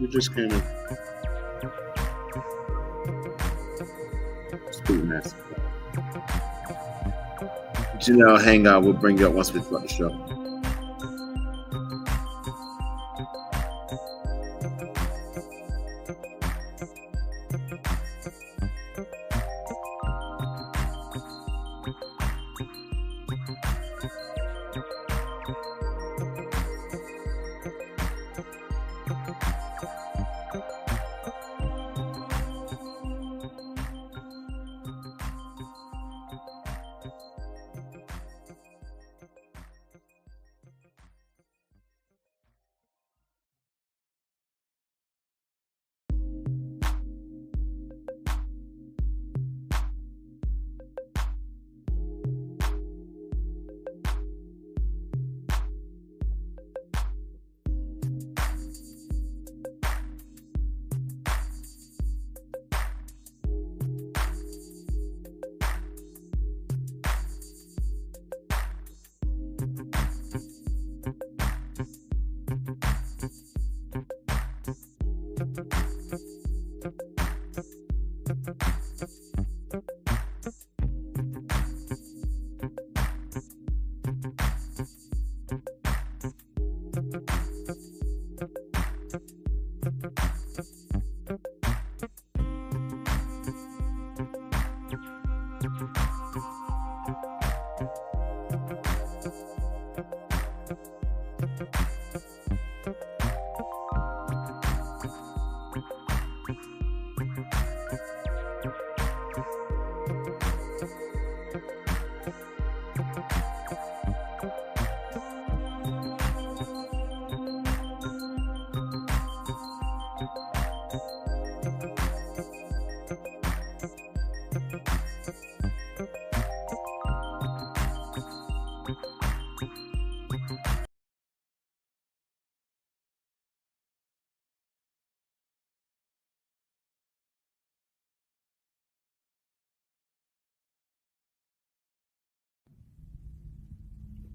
You just came in. Speed Master. Janelle, hang out. We'll bring you up once we start the show.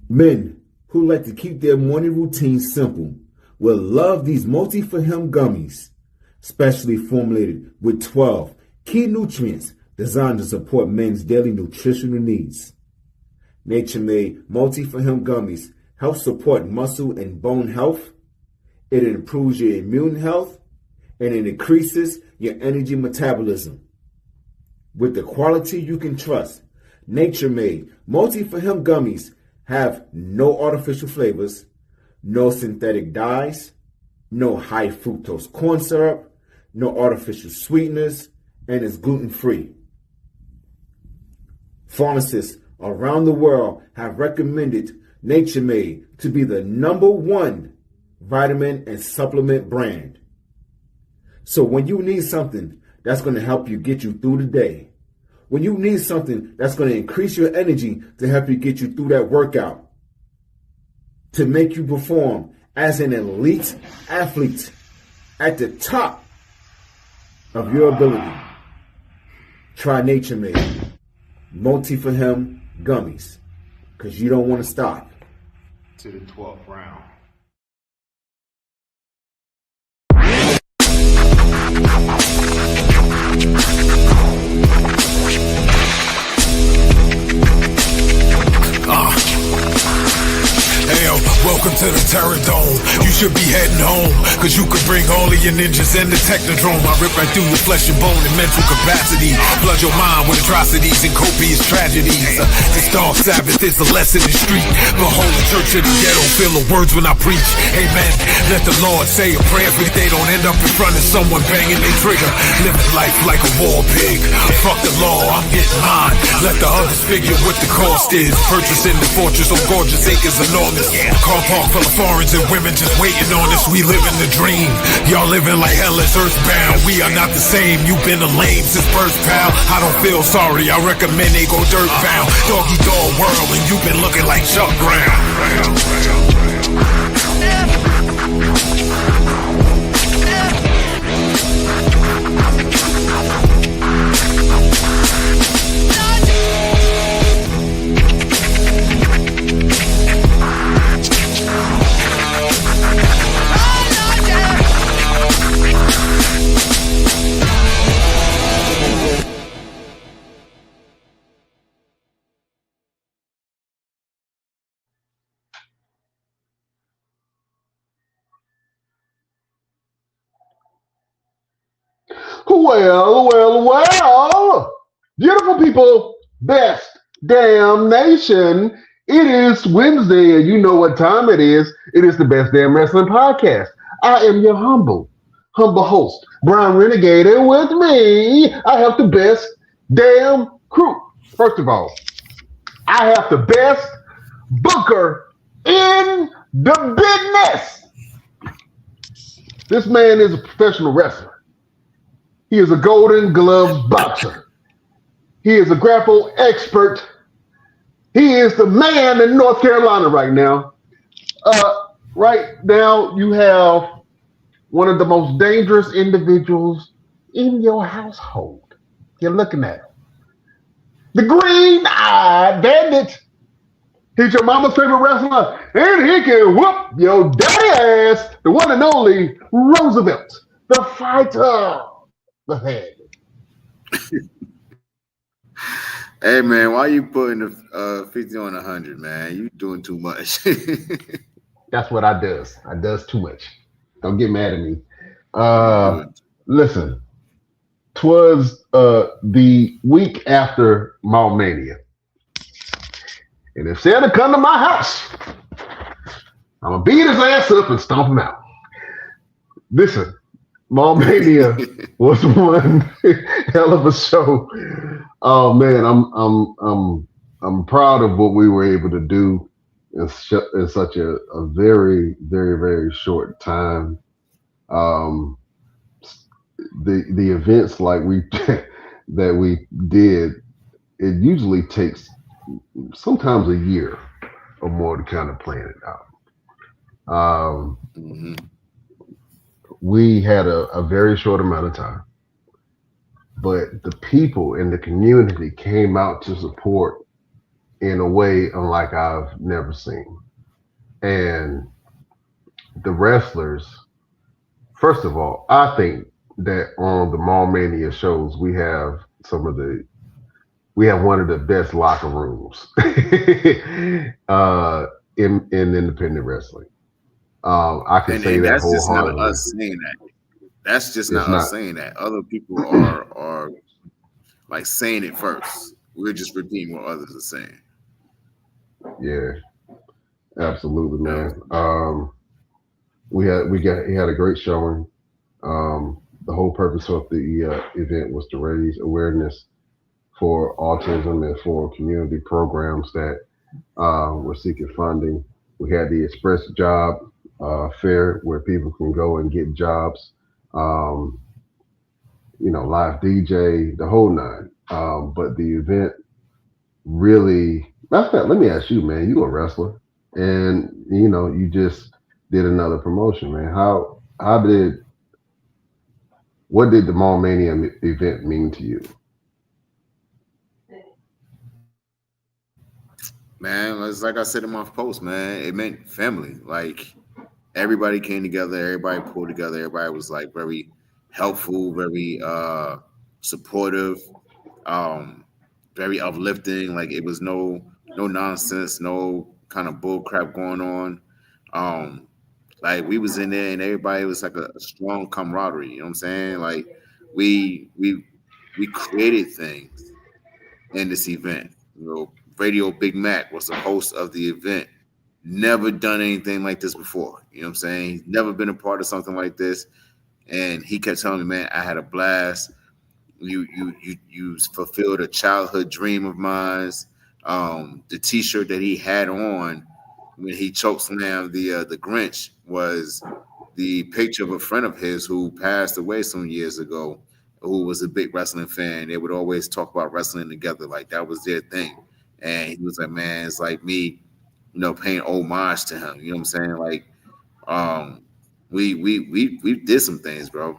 Men who like to keep their morning routine simple will love these Multi for Him gummies, specially formulated with 12 key nutrients designed to support men's daily nutritional needs. Nature-made Multi for Him gummies help support muscle and bone health. It improves your immune health, and it increases your energy metabolism. With the quality you can trust, Nature-made Multi for Him gummies have no artificial flavors, no synthetic dyes, no high fructose corn syrup, no artificial sweeteners, and is gluten-free. Pharmacists around the world have recommended Nature-made to be the #1 vitamin and supplement brand. So when you need something that's going to help you get you through the day, when you need something that's going to increase your energy to help you get you through that workout, to make you perform as an elite athlete at the top of your ability, try Nature-made Multi for Him gummies, because you don't want to stop to the 12th round. Welcome to the Terror Dome. You should be heading home, cause you could bring all of your ninjas and the Technodrome. I rip right through your flesh and bone and mental capacity. Flood your mind with atrocities and copious tragedies. This dark Sabbath is a lesson in street. Behold the church of the ghetto, feel the words when I preach. Amen. Let the Lord say a prayer for they don't end up in front of someone banging their trigger. Living life like a war pig. Fuck the law, I'm getting mine. Let the others figure what the cost is. Purchasing the fortress on gorgeous acres enormous. Car park full of foreigners and women just waiting on us. We living the dream. Y'all living like hell is earthbound. We are not the same. You've been a lame since birth, pal. I don't feel sorry. I recommend they go dirt bound. Doggy dog world, and you've been looking like Chuck Brown. Well. Beautiful people, best damn nation. It is Wednesday, and you know what time it is. It is the Best Damn Wrestling Podcast. I am your humble host, Brian Renegade, and with me, I have the best damn crew. First of all, I have the best booker in the business. This man is a professional wrestler. He is a Golden Gloves boxer. He is a grapple expert. He is the man in North Carolina right now. Right now, you have one of the most dangerous individuals in your household. You're looking at him. The green-eyed bandit. He's your mama's favorite wrestler, and he can whoop your daddy ass. The one and only Roosevelt, the fighter, the head. Hey man, why you putting the 50 on 100, man? You doing too much. That's what I does. I does too much. Don't get mad at me. Listen, 'twas the week after Mania. And if Santa come to my house, I'm gonna beat his ass up and stomp him out. Listen, Mania was one hell of a show. Oh man, I'm proud of what we were able to do in such a very, very, very short time. The events like we that we did, it usually takes sometimes a year or more to kind of plan it out. We had a very short amount of time, but the people in the community came out to support in a way unlike I've never seen. And the wrestlers, first of all, I think that on the Mania shows we have one of the best locker rooms in independent wrestling. I can say that that's just not wholeheartedly. us saying that. That's just not us saying that. Other people are like saying it first. We're just repeating what others are saying. Yeah, absolutely, man. He had a great showing. The whole purpose of the event was to raise awareness for autism and for community programs that were seeking funding. We had the Express Job Fair where people can go and get jobs. Live DJ, the whole nine. But the event really. Matter of fact, let me ask you, man. You a wrestler, and you just did another promotion, man. What did the Mania event mean to you? Man, it's like I said in my post, man, it meant family. Like everybody came together, everybody pulled together, everybody was like very helpful, very supportive, very uplifting. Like it was no nonsense, no kind of bull crap going on. Like we was in there and everybody was like a strong camaraderie, you know what I'm saying? Like we created things in this event. Radio Big Mac was the host of the event. Never done anything like this before. You know what I'm saying? He's never been a part of something like this. And he kept telling me, man, I had a blast. You fulfilled a childhood dream of mine. The T-shirt that he had on when he chokeslammed the Grinch was the picture of a friend of his who passed away some years ago, who was a big wrestling fan. They would always talk about wrestling together, like that was their thing. And he was like, man, it's like me, paying homage to him. You know what I'm saying? Like, we did some things, bro.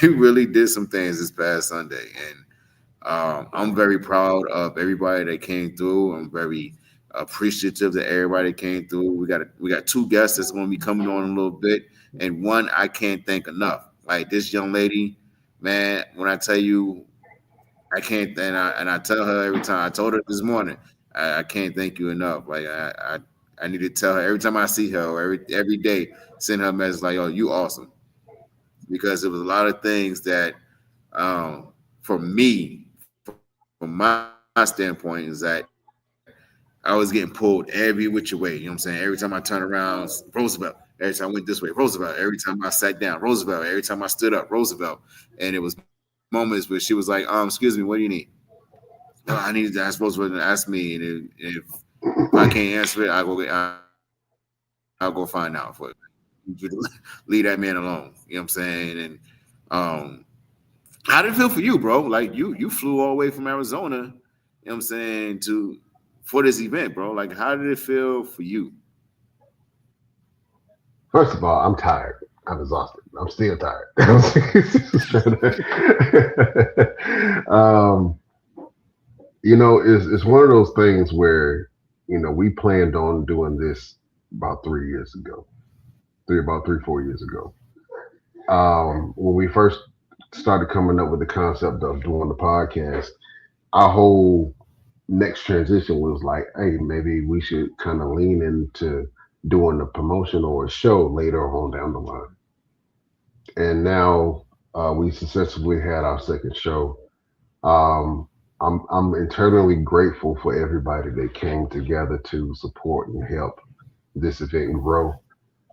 We really did some things this past Sunday, and I'm very proud of everybody that came through. I'm very appreciative that everybody came through. We got two guests that's going to be coming on in a little bit, and one I can't thank enough. Like this young lady, man. When I tell you, I can't, and I tell her every time. I told her this morning, I can't thank you enough. Like I need to tell her every time I see her, or every day, send her a message like, "Oh, you awesome," because there was a lot of things that For me, from my standpoint, is that I was getting pulled every which way. You know what I'm saying? Every time I turn around, Roosevelt. Every time I went this way, Roosevelt. Every time I sat down, Roosevelt. Every time I stood up, Roosevelt. And it was moments where she was like, excuse me, what do you need? No, I needed to ask Roosevelt to ask me. And if I can't answer it, I'll go find out for it. Leave that man alone. You know what I'm saying? And how did it feel for you, bro? Like you flew all the way from Arizona, you know what I'm saying, to for this event, bro. Like how did it feel for you? First of all, I'm tired. I'm exhausted. I'm still tired. um, it's one of those things where we planned on doing this about 3 years ago, about 3 4 years ago. When we first started coming up with the concept of doing the podcast, our whole next transition was like, hey, maybe we should kind of lean into doing a promotion or a show later on down the line. And now we successfully had our second show. Um, I'm eternally grateful for everybody that came together to support and help this event grow.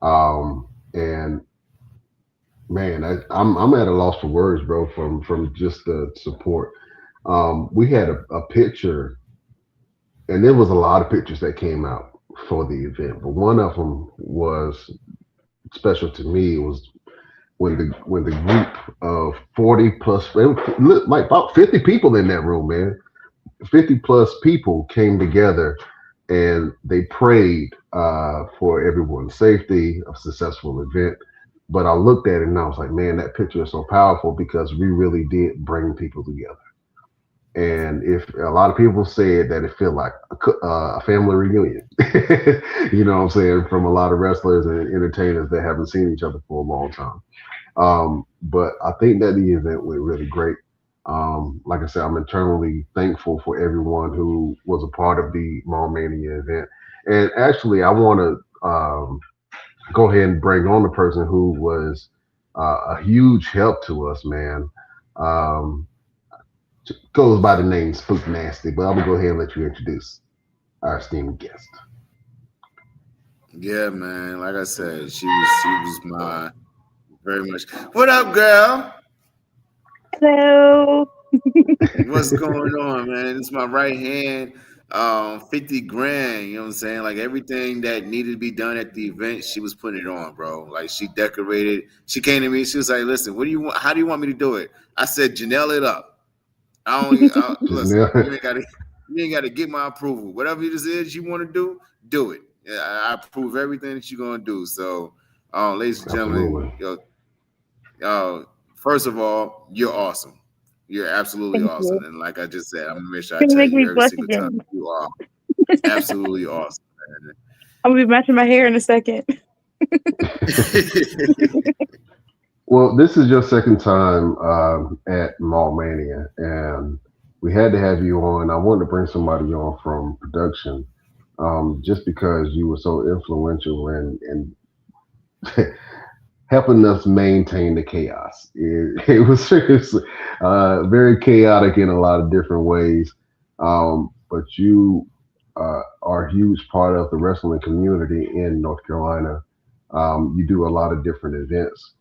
And man, I'm at a loss for words, bro, from just the support. We had a picture, and there was a lot of pictures that came out for the event, but one of them was special to me. It was when the group of 40 plus, it looked like about 50 people in that room, man. 50 plus people came together and they prayed for everyone's safety, a successful event. But I looked at it and I was like, man, that picture is so powerful because we really did bring people together. And if a lot of people said that it felt like a family reunion, you know what I'm saying, from a lot of wrestlers and entertainers that haven't seen each other for a long time. But I think that the event went really great. Like I said, I'm eternally thankful for everyone who was a part of the Mania event. And actually, I want to go ahead and bring on the person who was a huge help to us, man. Um, Goes by the name Spook Nasty, but I'm gonna go ahead and let you introduce our esteemed guest. Yeah, man. Like I said, she was my very much. What up, girl? Hello. What's going on, man? It's my right hand. 50 grand, you know what I'm saying? Like everything that needed to be done at the event, she was putting it on, bro. Like she decorated. She came to me, she was like, listen, what do you want? How do you want me to do it? I said, Janelle it up. Just Listen, now. you ain't gotta get my approval. Whatever it is you want to do it. Yeah, I approve everything that you're gonna do. So ladies and gentlemen, Absolutely. first of all, you're awesome. You're absolutely Thank awesome. you. And like I just said, I'm gonna make sure I You're gonna tell make you me every blush single time again. you are absolutely awesome, I'm gonna be matching my hair in a second. man. Well, this is your second time at Mall Mania, and we had to have you on. I wanted to bring somebody on from production, just because you were so influential in helping us maintain the chaos. It was seriously very chaotic in a lot of different ways, but you are a huge part of the wrestling community in North Carolina. You do a lot of different events,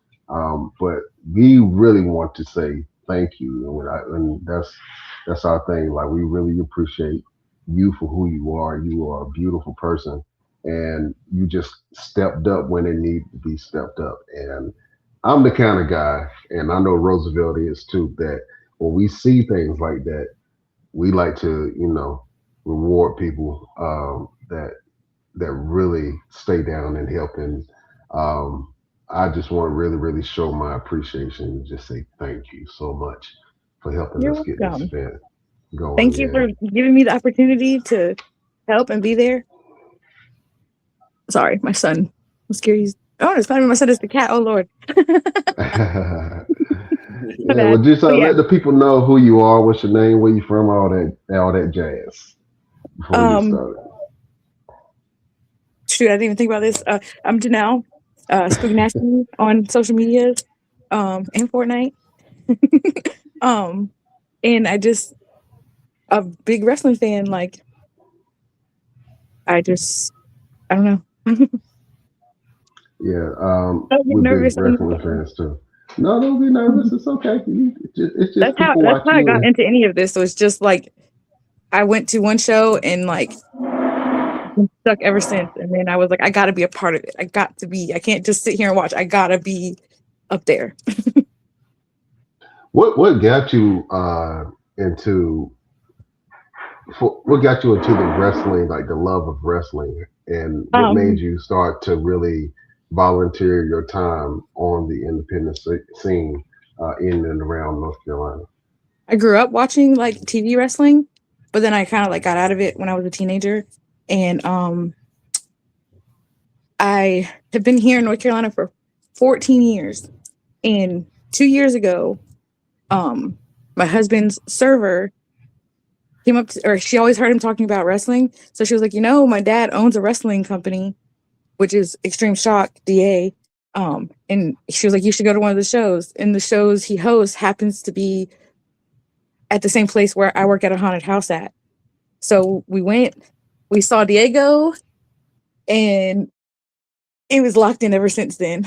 but we really want to say thank you, and that's our thing. Like we really appreciate you for who you are. You are a beautiful person, and you just stepped up when it needed to be stepped up. And I'm the kind of guy, and I know Roosevelt is too, that when we see things like that, we like to, reward people that really stay down and help. And I just want to really, really show my appreciation and just say thank you so much for helping You're us get this welcome. event going. Thank you for giving me the opportunity to help and be there. Sorry, my son. I'm scared he's. Oh, it's funny. My son is the cat. Oh Lord, Yeah. my Yeah, well, bad. just But yeah, let the people know who you are, what's your name, where you from, all that jazz before we get um, started. shoot, I didn't even think about this. I'm Janelle, Spook Nasty on social media, and Fortnite. And I just a big wrestling fan. Like I don't know. Yeah, I get we're big nervous. wrestling fans too. No, don't be nervous. It's okay. It's just people That's how I watching got you. into any of this. So it's just like I went to one show and like been stuck ever since. And then I was like, I gotta be a part of it. I can't just sit here and watch. I gotta be up there. What got you into what got you into the wrestling, like the love of wrestling, and what made Um, you start to really volunteer your time on the independent scene in and around North Carolina? I grew up watching like TV wrestling, but then I kind of like got out of it when I was a teenager. And I have been here in North Carolina for 14 years. And 2 years ago, um, my husband's server came up to, or she always heard him talking about wrestling. So she was like, my dad owns a wrestling company, which is Extreme Shock DA. And she was like, you should go to one of the shows. And the shows he hosts happens to be at the same place where I work at a haunted house at. So we went, we saw Diego, and it was locked in ever since then.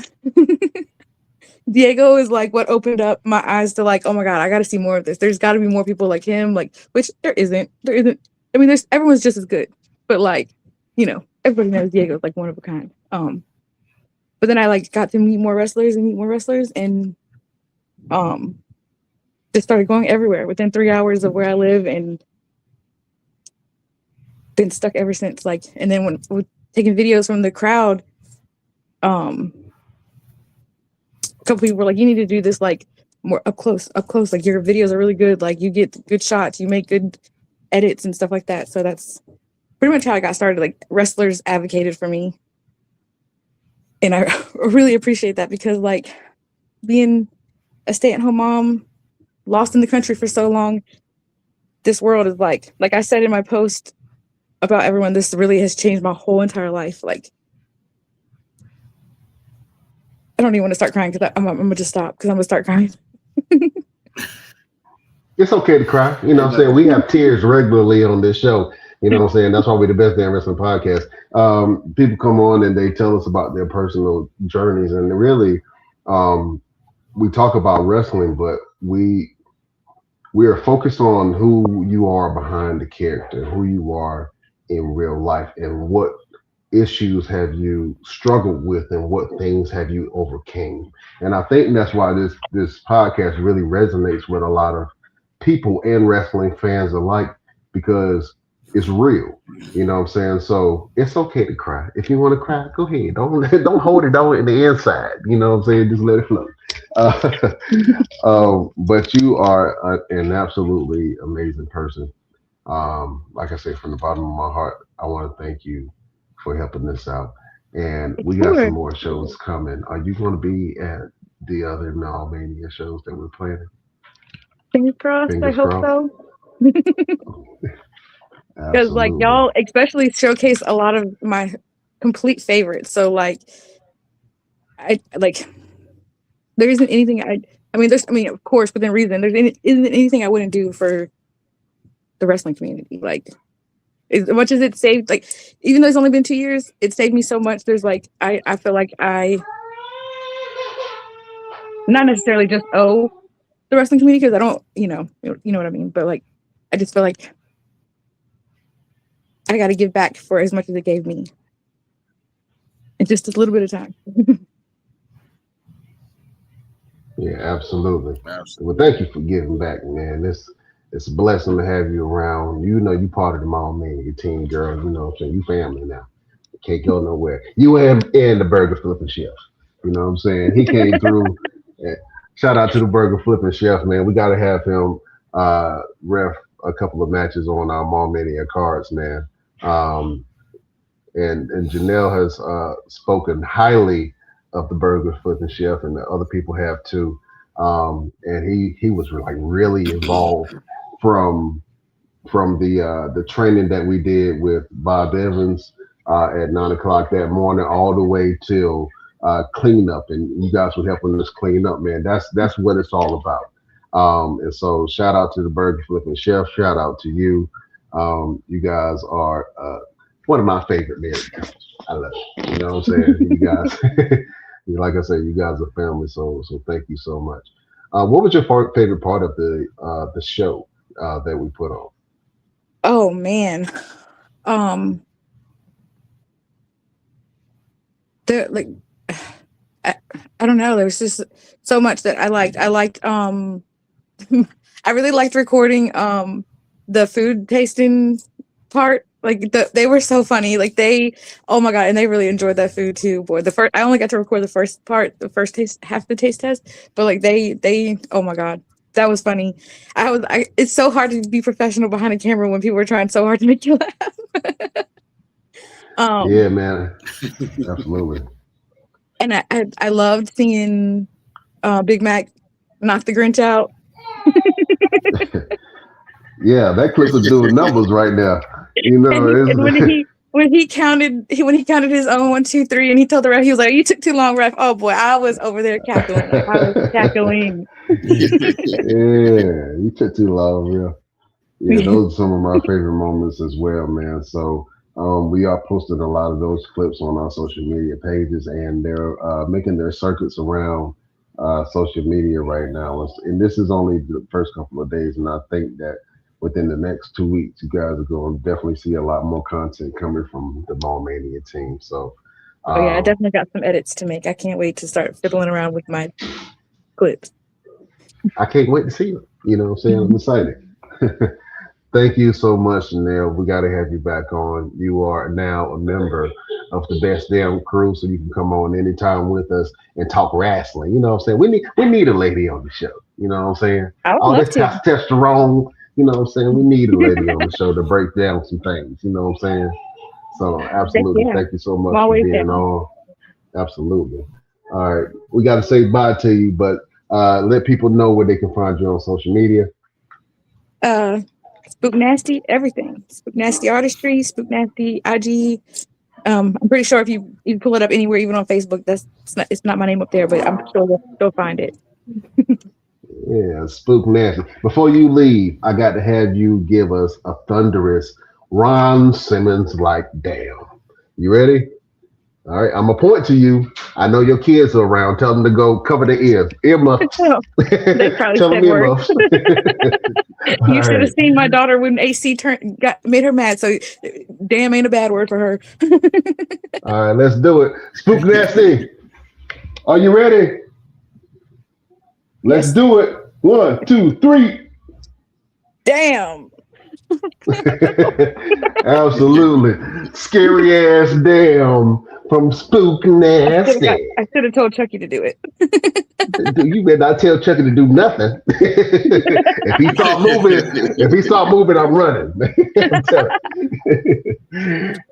Diego is like what opened up my eyes to like, oh my God, I got to see more of this. There's got to be more people like him, like, which there isn't. There isn't. I mean, everyone's just as good, but like, everybody knows Diego's like one of a kind. But then I like got to meet more wrestlers and um, just started going everywhere within 3 hours of where I live, and been stuck ever since. Like, and then when we're taking videos from the crowd, a couple people were like, you need to do this like more up close. Like your videos are really good. Like you get good shots, you make good edits and stuff like that. So that's pretty much how I got started. Like wrestlers advocated for me. And I really appreciate that because like being a stay-at-home mom, lost in the country for so long, this world is like I said in my post about everyone, this really has changed my whole entire life. Like I don't even want to start crying because I'm gonna just stop because I'm gonna start crying. It's okay to cry. You know what I'm saying? We have tears regularly on this show. You know what I'm saying? That's why we're the best damn wrestling podcast. People come on and they tell us about their personal journeys, and really, we talk about wrestling, but we are focused on who you are behind the character, who you are in real life, and what issues have you struggled with, and what things have you overcame. And I think that's why this podcast really resonates with a lot of people and wrestling fans alike, because it's real. You know what I'm saying? So it's okay to cry. If you want to cry, go ahead. Don't hold it on in the inside. You know what I'm saying? Just let it flow. Uh, but you are an absolutely amazing person. Like I say, from the bottom of my heart, I want to thank you for helping us out. And we got some Sure. more shows coming. Are you going to be at the other Mania shows that we're planning? Fingers crossed. I Fingers hope crossed. so. Because like Absolutely. y'all especially showcase a lot of my complete favorites. So like I like there isn't anything of course within reason isn't anything I wouldn't do for the wrestling community. Like as much as it saved, like even though it's only been 2 years, it saved me so much. There's like I feel like I not necessarily just owe the wrestling community because I don't you know what I mean. But like I just feel like I got to give back for as much as it gave me in just a little bit of time. Yeah, absolutely. Well, Absolutely. thank you for giving back, man. It's a blessing to have you around. You know, you part of the Mom Mania team, girl. You know what I'm saying? You family now. Can't go nowhere. You and the burger flipping chef. You know what I'm saying? He came through. eh, Shout out to the burger flipping chef, man. We got to have him ref a couple of matches on our Mom Mania cards, man. Um, and Janelle has spoken highly of the burger flipping chef, and the other people have too. And he was like really involved from the training that we did with Bob Evans at 9 o'clock that morning, all the way till cleanup, and you guys were helping us clean up, man. That's what it's all about. And so shout out to the Burger Flipping Chef. Shout out to you. You guys are one of my favorite married couples. I love it. You know what I'm saying? You guys, like I said, you guys are family. So thank you so much. What was your favorite part of the show that we put on? Oh man. Um there like I, I don't know, there was just so much that I liked. I really liked recording the food tasting part. Like they were so funny. Like oh my god, and they really enjoyed that food too. Boy, I only got to record the first part, the first taste, half the taste test, but like they oh my god, that was funny. It's so hard to be professional behind a camera when people are trying so hard to make you laugh. Yeah, man, absolutely. And I loved seeing Big Mac knock the Grinch out. Yeah, that clip is doing numbers right now. You know, and when he counted his own 1, 2, 3, and he told the ref, he was like, "You took too long, ref." Oh boy, I was over there cackling. Yeah, you took too long, yeah. Yeah, those are some of my favorite moments as well, man. So we are posting a lot of those clips on our social media pages, and they're making their circuits around social media right now. And this is only the first couple of days, and I think that within the next 2 weeks, you guys are going to definitely see a lot more content coming from the Mania team. So, oh yeah, I definitely got some edits to make. I can't wait to start fiddling around with my clips. I can't wait to see it. You know what I'm saying? I'm excited. Thank you so much, Neil. We got to have you back on. You are now a member of the Best Damn Crew, so you can come on anytime with us and talk wrestling. You know what I'm saying? We need a lady on the show. You know what I'm saying? All this testosterone. You know what I'm saying? We need a lady on the show to break down some things. You know what I'm saying? So absolutely, thank you so much for being on. Absolutely. All right, we got to say bye to you, but let people know where they can find you on social media. Spook Nasty, everything. Spook Nasty Artistry, Spook Nasty IG. I'm pretty sure if you pull it up anywhere, even on Facebook, it's not my name up there, but I'm sure you'll find it. Yeah, Spook Nasty. Before you leave, I got to have you give us a thunderous Ron Simmons like damn. You ready? All right, I'm gonna point to you. I know your kids are around. Tell them to go cover their ears. Earmuffs. They probably Tell them earmuffs. You should have seen my daughter when AC made her mad. So damn ain't a bad word for her. All right, let's do it. Spook Nasty. Are you ready? Let's do it. 1, 2, 3. Damn. Absolutely. Scary ass damn from Spook Nasty. I should have told Chucky to do it. You better not tell Chucky to do nothing. If he start moving, I'm running.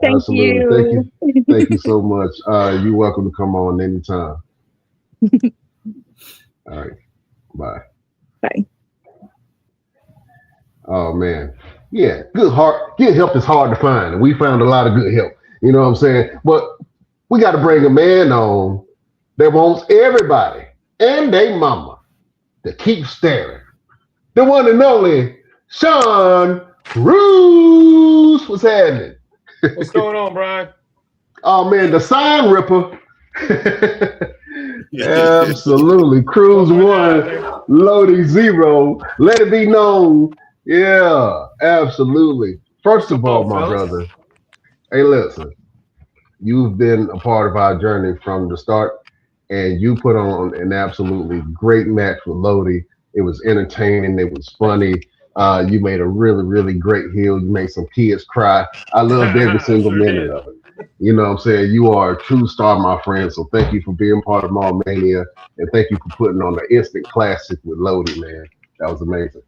Thank you. Thank you so much. You're welcome to come on anytime. All right. Bye. Bye. Oh man. Yeah, good help is hard to find, and we found a lot of good help. You know what I'm saying? But we got to bring a man on that wants everybody and they mama to keep staring. The one and only Sean Roos. What's happening? What's going on, Brian? Oh man, the sign ripper. Absolutely. Cruise 1, loading 0. Let it be known. Yeah, absolutely. First of all, my brother, hey, listen, you've been a part of our journey from the start, and you put on an absolutely great match with Lodi. It was entertaining. It was funny. You made a really, really great heel. You made some kids cry. I loved every single minute of it. You know what I'm saying? You are a true star, my friend. So thank you for being part of Mania, and thank you for putting on the instant classic with Lodi, man. That was amazing.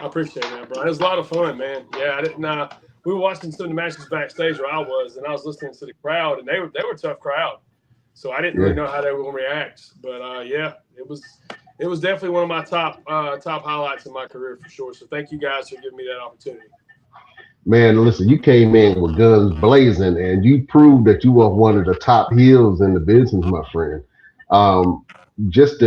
I appreciate that, Brian. It was a lot of fun, man. Yeah, I didn't. We were watching some of the matches backstage where I was, and I was listening to the crowd, and they were a tough crowd. So I didn't really know how they were going to react. But yeah, it was definitely one of my top highlights in my career for sure. So thank you guys for giving me that opportunity. Man, listen, you came in with guns blazing, and you proved that you are one of the top heels in the business, my friend. Just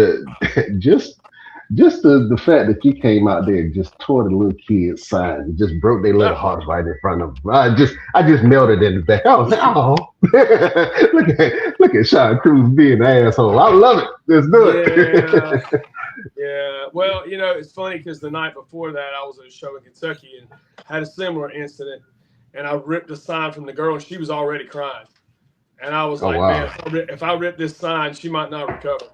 just the fact that you came out there and just tore the little kids' sign and just broke their little hearts right in front of them. I just melted in the back. I was like, oh, look at Sean Cruz being an asshole. I love it. Let's do it. Yeah. Yeah. Well, it's funny because the night before that, I was at a show in Kentucky and had a similar incident. And I ripped a sign from the girl, and she was already crying. And I was like, wow. man, if I rip this sign, she might not recover.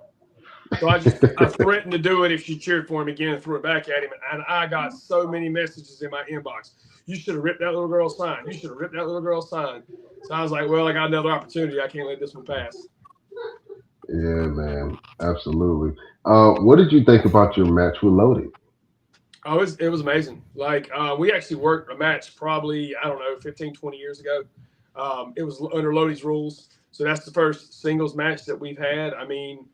So I threatened to do it if she cheered for him again and threw it back at him. And I got so many messages in my inbox. You should have ripped that little girl's sign. You should have ripped that little girl's sign. So I was like, well, I got another opportunity. I can't let this one pass. Yeah, man. Absolutely. What did you think about your match with Lodi? Oh, it was amazing. Like, we actually worked a match probably, I don't know, 15, 20 years ago. It was under Lodi's rules. So that's the first singles match that we've had. I mean,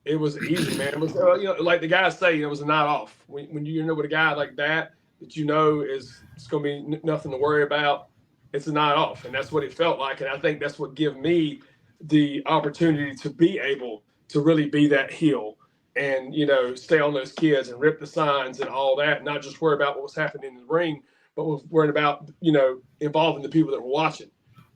it was easy, man. It was, like the guys say, it was a night off. When you with a guy like that is it's going to be nothing to worry about, it's a night off. And that's what it felt like. And I think that's what gave me the opportunity to be able to really be that heel and, stay on those kids and rip the signs and all that, not just worry about what was happening in the ring, but was worried about, involving the people that were watching.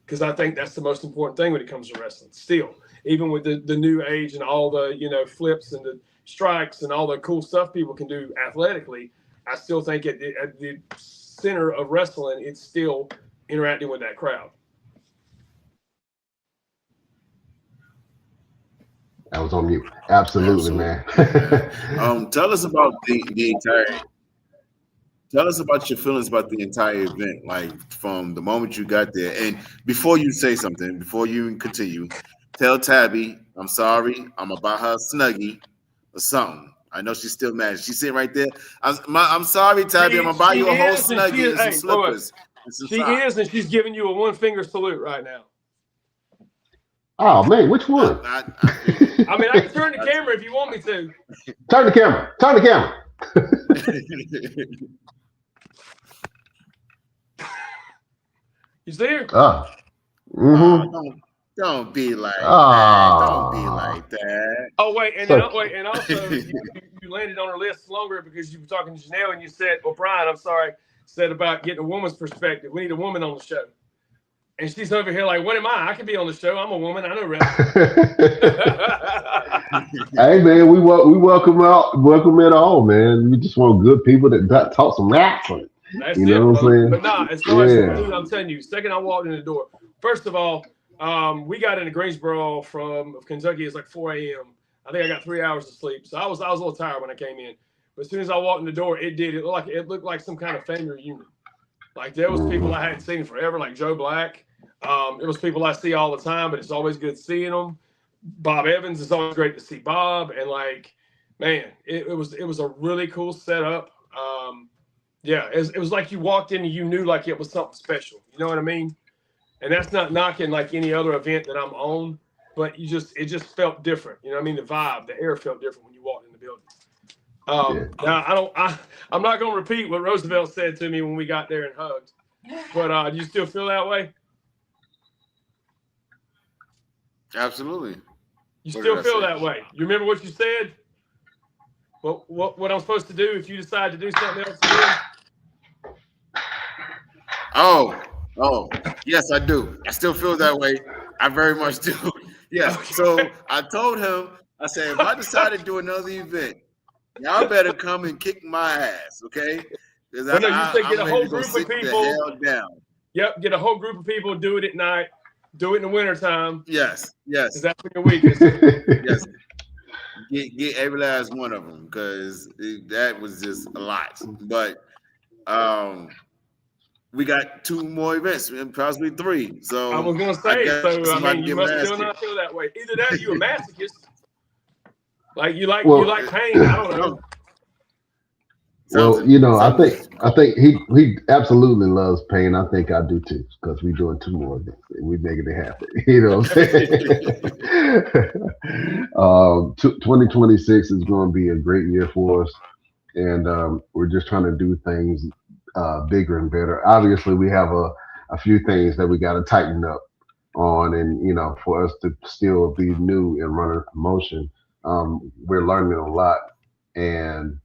Because I think that's the most important thing when it comes to wrestling. Still, even with the new age and all the, flips and the strikes and all the cool stuff people can do athletically, I still think at the center of wrestling, it's still interacting with that crowd. I was on mute. Absolutely. Man. Tell us about the entire. Tell us about your feelings about the entire event, like from the moment you got there. And before you say something, before you continue, tell Tabby I'm sorry. I'm gonna buy her a Snuggie or something. I know she's still mad. She's sitting right there. I'm sorry, Tabby. I'm gonna buy you a whole Snuggie and some slippers. She is, and she's giving you a one-finger salute right now. Oh man, which one? I mean, I can turn the camera if you want me to. Turn the camera. Turn the camera. You see her? Don't be like that. Don't be like that. Oh wait, and also you landed on her list longer because you were talking to Janelle and you said, well, Brian, I'm sorry, said about getting a woman's perspective. We need a woman on the show. And she's over here like, what am I? I can be on the show. I'm a woman. I know wrestling. Hey man, we welcome it all, man. We just want good people that talk some wrestling. That's you know what I'm saying? But nah, as far as food, I'm telling you, second I walked in the door, first of all, we got into Greensboro from Kentucky. It's like 4 a.m. I think I got 3 hours of sleep, so I was a little tired when I came in. But as soon as I walked in the door, it looked like some kind of family reunion. Like there was people I hadn't seen in forever, like Joe Black. It was people I see all the time, but it's always good seeing them. Bob Evans, it's always great to see Bob, and like, man, it was a really cool setup. Yeah, it was like you walked in and you knew like it was something special. You know what I mean? And that's not knocking like any other event that I'm on, but it just felt different. You know what I mean? The vibe, the air felt different when you walked in the building. Now I'm not going to repeat what Roosevelt said to me when we got there and hugged, but do you still feel that way? Absolutely. You still feel that way? You remember what you said? What I'm supposed to do if you decide to do something else again? Oh, yes, I do. I still feel that way. I very much do. Yes. Okay. So I told him, I said, if I decide to do another event, y'all better come and kick my ass, okay? Because get a whole group of people. Yep, get a whole group of people, do it at night, do it in the wintertime. Yes. Because that's when your weakest. Yes. Get every last one of them because that was just a lot. But we got 2 more events and possibly 3. So I was gonna say, I mean, you must still not feel that way. Either that or you a masochist. Like you like pain. I don't know. Well, you know, I think he absolutely loves pain. I think I do too, because we're doing 2 more events and we're making it happen. You know what I'm saying? 2026 is going to be a great year for us, and we're just trying to do things bigger and better. Obviously, we have a few things that we got to tighten up on, and you know, for us to still be new and run a promotion, we're learning a lot and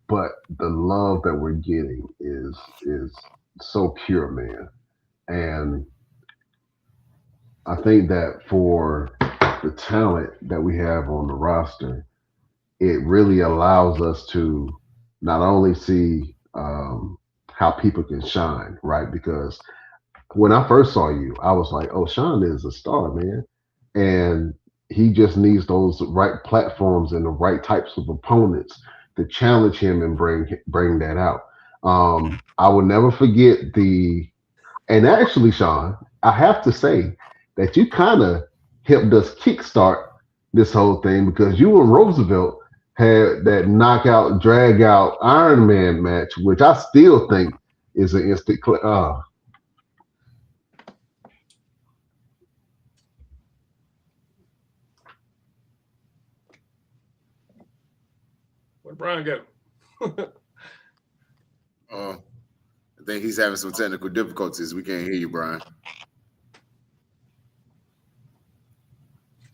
but the love that we're getting is so pure, man. And I think that for the talent that we have on the roster, it really allows us to not only see how people can shine, right? Because when I first saw you, I was like, "Oh, Sean is a star, man," and he just needs those right platforms and the right types of opponents to challenge him and bring that out. I will never forget the and actually, Sean, I have to say that you kind of helped us kickstart this whole thing because you and Roosevelt had that knockout, drag out Iron Man match, which I still think is an instant. Where'd Brian go? Oh, I think he's having some technical difficulties. We can't hear you, Brian.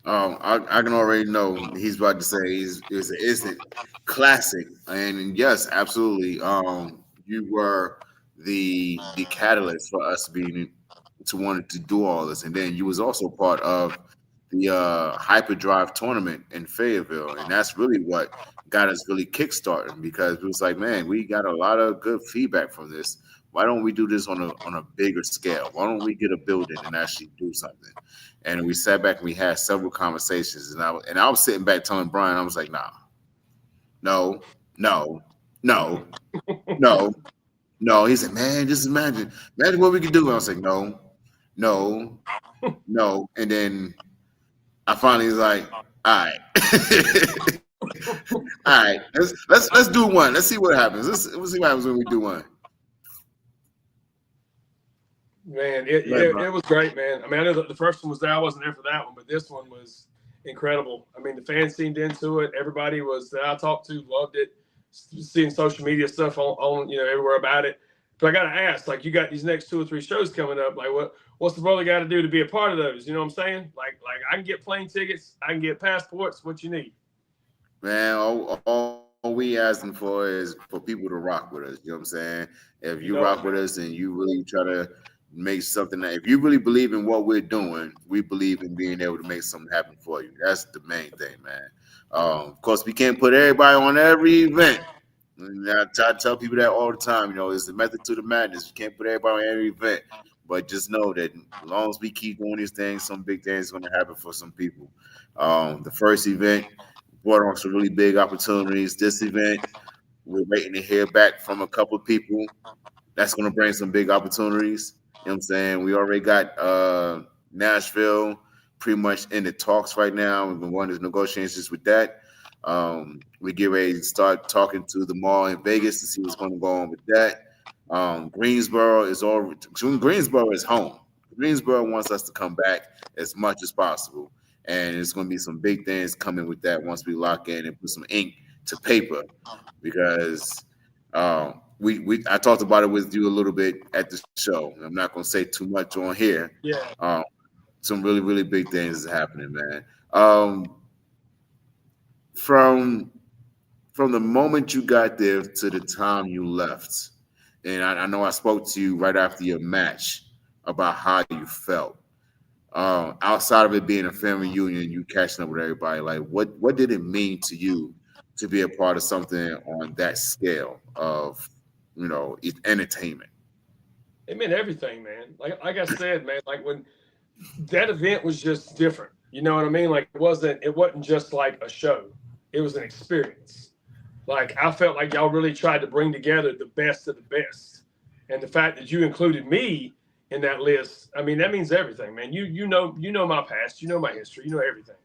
I can already know he's about to say it's an instant classic, and yes, absolutely. You were the catalyst for us being to wanted to do all this, and then you was also part of the hyperdrive tournament in Fayetteville, and that's really what got us really kickstarting because it was like, man, we got a lot of good feedback from this. Why don't we do this on a bigger scale? Why don't we get a building and actually do something? And we sat back and we had several conversations, and I was sitting back telling Brian, I was like, nah, no, no, no, no, no. He said, man, just imagine what we could do. And I was like, no, no, no. And then I finally was like, all right, all right, let's do one. Let's see what happens. Let's see what happens when we do one. Man, it was great, man. I mean, I know that the first one was there. I wasn't there for that one, but this one was incredible. I mean, the fans seemed into it. Everybody was that I talked to loved it. Seeing social media stuff on everywhere about it. But I got to ask, like, you got these next 2 or 3 shows coming up. Like, what's the brother got to do to be a part of those? You know what I'm saying? Like I can get plane tickets, I can get passports. What you need? Man, all we asking for is for people to rock with us. You know what I'm saying? If you rock with us and you really try to make something that if you really believe in what we're doing, we believe in being able to make something happen for you. That's the main thing, man. Of course, we can't put everybody on every event. And I try to tell people that all the time. You know, it's the method to the madness. You can't put everybody on every event, but just know that as long as we keep doing these things, some big things are going to happen for some people. The first event brought on some really big opportunities. This event, we're waiting to hear back from a couple of people. That's going to bring some big opportunities. You know what I'm saying? We already got Nashville pretty much in the talks right now. We've been wanting negotiations with that. We get ready to start talking to the mall in Vegas to see what's going to go on with that. Greensboro is all. Greensboro is home. Greensboro wants us to come back as much as possible, and it's going to be some big things coming with that once we lock in and put some ink to paper. Because we I talked about it with you a little bit at the show. I'm not going to say too much on here. Yeah. Some really really big things is happening, man. From the moment you got there to the time you left, and I know I spoke to you right after your match about how you felt. Outside of it being a family reunion, you catching up with everybody. Like, what did it mean to you to be a part of something on that scale of entertainment? It meant everything, man. Like I said, man. Like when that event was just different. You know what I mean? Like it wasn't just like a show. It was an experience. Like I felt like y'all really tried to bring together the best of the best. And the fact that you included me in that list, I mean, that means everything, man. You know my past, you know my history, you know everything.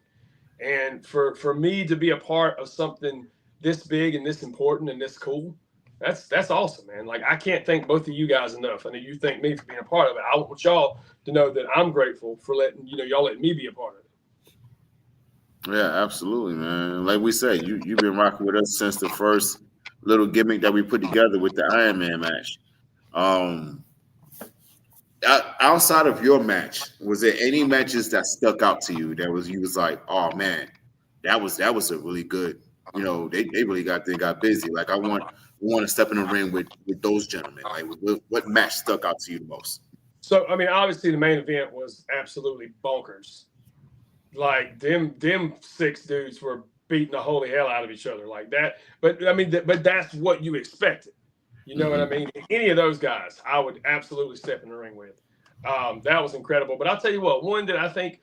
And for me to be a part of something this big and this important and this cool, that's awesome, man. Like I can't thank both of you guys enough. I know you thank me for being a part of it. I want y'all to know that I'm grateful for y'all letting me be a part of it. Yeah, absolutely, man. Like we say, you've been rocking with us since the first little gimmick that we put together with the Iron Man match. Um, Outside of your match, was there any matches that stuck out to you that was you was like, oh man, that was a really good. They really got busy. Like I want to step in the ring with those gentlemen. Like what match stuck out to you the most? So I mean, obviously the main event was absolutely bonkers. Like them six dudes were beating the holy hell out of each other like that. But I mean, but that's what you expected. You know what I mean? Any of those guys, I would absolutely step in the ring with. That was incredible. But I'll tell you what, one that I think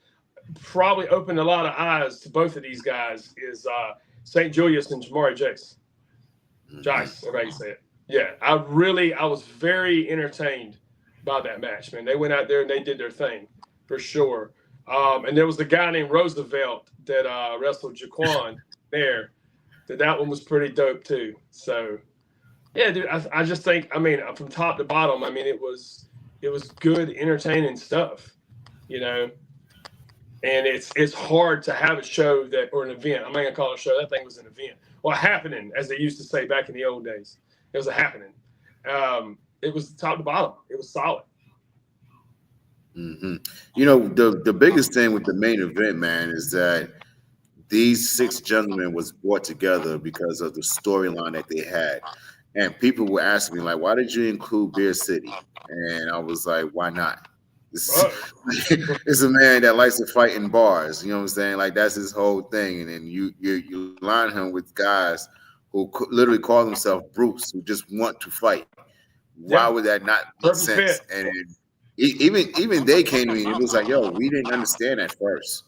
probably opened a lot of eyes to both of these guys is St. Julius and Jamari Jace. Jace, whatever you say it. Yeah, I was very entertained by that match, man. They went out there and they did their thing for sure. And there was a guy named Roosevelt that wrestled Jaquan there. That one was pretty dope too. So, yeah, dude, I just think, I mean, from top to bottom, I mean, it was good, entertaining stuff, you know. And it's hard to have a show or an event. I'm not gonna call it a show. That thing was an event. Well, a happening, as they used to say back in the old days. It was a happening. It was top to bottom. It was solid. Mm-hmm. The biggest thing with the main event, man, is that these six gentlemen was brought together because of the storyline that they had. And people were asking me, like, why did you include Beer City? And I was like, why not? It's a man that likes to fight in bars. You know what I'm saying? Like, that's his whole thing. And then you line him with guys who literally call themselves brutes, who just want to fight. Why would that not make sense? And even they came to me and it was like, yo, we didn't understand at first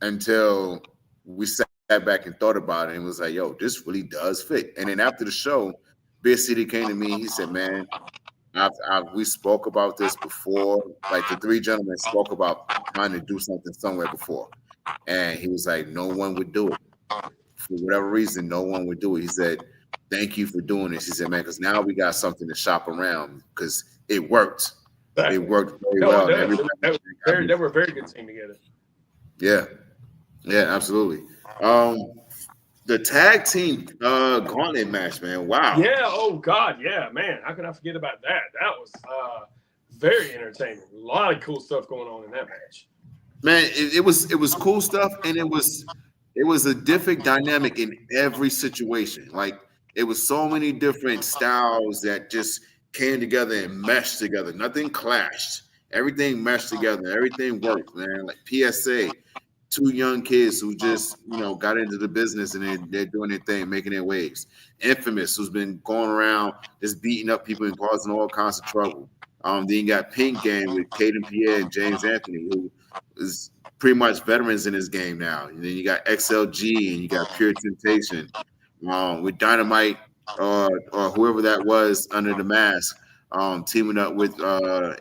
until we sat back and thought about it and was like, yo, this really does fit. And then after the show, Beer City came to me. He said, man, we spoke about this before. Like the three gentlemen spoke about trying to do something somewhere before. And he was like, no one would do it. For whatever reason, no one would do it. He said, thank you for doing this. He said, man, because now we got something to shop around because it worked. It worked very well. They were a very good team together. Yeah, absolutely. The tag team gauntlet match, man. Wow. Yeah. Oh God. Yeah, man. How could I forget about that? That was very entertaining. A lot of cool stuff going on in that match. Man, it was cool stuff, and it was a different dynamic in every situation. Like it was so many different styles that just came together and meshed together. Nothing clashed. Everything meshed together. Everything worked, man. Like PSA. Two young kids who just, got into the business and they're doing their thing, making their waves. Infamous, who's been going around just beating up people and causing all kinds of trouble. Then you got Pink Game with Caden Pierre and James Anthony, who is pretty much veterans in this game now. And then you got XLG and you got Pure Temptation with Dynamite or whoever that was under the mask, teaming up with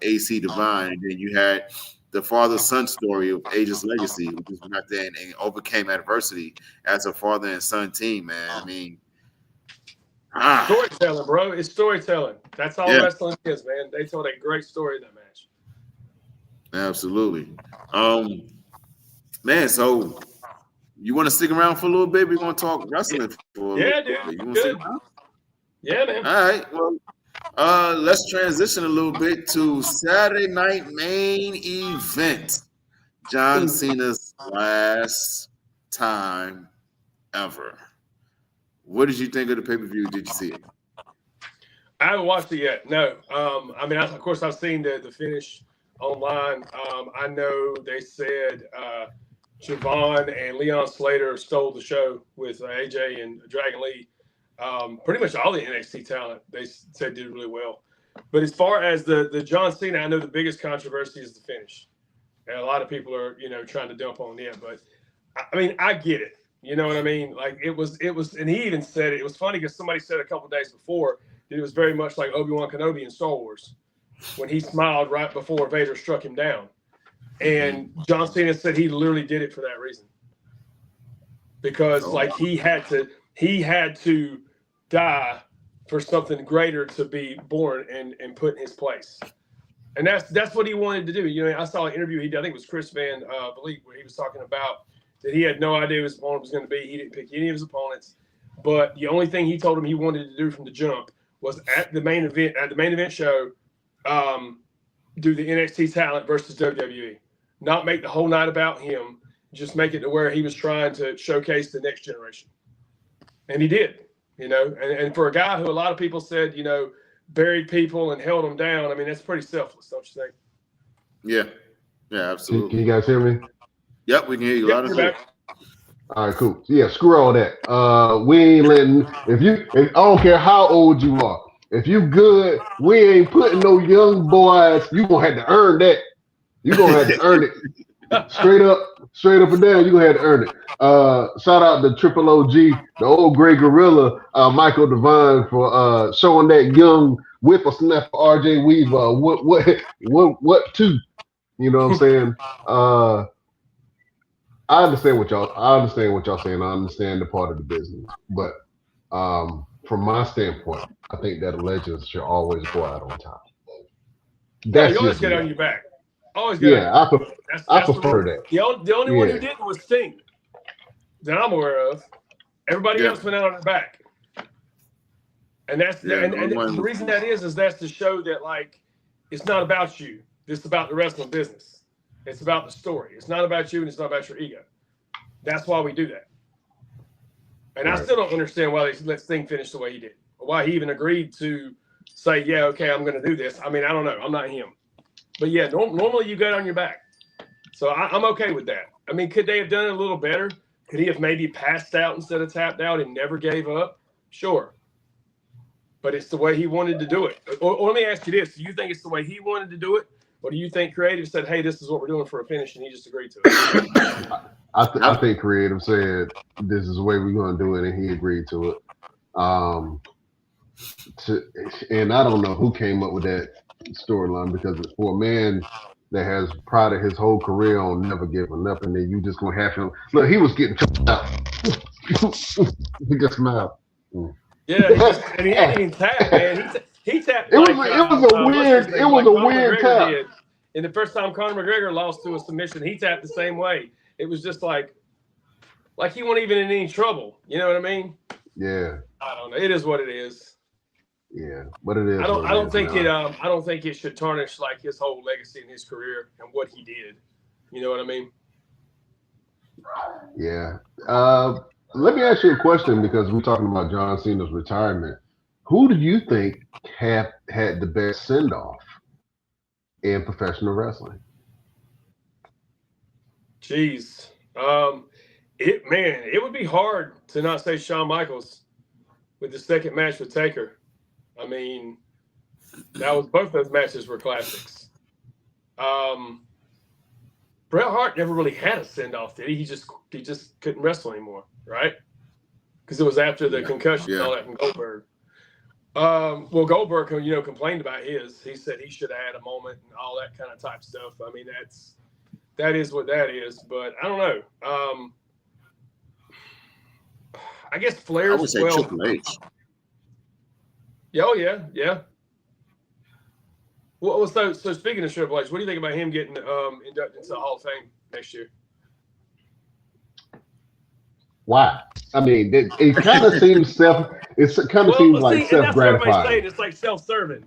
AC Divine. And then you had the father-son story of Aegis Legacy, who just went out there and overcame adversity as a father and son team, man. I mean, storytelling, bro. It's storytelling. That's all wrestling is, man. They told a great story in that match. Absolutely. Man, so you want to stick around for a little bit? We're going to talk wrestling for a little bit. Dude. You want to stick around? Yeah, man. All right. Well, let's transition a little bit to Saturday night main event. John Cena's last time ever. What did you think of the pay-per-view? Did you see it? I haven't watched it yet. No. I mean, of course, I've seen the finish online. I know they said Javon and Leon Slater stole the show with AJ and Dragon Lee. Pretty much all the NXT talent they said did really well. But as far as the John Cena, I know the biggest controversy is the finish. And a lot of people are, trying to dump on it. But, I mean, I get it. You know what I mean? Like, it was, and he even said it. It was funny because somebody said a couple days before that it was very much like Obi-Wan Kenobi in Star Wars when he smiled right before Vader struck him down. And John Cena said he literally did it for that reason. Because, like, he had to die for something greater to be born and put in his place. And that's what he wanted to do. I saw an interview I think it was Chris Van Vliet, where he was talking about that he had no idea who his opponent was going to be. He didn't pick any of his opponents. But the only thing he told him he wanted to do from the jump was at the main event show, do the NXT talent versus WWE. Not make the whole night about him. just make it to where he was trying to showcase the next generation. And he did, and for a guy who a lot of people said, buried people and held them down, I mean, that's pretty selfless, don't you think? Yeah, absolutely. Can you guys hear me? Yep, we can hear you loud and clear. All right, cool. Yeah, screw all that. We ain't letting I don't care how old you are. If you good, we ain't putting no young boys. You gonna have to earn that. You gonna have to earn it. Straight up and down. You gonna have to earn it. Shout out to Triple OG, the old gray gorilla, Michael Devine, for showing that young whippersnapper RJ Weaver. What two? You know what I'm saying? I understand what y'all saying. I understand the part of the business, but from my standpoint, I think that legends should always go out on top. That's you always get on your back. Always get. Yeah, I prefer that. The only one who didn't was Sting, that I'm aware of. Everybody else went out on their back, and that's and the reason that is that's to show that like it's not about you. It's about the wrestling business. It's about the story. It's not about you, and it's not about your ego. That's why we do that. And I still don't understand why they let Sting finish the way he did, or why he even agreed to say, "Yeah, okay, I'm going to do this." I mean, I don't know. I'm not him, but yeah, normally you go on your back, so I'm okay with that. I mean, could they have done it a little better? Could he have maybe passed out instead of tapped out and never gave up? Sure, but it's the way he wanted to do it. Or let me ask you this: do you think it's the way he wanted to do it? Or do you think creative said, "Hey, this is what we're doing for a finish," and he just agreed to it? I think creative said, "This is the way we're going to do it," and he agreed to it. And I don't know who came up with that storyline, because it's for a man that has prided his whole career on never giving up, and then you just going to have him. Look, he was getting choked out. He just smiled. Yeah, he didn't even tap, man. He tapped. It was a weird tap. Did. And the first time Conor McGregor lost to a submission, he tapped the same way. It was just like he wasn't even in any trouble. You know what I mean? Yeah. I don't know. It is what it is. Yeah, but it is. I don't think it should tarnish like his whole legacy in his career and what he did. You know what I mean? Yeah. Let me ask you a question, because we're talking about John Cena's retirement. Who do you think had the best send-off in professional wrestling? Jeez. It would be hard to not say Shawn Michaels with the second match with Taker. I mean, both those matches were classics. Bret Hart never really had a send-off, did he? He just couldn't wrestle anymore, right? Because it was after the concussion and all that from Goldberg. Well, Goldberg, complained about his. He said he should have had a moment and all that kind of type stuff. I mean, that is what that is. But I don't know. I guess Flair. I would say Triple H. Oh yeah. Well, so speaking of Triple H, what do you think about him getting inducted into the Hall of Fame next year? Why? I mean, it kind of seems like self-gratifying. It's like self-serving.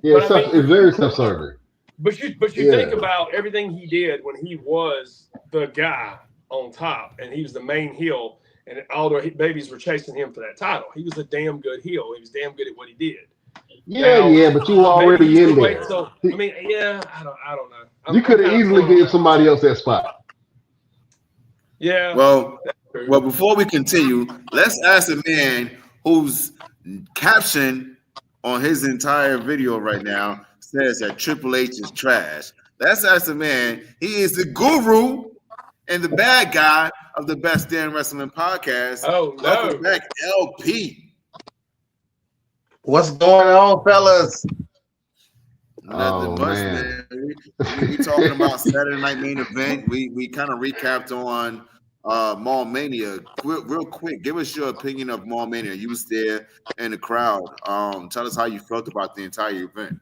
Yeah, it's very self-serving. But you think about everything he did when he was the guy on top, and he was the main heel, and all the babies were chasing him for that title. He was a damn good heel. He was damn good at what he did. Yeah, but you already in there. I don't know. You could have easily gave somebody else that spot. Yeah. Well, before we continue, let's ask a man whose caption on his entire video right now says that Triple H is trash. Let's ask a man. He is the guru and the bad guy of the Best Damn Wrestling Podcast. Oh, no. Welcome back, LP. What's going on, fellas? Man. We talking about Saturday Night Main Event. We kind of recapped on Mania. Real quick, give us your opinion of Mania. You was there in the crowd. Tell us how you felt about the entire event.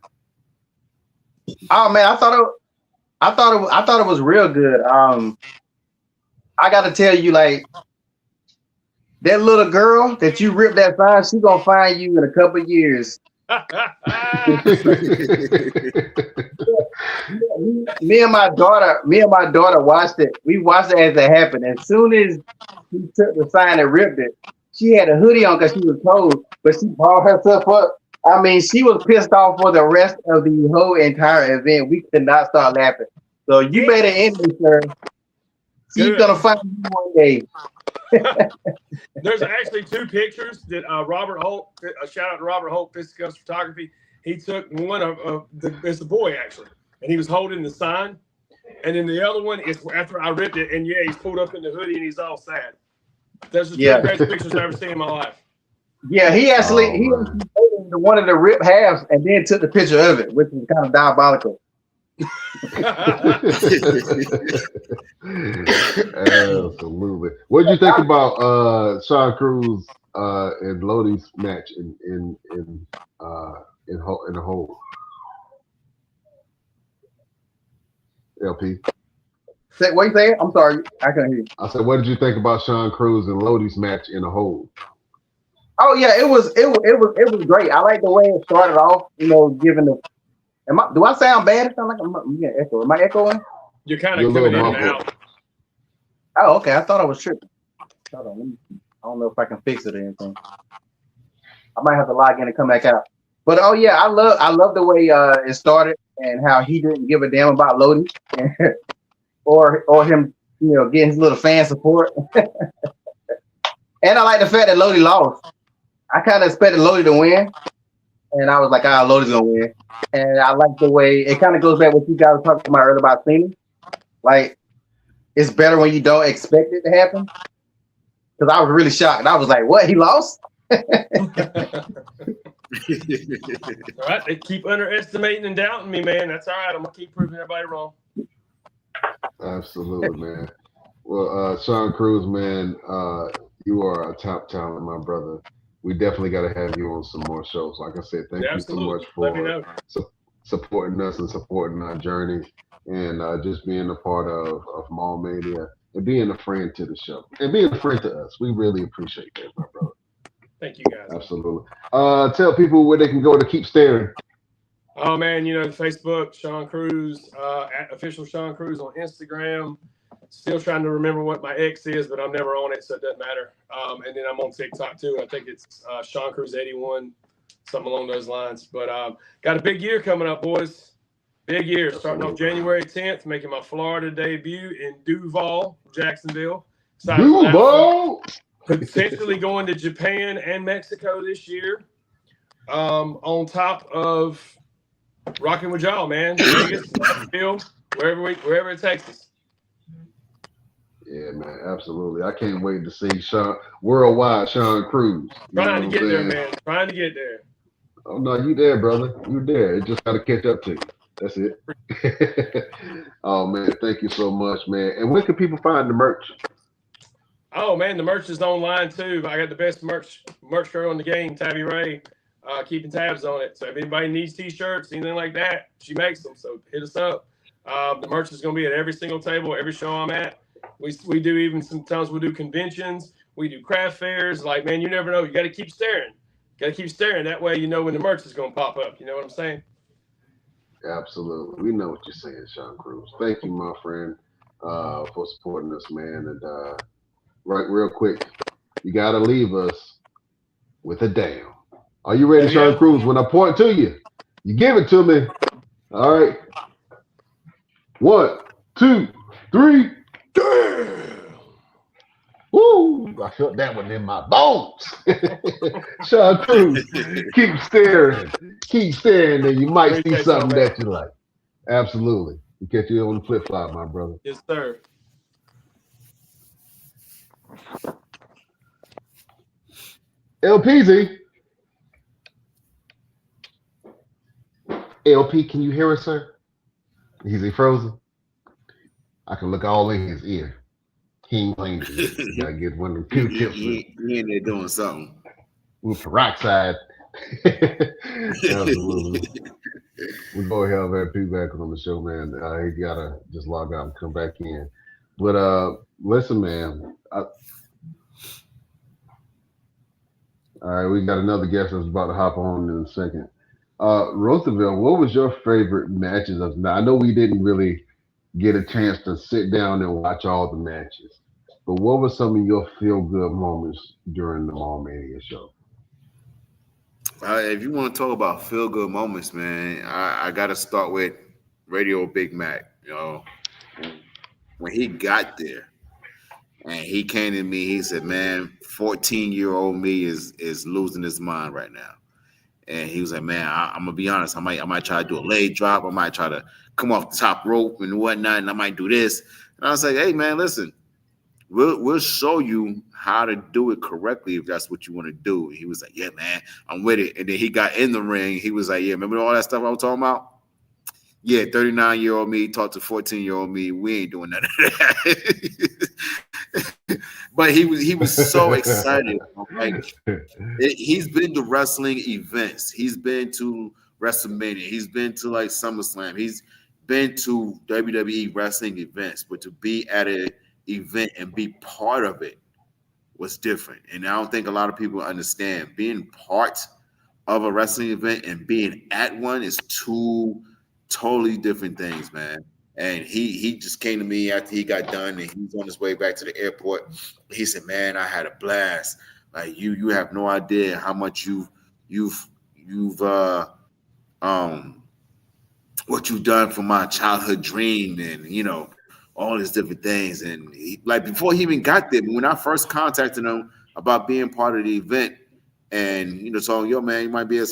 Oh man, I thought it was real good. I got to tell you, like, that little girl that you ripped that sign, she gonna find you in a couple of years Me and my daughter watched it. We watched it as it happened. As soon as he took the sign and ripped it, she had a hoodie on because she was cold, but she balled herself up. I mean, she was pissed off for the rest of the whole entire event. We could not stop laughing. So you made it in me, sir. She's gonna find you one day. There's actually 2 pictures that Robert Holt, a shout out to Robert Holt, Fisticuffs Photography. He took one of it's a boy actually, and he was holding the sign. And then the other one is after I ripped it, and he's pulled up in the hoodie and he's all sad. Those are the 2 best pictures I've ever seen in my life. Yeah, he actually taken one of the rip halves and then took the picture of it, which is kind of diabolical. Absolutely. What did you think about Sean Cruz and Lodi's match in the whole? LP. What you saying? I'm sorry, I couldn't hear you. I said, what did you think about Sean Cruz and Lodi's match in the whole? Oh yeah, it was great. I like the way it started off. Giving the. Do I sound bad? It sound like I'm getting echo. Am I echoing? You're kind of coming in and out. Oh, okay. I thought I was tripping. Hold on. Let me see. I don't know if I can fix it or anything. I might have to log in and come back out. But oh yeah, I love the way it started and how he didn't give a damn about Lodi or him, getting his little fan support. And I like the fact that Lodi lost. I kind of expected Lodi to win, and I was like, Lodi's gonna win. And I like the way it kind of goes back what you guys were talking about earlier about Cena. Like, it's better when you don't expect it to happen. Because I was really shocked. I was like, what? He lost? All right, they keep underestimating and doubting me, man. That's all right. I'm gonna keep proving everybody wrong. Absolutely, man. Well, Sean Cruz, man, you are a top talent, my brother. We definitely got to have you on some more shows. Like I said, thank you so much for supporting us and supporting our journey and just being a part of Mania and being a friend to the show and being a friend to us. We really appreciate that, my brother. Thank you, guys. Absolutely. Tell people where they can go to keep staring. Oh, man, Facebook, Sean Cruz, at official Sean Cruz on Instagram. Still trying to remember what my X is, but I'm never on it, so it doesn't matter. And then I'm on TikTok, too. I think it's Sean Cruz 81, something along those lines. But got a big year coming up, boys. Big year. Starting off January 10th, making my Florida debut in Duval, Jacksonville. Duval! Potentially going to Japan and Mexico this year. On top of rocking with y'all, man. Vegas, wherever it takes us. Yeah, man, absolutely. I can't wait to see worldwide Sean Cruz. Trying to get there, man. Trying to get there. Oh, no, you there, brother. You there. It just got to catch up to you. That's it. Oh, man, thank you so much, man. And where can people find the merch? Oh, man, the merch is online, too. I got the best merch girl in the game, Tabby Ray, keeping tabs on it. So if anybody needs T-shirts, anything like that, she makes them. So hit us up. The merch is going to be at every single table, every show I'm at. We do even sometimes we'll do conventions. We do craft fairs. Like, man, you never know. You got to keep staring. That way you know when the merch is going to pop up. You know what I'm saying? Absolutely. We know what you're saying, Sean Cruz. Thank you, my friend, for supporting us, man. And right, real quick, you got to leave us with a damn. Are you ready, Sean Cruz? When I point to you, you give it to me. All right. 1, 2, 3. Damn! Woo! I felt that one in my bones. Sean Cruz, keep staring, and you might see something that you like. Absolutely. We catch you on the flip flop, my brother. Yes, sir. LPZ. LP, can you hear us, sir? Is he frozen? I can look all in his ear. He ain't playing. Gotta get one of them Q-tips. He in there doing something. With peroxide. Absolutely. We're going to have LP back on the show, man. He gotta just log out and come back in. But listen, man. All right, we got another guest that's about to hop on in a second. Roosevelt, what was your favorite matches of? Now I know we didn't really get a chance to sit down and watch all the matches, but what were some of your feel good moments during the Mania show? If you want to talk about feel good moments, man, I got to start with Radio Big Mac. When he got there and he came to me, he said, "Man, 14-year-old me is losing his mind right now." And he was like, "Man, I'm gonna be honest. I might try to do a leg drop. I might try to come off the top rope and whatnot, and I might do this." And I was like, "Hey, man, listen, we'll show you how to do it correctly if that's what you want to do." And he was like, "Yeah, man, I'm with it." And then he got in the ring. He was like, "Yeah, remember all that stuff I was talking about? Yeah, 39-year-old me talk to 14-year-old me. We ain't doing none of that." But he was so excited. Like he's been to wrestling events. He's been to WrestleMania. He's been to like SummerSlam. He's been to WWE wrestling events. But to be at an event and be part of it was different. And I don't think a lot of people understand being part of a wrestling event and being at one is two totally different things, man. And he just came to me after he got done and he was on his way back to the airport. He said, "Man, I had a blast. Like you have no idea how much you've um what you've done for my childhood dream and all these different things." And like before he even got there, when I first contacted him about being part of the event, and told him, "Yo, man, it might be a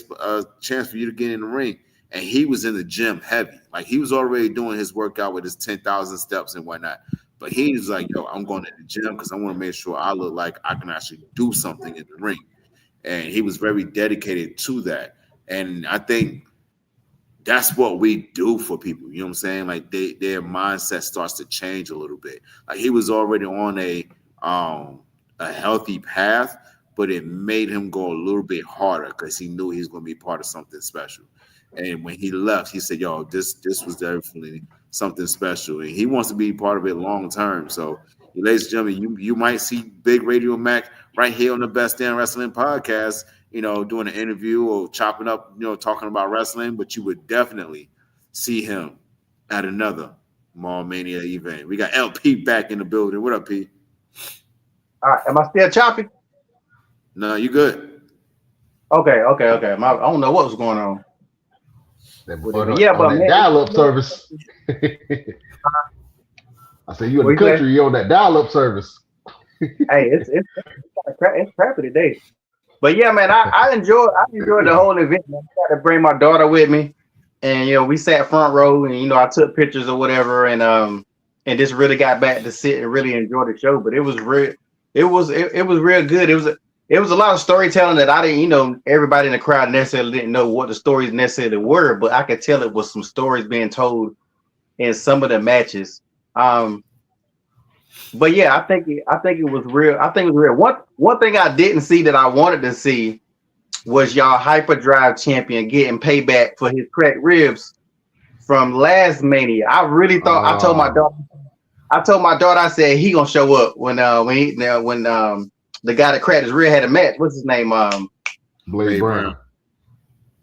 chance for you to get in the ring." And he was in the gym heavy, like he was already doing his workout with his 10,000 steps and whatnot. But he was like, "Yo, I'm going to the gym because I want to make sure I look like I can actually do something in the ring." And he was very dedicated to that. And I think that's what we do for people. You know what I'm saying? Like their mindset starts to change a little bit. Like he was already on a healthy path, but it made him go a little bit harder because he knew he was going to be part of something special. And when he left, he said, "Yo, this was definitely something special," and he wants to be part of it long term. So, ladies and gentlemen, you might see Big Radio Mac right here on the Best Damn Wrestling podcast, doing an interview or chopping up, talking about wrestling, but you would definitely see him at another Mall Mania event. We got LP back in the building. What up, P? All right, am I still choppy? No, you good. Okay. I don't know what was going on. Yeah, but man, dial-up service. I say you in the country, you on that dial-up service. Hey, it's crappy today. But yeah, man, I enjoyed the whole event. Man. I had to bring my daughter with me, and we sat front row, and I took pictures or whatever, and just really got back to sit and really enjoy the show. But it was real. It was real good. It was a lot of storytelling that I didn't, everybody in the crowd necessarily didn't know what the stories necessarily were, but I could tell it was some stories being told in some of the matches. But yeah, I think it was real. I think it was real. One thing I didn't see that I wanted to see was y'all Hyperdrive champion getting payback for his cracked ribs from last Mania. I really thought I told my daughter, I said he gonna show up when the guy that cracked his rib had a match. What's his name? Blade Brown.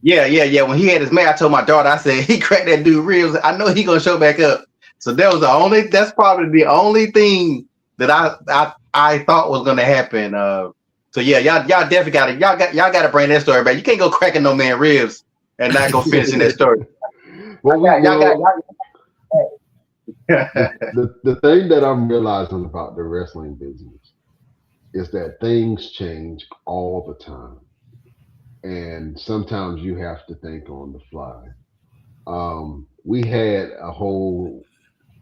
Yeah. When he had his match, I told my daughter, I said he cracked that dude ribs. I know he gonna show back up. So that's probably the only thing that I thought was gonna happen. So yeah, y'all definitely gotta bring that story back. You can't go cracking no man ribs and not go finishing that story. The thing that I'm realizing about the wrestling business is that things change all the time. And sometimes you have to think on the fly. We had a whole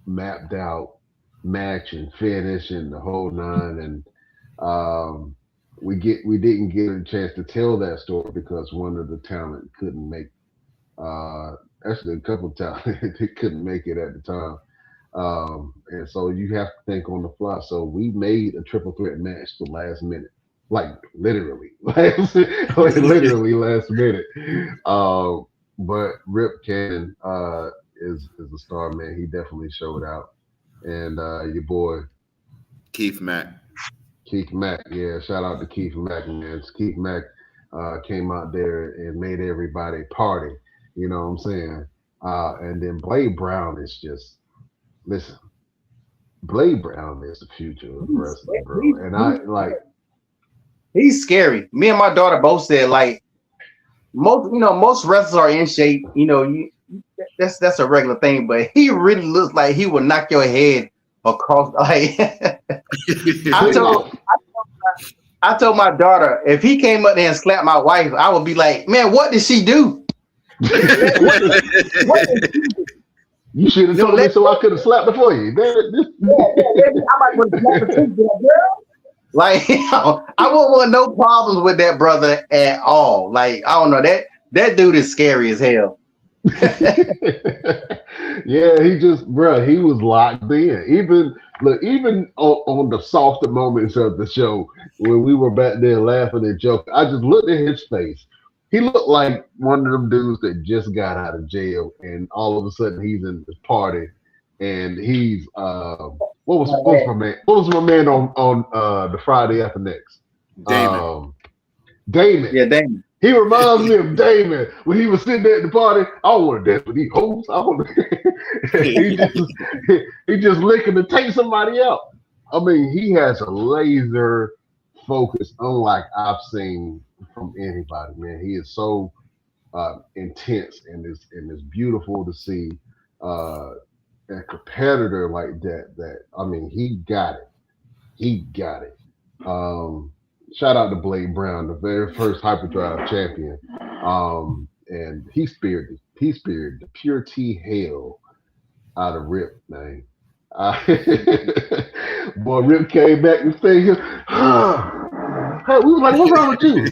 mapped out match and finish and the whole nine, and we didn't get a chance to tell that story because one of the talent couldn't make actually a couple of talent they couldn't make it at the time. And so you have to think on the fly. So we made a triple threat match the last minute, like literally, literally last minute. But Rip Cannon is a star, man. He definitely showed out. And your boy Keith Mack, yeah. Shout out to Keith Mack, man. Keith Mack came out there and made everybody party. You know what I'm saying? And then Blade Brown is just listen. Blade Brown is the future of wrestling, bro. And I like he's scary. Me and my daughter both said like most wrestlers are in shape. That's a regular thing, but he really looks like he would knock your head across. Like I told my daughter, if he came up there and slapped my wife, I would be like, man, what did she do? what did she do? You should have told me so I could have slapped it for you. I might want to slap the tooth, girl. Like, I won't want no problems with that brother at all. Like, I don't know, that dude is scary as hell. Yeah, he was locked in. Even on the softer moments of the show, when we were back there laughing and joking, I just looked at his face. He looked like one of them dudes that just got out of jail, and all of a sudden he's in this party, and he's what was my man on the Friday after next? Damon. Damon. Yeah, Damon. He reminds me of Damon when he was sitting there at the party. I don't want to dance with these hoes. he just licking to take somebody out. I mean, he has a laser focus, unlike I've seen from anybody. Man, he is so intense, and it's beautiful to see a competitor like that. I mean, he got it. He got it. Shout out to Blade Brown, the very first Hyperdrive champion. And he speared the pure T hell out of Rip, man. Boy, Rip came back and said, hey, we was like, what's wrong with you?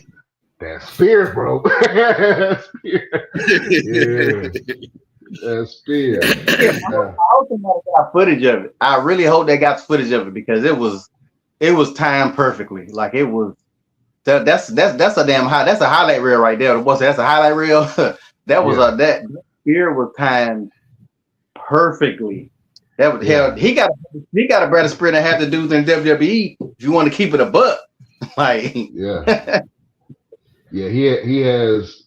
That spear, bro. That spear. Yeah. That spear. I hope they got footage of it. I really hope they got footage of it because it was timed perfectly. Like it was. That's a damn high. That's a highlight reel right there. That's a highlight reel. That was that spear was timed perfectly. That was hell. He got a better spear than half the dudes in WWE. If you want to keep it a buck, like yeah. He has.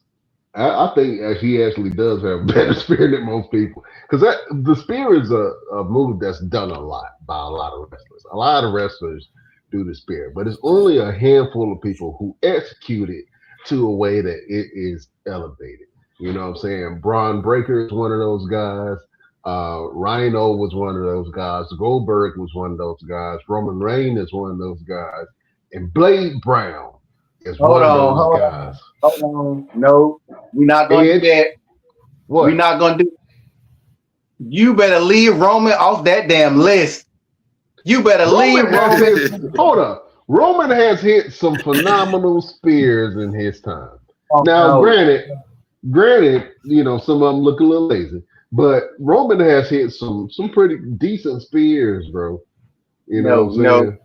I think he actually does have a better spear than most people because the spear is a move that's done a lot by a lot of wrestlers. A lot of wrestlers do the spear, but it's only a handful of people who execute it to a way that it is elevated. You know what I'm saying? Braun Breaker is one of those guys. Rhino was one of those guys. Goldberg was one of those guys. Roman Reigns is one of those guys. And Blade Brown is one of those guys. Hold on. No, we're not going to do that. What? We're not going to do You better leave Roman off that damn list. You better leave Roman. Hold up. Roman has hit some phenomenal spears in his time. Now, granted, some of them look a little lazy, but Roman has hit some pretty decent spears, bro. You know what I'm saying?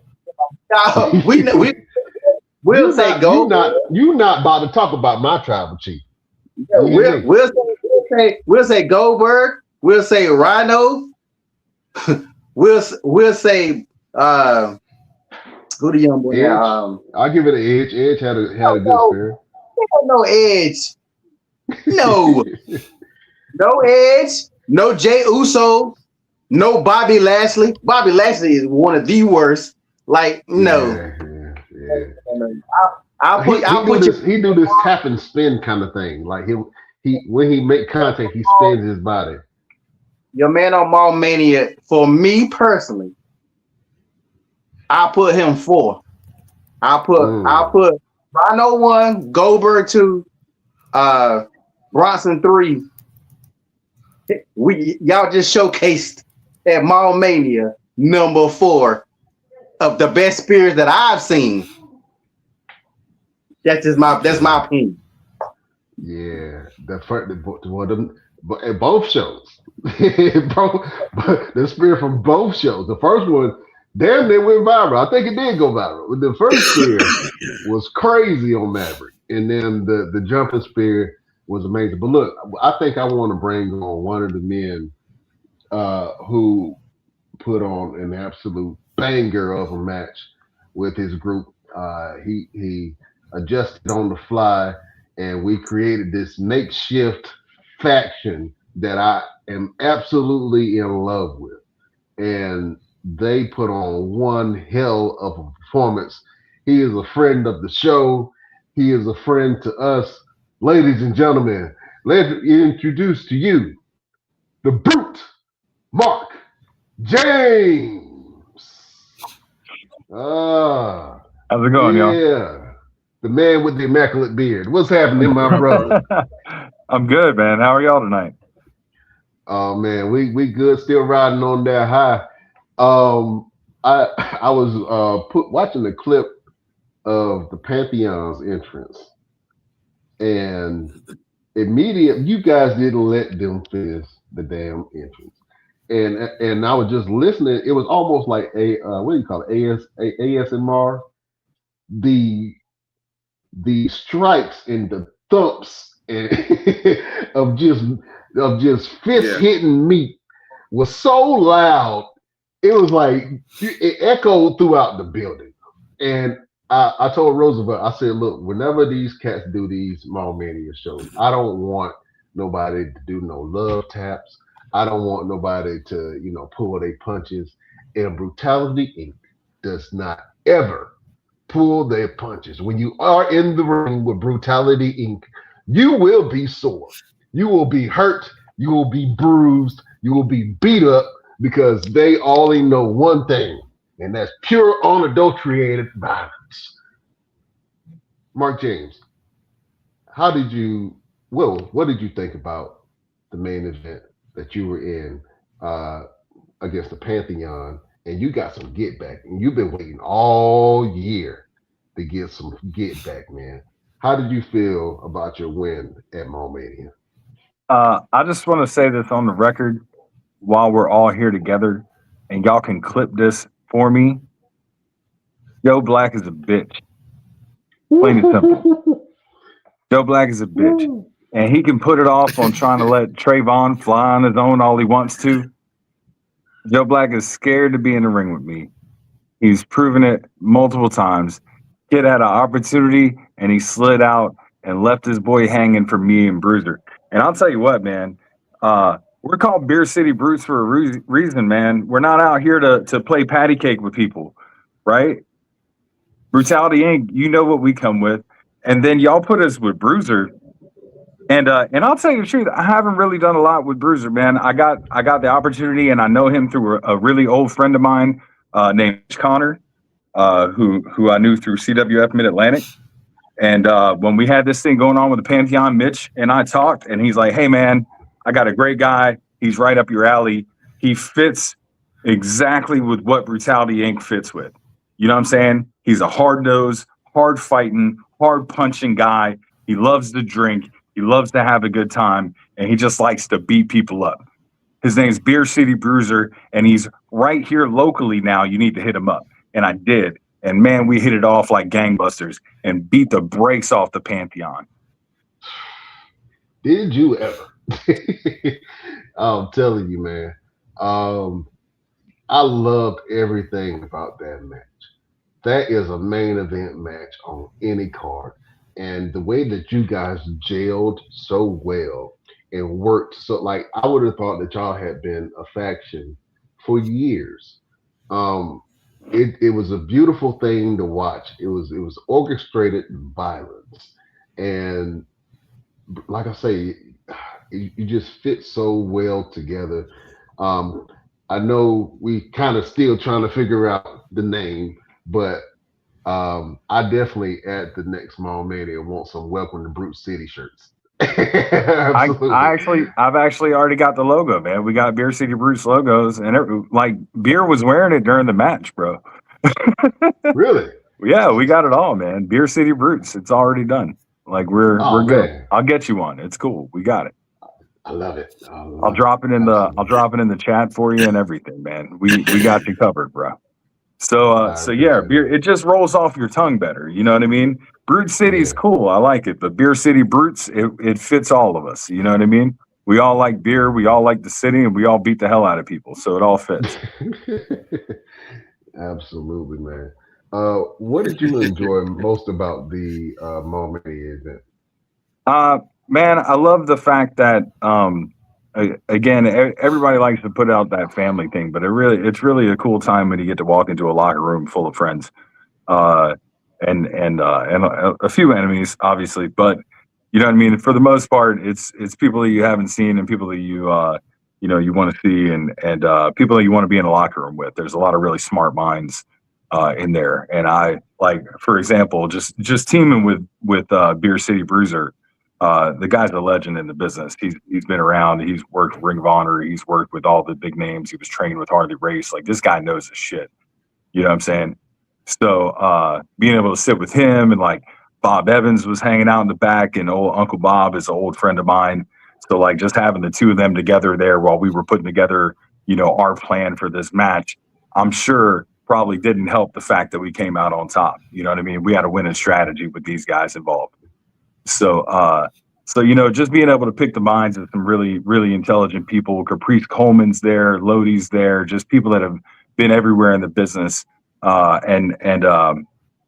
No, we'll say go. You're not about to talk about my tribal chief. Yeah, we'll say Goldberg. We'll say Rhino. we'll say who the young boy? I'll give it an Edge. Edge had a good spear. No Edge. No. No Edge. No Jey Uso. No Bobby Lashley. Bobby Lashley is one of the worst. Like, no. He do this tap and spin kind of thing. Like he when he make contact, he spins his body. Your man on Mania, for me personally, I'll put him 4. I'll put Rhino 1, Goldberg 2, Bronson 3. Y'all just showcased at Mania number 4 of the best spears that I've seen. That's my opinion. Yeah, one of them, but at both shows. The spear from both shows. The first one, damn, they went viral. I think it did go viral. The first spear was crazy on Maverick, and then the jumping spear was amazing. But look, I think I want to bring on one of the men who put on an absolute banger of a match with his group. He adjusted on the fly, and we created this makeshift faction that I am absolutely in love with. And they put on one hell of a performance. He is a friend of the show. He is a friend to us. Ladies and gentlemen, let's introduce to you the brute, Mark James. Ah, How's it going, y'all? yeah. The man with the immaculate beard. What's happening, my brother? I'm good, man. How are y'all tonight? Oh man, we good, still riding on that high. I was watching the clip of the Pantheon's entrance, and immediately you guys didn't let them finish the damn entrance, and I was just listening. It was almost like a what do you call it? ASMR. The strikes and the thumps and of just fist Yeah. hitting meat was so loud. It was like it echoed throughout the building. And I told Roosevelt, I said, look, whenever these cats do these Mall Mania shows, I don't want nobody to do no love taps. I don't want nobody to, pull their punches. And Brutality Inc. does not ever pull their punches. When you are in the ring with Brutality Inc., you will be sore. You will be hurt. You will be bruised. You will be beat up because they only know one thing, and that's pure, unadulterated violence. Mark James, what did you think about the main event that you were in against the Pantheon? And you got some get back, and you've been waiting all year to get some get back, man. How did you feel about your win at Mania? I just want to say this on the record while we're all here together, and y'all can clip this for me. Joe Black is a bitch. Plain and simple. Joe Black is a bitch. And he can put it off on trying to let Trayvon fly on his own all he wants to. Joe Black is scared to be in the ring with me. He's proven it multiple times. Kid had an opportunity and he slid out and left his boy hanging for me and Bruiser. And I'll tell you what, man, we're called Beer City Brutes for a reason, man. We're not out here to play patty cake with people, right? Brutality Inc., you know what we come with. And then y'all put us with Bruiser. And I'll tell you the truth, I haven't really done a lot with Bruiser, man. I got the opportunity, and I know him through a really old friend of mine named Connor, who I knew through CWF Mid Atlantic. And when we had this thing going on with the Pantheon, Mitch and I talked, and he's like, "Hey, man, I got a great guy. He's right up your alley. He fits exactly with what Brutality Inc. fits with. You know what I'm saying? He's a hard nosed, hard fighting, hard punching guy. He loves to drink. He loves to have a good time, and he just likes to beat people up. His name's Beer City Bruiser, and he's right here locally now. You need to hit him up." And I did. And man, we hit it off like gangbusters and beat the brakes off the Pantheon. Did you ever? I'm telling you, man. I loved everything about that match. That is a main event match on any card. And the way that you guys gelled so well and worked so, like, I would have thought that y'all had been a faction for years. It was a beautiful thing to watch. It was orchestrated violence, and like I say, you just fit so well together. Um, I know we kind of still trying to figure out the name, but I definitely at the next Small Mania want some Welcome to Brute City shirts. Absolutely. I've actually already got the logo, man. We got Beer City Brutes logos, and like Beer was wearing it during the match, bro. Really? Yeah, we got it all, man. Beer City Brutes, it's already done. Like we're good. Man. I'll get you one. It's cool. We got it. I love it. I'll drop it in the chat for you and everything, man. We got you covered, bro. So yeah, beer, it just rolls off your tongue better. You know what I mean? Brute City's cool. I like it. But Beer City Brutes, it fits all of us. You know what I mean? We all like beer. We all like the city, and we all beat the hell out of people. So it all fits. Absolutely, man. What did you enjoy most about the Mania event? Man, I love the fact that again, everybody likes to put out that family thing, but it's really a cool time when you get to walk into a locker room full of friends, uh, and a few enemies, obviously, but you know what I mean. For the most part, it's people that you haven't seen and people that you know you want to see, and people that you want to be in a locker room with. There's a lot of really smart minds in there, and I like, for example, just teaming with Beer City Bruiser. The guy's a legend in the business. He's been around. He's worked Ring of Honor. He's worked with all the big names. He was trained with Harley Race. Like this guy knows his shit. You know what I'm saying? So being able to sit with him and like Bob Evans was hanging out in the back, and old Uncle Bob is an old friend of mine. So like just having the two of them together there while we were putting together, you know, our plan for this match, I'm sure probably didn't help the fact that we came out on top. You know what I mean? We had a winning strategy with these guys involved. So, so you know, just being able to pick the minds of some really, really intelligent people. Caprice Coleman's there, Lodi's there, just people that have been everywhere in the business. And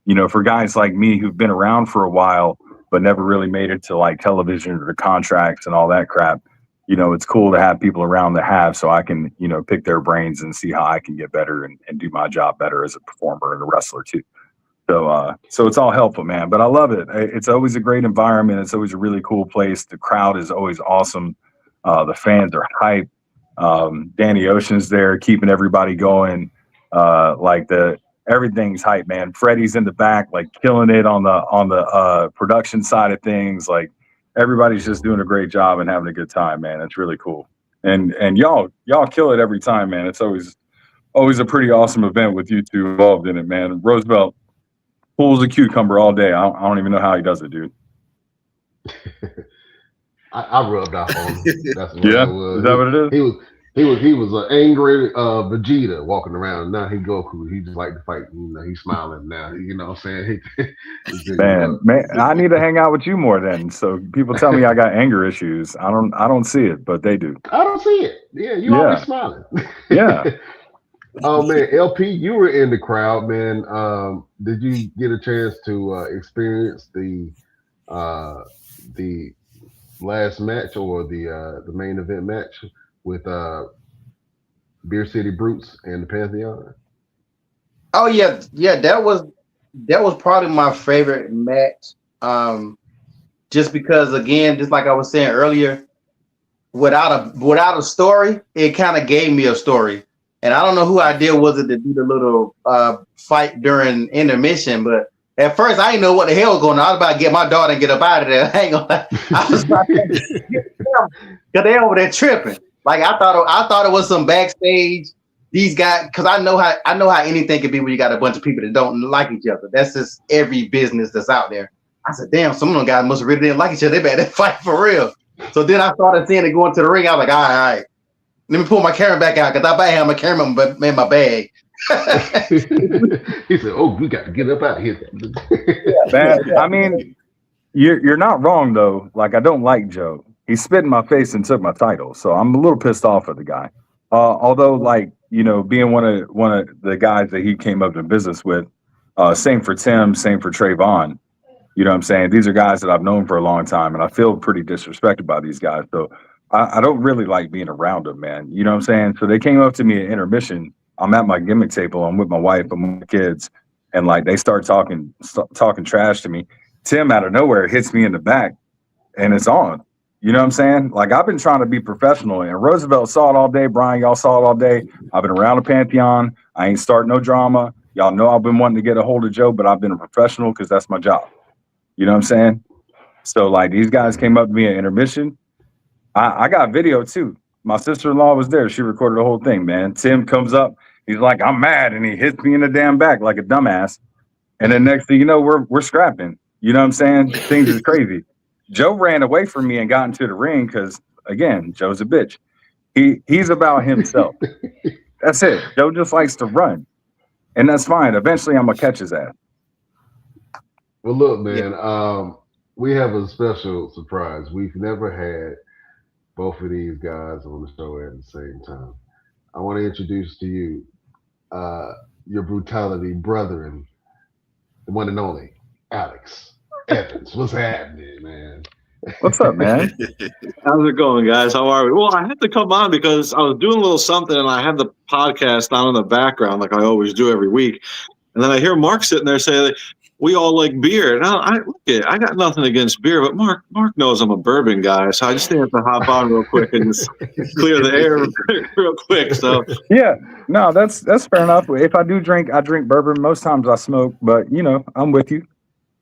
you know, for guys like me who've been around for a while but never really made it to like television or the contracts and all that crap, you know, it's cool to have people around that have, so I can, you know, pick their brains and see how I can get better and do my job better as a performer and a wrestler too. So it's all helpful, man. But I love it. It's always a great environment. It's always a really cool place. The crowd is always awesome. The fans are hype. Danny Ocean's there, keeping everybody going. Like everything's hype, man. Freddie's in the back, like killing it on the production side of things. Like everybody's just doing a great job and having a good time, man. It's really cool. And y'all kill it every time, man. It's always a pretty awesome event with you two involved in it, man. Roosevelt pulls a cucumber all day. I don't even know how he does it, dude. I rubbed off on him. That's what Yeah, it was. is that what it is? He was an angry Vegeta walking around. Now he Goku. He just like to fight. You know, he's smiling now. You know what I'm saying? Man, I need to hang out with you more then. So people tell me I got anger issues. I don't see it, but they do. I don't see it. Yeah, you always smiling. Yeah. Oh man, LP, you were in the crowd, man. Did you get a chance to experience the last match or the main event match with Beer City Brutes and the Pantheon? Oh yeah, that was probably my favorite match. Just because, again, just like I was saying earlier, without a story, it kind of gave me a story. And I don't know who idea was it to do the little fight during intermission, but at first I didn't know what the hell was going on. I was about to get my daughter and get up out of there. I ain't gonna lie. I was about to because they over there tripping. Like I thought it was some backstage. These guys, because I know how anything can be when you got a bunch of people that don't like each other. That's just every business that's out there. I said, damn, some of them guys must have really didn't like each other. They better fight for real. So then I started seeing it going to the ring. I was like, all right. Let me pull my camera back out because I might have my camera in my bag. He said, "Oh, we got to get up out of here." Man, I mean, you're not wrong though. Like I don't like Joe. He spit in my face and took my title, so I'm a little pissed off at the guy. Although, like you know, being one of the guys that he came up to business with, same for Tim, same for Trayvon. You know what I'm saying? These are guys that I've known for a long time, and I feel pretty disrespected by these guys. So I don't really like being around them, man. You know what I'm saying? So they came up to me at intermission. I'm at my gimmick table. I'm with my wife and my kids, and like they start talking trash to me. Tim out of nowhere hits me in the back, and it's on. You know what I'm saying? Like I've been trying to be professional, and Roosevelt saw it all day. Brian, y'all saw it all day. I've been around the Pantheon. I ain't starting no drama. Y'all know I've been wanting to get a hold of Joe, but I've been a professional because that's my job. You know what I'm saying? So like these guys came up to me at intermission. I got video too. My sister-in-law was there. She recorded the whole thing, man. Tim comes up. He's like, I'm mad. And he hits me in the damn back like a dumbass. And then next thing you know, we're scrapping. You know what I'm saying? Things is crazy. Joe ran away from me and got into the ring because, again, Joe's a bitch. He's about himself. That's it. Joe just likes to run. And that's fine. Eventually, I'm going to catch his ass. Well, look, man, we have a special surprise. We've never had both of these guys on the show at the same time. I want to introduce to you your brutality brethren, the one and only Alex Evans. What's happening, man? What's up, man? How's it going, guys? How are we? Well, I had to come on because I was doing a little something and I had the podcast on in the background like I always do every week. And then I hear Mark sitting there say, like, we all like beer. And I got nothing against beer, but Mark knows I'm a bourbon guy, so I just have to hop on real quick and just clear the air real quick. So yeah, no, that's fair enough. If I do drink, I drink bourbon. Most times I smoke, but I'm with you.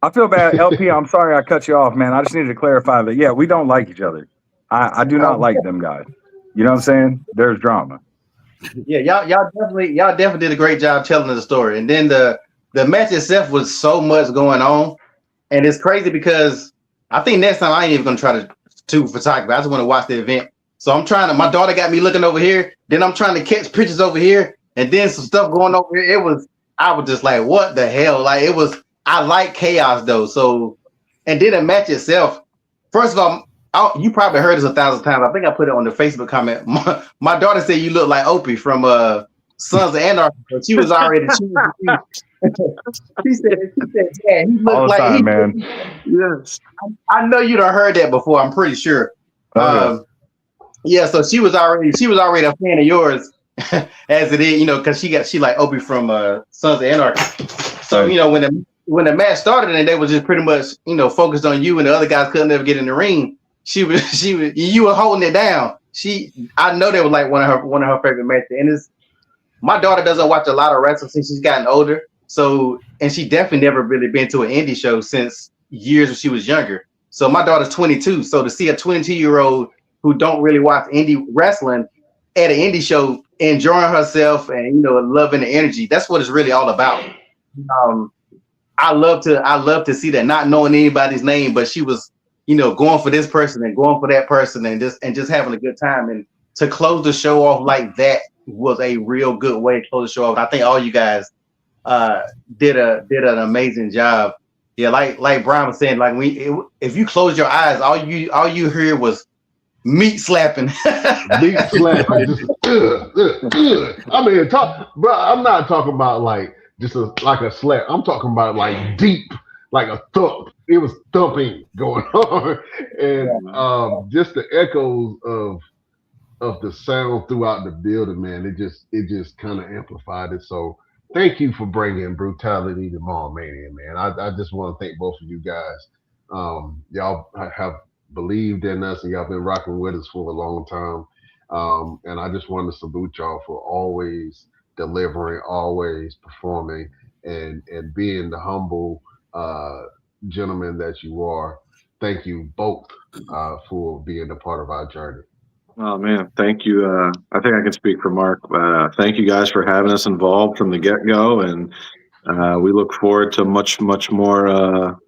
I feel bad, LP. I'm sorry I cut you off, man. I just needed to clarify that. Yeah, we don't like each other. I do not like them guys. You know what I'm saying? There's drama. Yeah, y'all definitely did a great job telling the story. And then the match itself was so much going on, and it's crazy because I think next time I ain't even gonna try to photography. I just want to watch the event. So I'm trying to. My daughter got me looking over here. Then I'm trying to catch pictures over here, and then some stuff going over here. I was just like, what the hell? Like it was. I like chaos though. So, and then the match itself. First of all, you probably heard this 1,000 times. I think I put it on the Facebook comment. My daughter said you look like Opie from Sons of Anarchy. She was already. She said, yeah, he looked like time, man. yes, I know you done heard that before. I'm pretty sure. Yeah, so she was already a fan of yours, as it is, because she like Opie from Sons of Anarchy. So when the match started and they was just pretty much focused on you and the other guys couldn't ever get in the ring, you were holding it down. I know that was like one of her favorite matches. And my daughter doesn't watch a lot of wrestling since she's gotten older. So, and she definitely never really been to an indie show since years when she was younger. So my daughter's 22. So to see a 22-year-old who don't really watch indie wrestling at an indie show, enjoying herself and loving the energy, that's what it's really all about. I love to see that, not knowing anybody's name, but she was, going for this person and going for that person and just having a good time. And to close the show off like that was a real good way to close the show off. I think all you guys did an amazing job. Yeah, like Brian was saying, like if you close your eyes, all you hear was meat slapping. Meat slapping. Just, I mean, bro, I'm not talking about like just like a slap. I'm talking about like deep, like a thump. It was thumping going on, and just the echoes of the sound throughout the building, man. It just kind of amplified it. So thank you for bringing brutality to Mania, man. I just want to thank both of you guys. Y'all have believed in us and y'all been rocking with us for a long time. And I just want to salute y'all for always delivering, always performing, and being the humble gentlemen that you are. Thank you both for being a part of our journey. Oh man, thank you. I think I can speak for Mark. Thank you guys for having us involved from the get-go, and we look forward to much more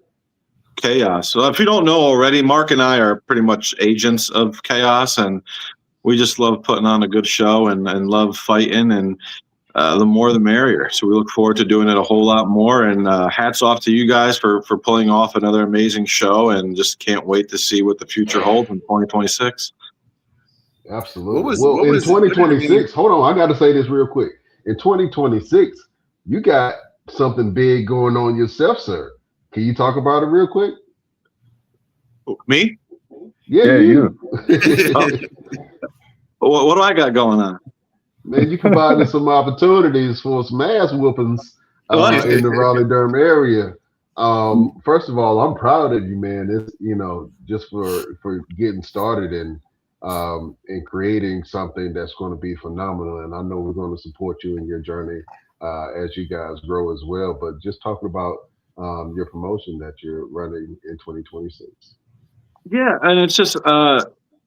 chaos. So if you don't know already, Mark and I are pretty much agents of chaos, and we just love putting on a good show and love fighting, and the more the merrier. So we look forward to doing it a whole lot more, and hats off to you guys for pulling off another amazing show, and just can't wait to see what the future holds in 2026. Absolutely. In 2026, hold on, I got to say this real quick. In 2026, you got something big going on yourself, sir. Can you talk about it real quick? Me? Yeah, you. What do I got going on? Man, you provided some opportunities for some ass whoopings in the Raleigh-Durham area. First of all, I'm proud of you, man. It's just for getting started and creating something that's going to be phenomenal. And I know we're going to support you in your journey as you guys grow as well. But just talking about your promotion that you're running in 2026. Yeah, and it's just I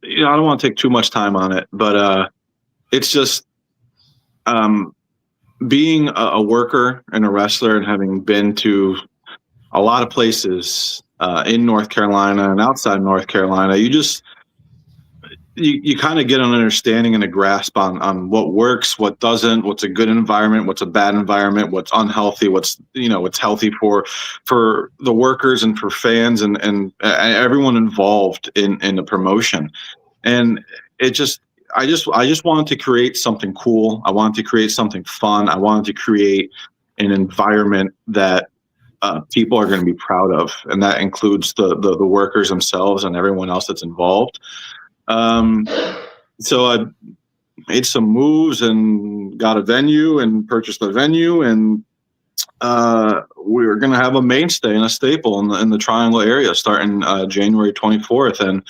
don't want to take too much time on it, but it's just being a worker and a wrestler and having been to a lot of places in North Carolina and outside North Carolina, you kind of get an understanding and a grasp on what works, what doesn't, what's a good environment, what's a bad environment, what's unhealthy, what's healthy for the workers and for fans and everyone involved in the promotion. And I just wanted to create something cool. I wanted to create something fun. I wanted to create an environment that people are going to be proud of, and that includes the workers themselves and everyone else that's involved. So I made some moves and got a venue and purchased a venue, and we're going to have a mainstay and a staple in the Triangle area starting January 24th, and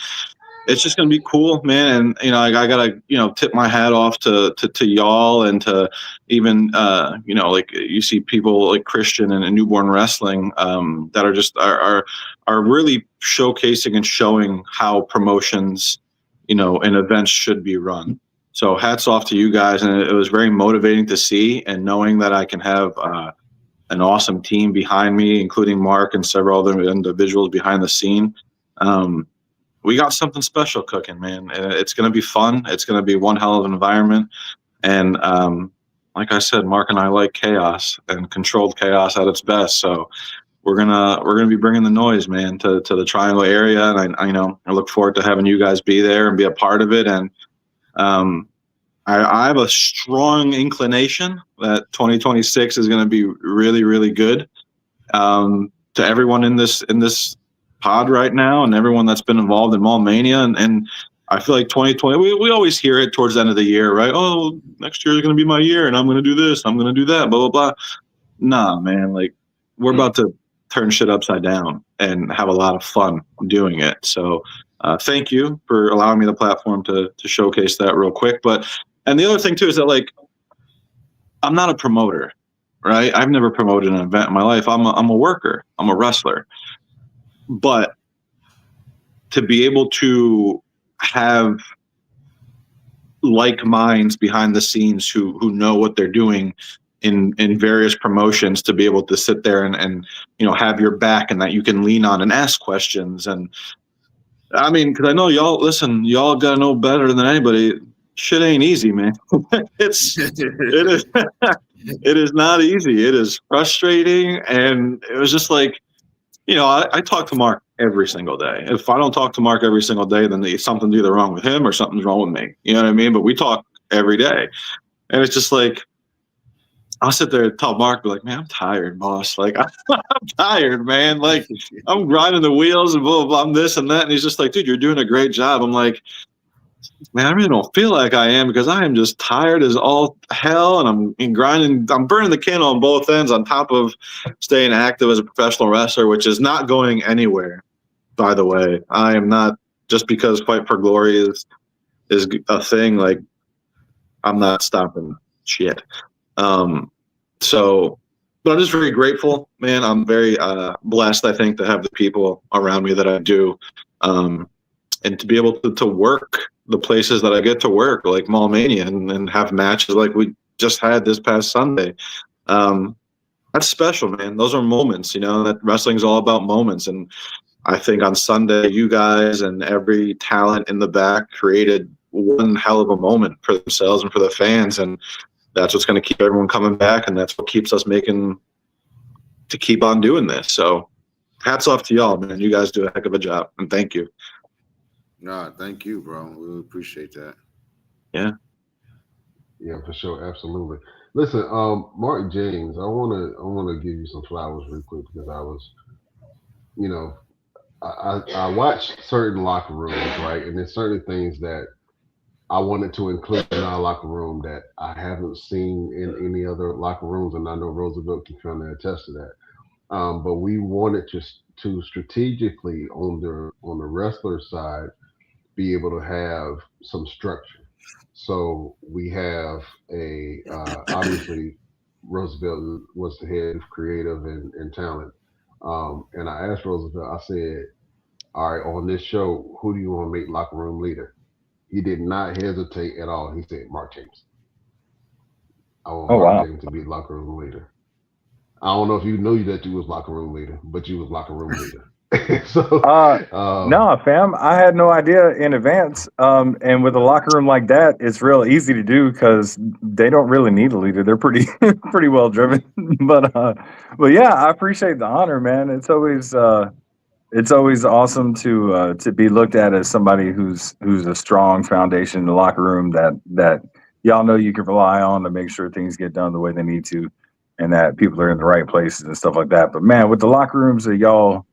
it's just going to be cool, man. And I gotta tip my hat off to y'all, and to even like you see people like Christian and Newborn Wrestling that are just are really showcasing and showing how promotions and events should be run. So hats off to you guys, and it was very motivating to see, and knowing that I can have an awesome team behind me, including Mark and several other individuals behind the scene. We got something special cooking, man. It's going to be fun. It's going to be one hell of an environment. And like I said, Mark and I like chaos and controlled chaos at its best. So we're gonna be bringing the noise, man, to the Triangle area. And I look forward to having you guys be there and be a part of it. And I have a strong inclination that 2026 is going to be really, really good. To everyone in this pod right now, and everyone that's been involved in Mall Mania, and I feel like 2020, we always hear it towards the end of the year, right? Oh, next year is going to be my year, and I'm going to do this, I'm going to do that, blah, blah, blah. Nah, man, like we're about to turn shit upside down and have a lot of fun doing it. So thank you for allowing me the platform to showcase that real quick. And the other thing too is that, like, I'm not a promoter, right? I've never promoted an event in my life. I'm a worker. I'm a wrestler. But to be able to have like minds behind the scenes who know what they're doing in various promotions, to be able to sit there and have your back, and that you can lean on and ask questions. And I mean, because I know y'all gotta know better than anybody. Shit ain't easy, man. It is not easy. It is frustrating, and it was just like, I talk to Mark every single day. If I don't talk to Mark every single day, then something's either wrong with him or something's wrong with me. You know what I mean? But we talk every day, and it's just like, I'll sit there and tell Mark, be like, man, I'm tired, boss. Like, I'm tired, man. Like, I'm grinding the wheels and blah, blah, blah, I'm this and that. And he's just like, dude, you're doing a great job. I'm like, man, I really don't feel like I am, because I am just tired as all hell, and I'm grinding. I'm burning the candle on both ends, on top of staying active as a professional wrestler, which is not going anywhere, by the way. I am not, just because Fight for Glory is a thing, like, I'm not stopping shit. But I'm just very grateful, man. I'm very blessed, I think, to have the people around me that I do, and to be able to work the places that I get to work, like Mall Mania, and have matches like we just had this past Sunday. That's special, man. Those are moments, that wrestling is all about moments. And I think on Sunday, you guys and every talent in the back created one hell of a moment for themselves and for the fans. And that's what's going to keep everyone coming back. And that's what keeps us to keep on doing this. So hats off to y'all, man. You guys do a heck of a job. And thank you. No, thank you, bro. We appreciate that. Yeah. Yeah, for sure. Absolutely. Listen, Mark James, I wanna give you some flowers real quick, because I was, I watched certain locker rooms, right? And there's certain things that I wanted to include in our locker room that I haven't seen in any other locker rooms, and I know Roosevelt can kind of attest to that. But we wanted to strategically on the wrestler side be able to have some structure. So we have obviously Roosevelt was the head of creative and talent. And I asked Roosevelt, I said, all right, on this show, who do you want to make locker room leader? He did not hesitate at all. He said, Mark James. I want Mark James to be locker room leader. I don't know if you knew that you was locker room leader, but you was locker room leader. No, fam, I had no idea in advance. And with a locker room like that, it's real easy to do, because they don't really need a leader. They're pretty well driven. but yeah, I appreciate the honor, man. It's always awesome to be looked at as somebody who's a strong foundation in the locker room that y'all know you can rely on to make sure things get done the way they need to. and that people are in the right places and stuff like that. But man, with the locker rooms that y'all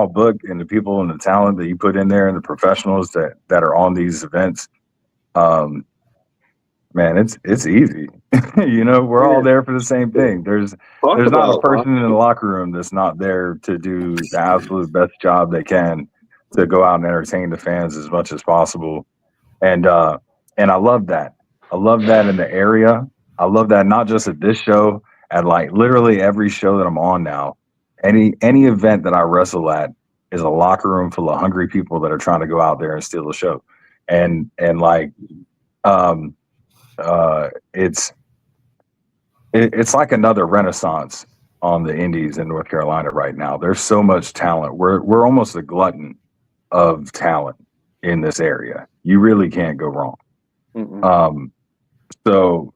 book and the people and the talent that you put in there and the professionals that are on these events, man, it's easy. We're all there for the same thing. There's not a person in the locker room that's not there to do the absolute best job they can to go out and entertain the fans as much as possible. And I love that. I love that in the area. I love that not just at this show, at like literally every show that I'm on now. Any event that I wrestle at is a locker room full of hungry people that are trying to go out there and steal the show. And like it's like another renaissance on the indies in North Carolina right now. There's so much talent. We're almost a glutton of talent in this area. You really can't go wrong. So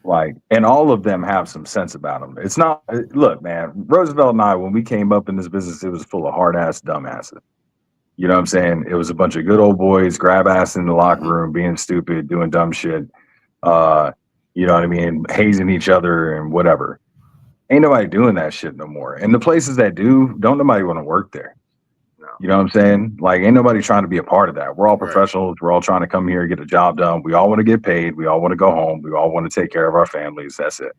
like, and all of them have some sense about them. It's not, look, man, Roosevelt and I, when we came up in this business, it was full of hard ass dumbasses. You know what I'm saying? It was a bunch of good old boys, grab ass in the locker room, being stupid, doing dumb shit. You know what I mean? Hazing each other and whatever. Ain't nobody doing that shit no more. And the places that do, don't nobody want to work there. You know what I'm saying? Like, ain't nobody trying to be a part of that. We're all professionals. We're all trying to come here and get a job done. We all want to get paid. We all want to go home. We all want to take care of our families. That's it.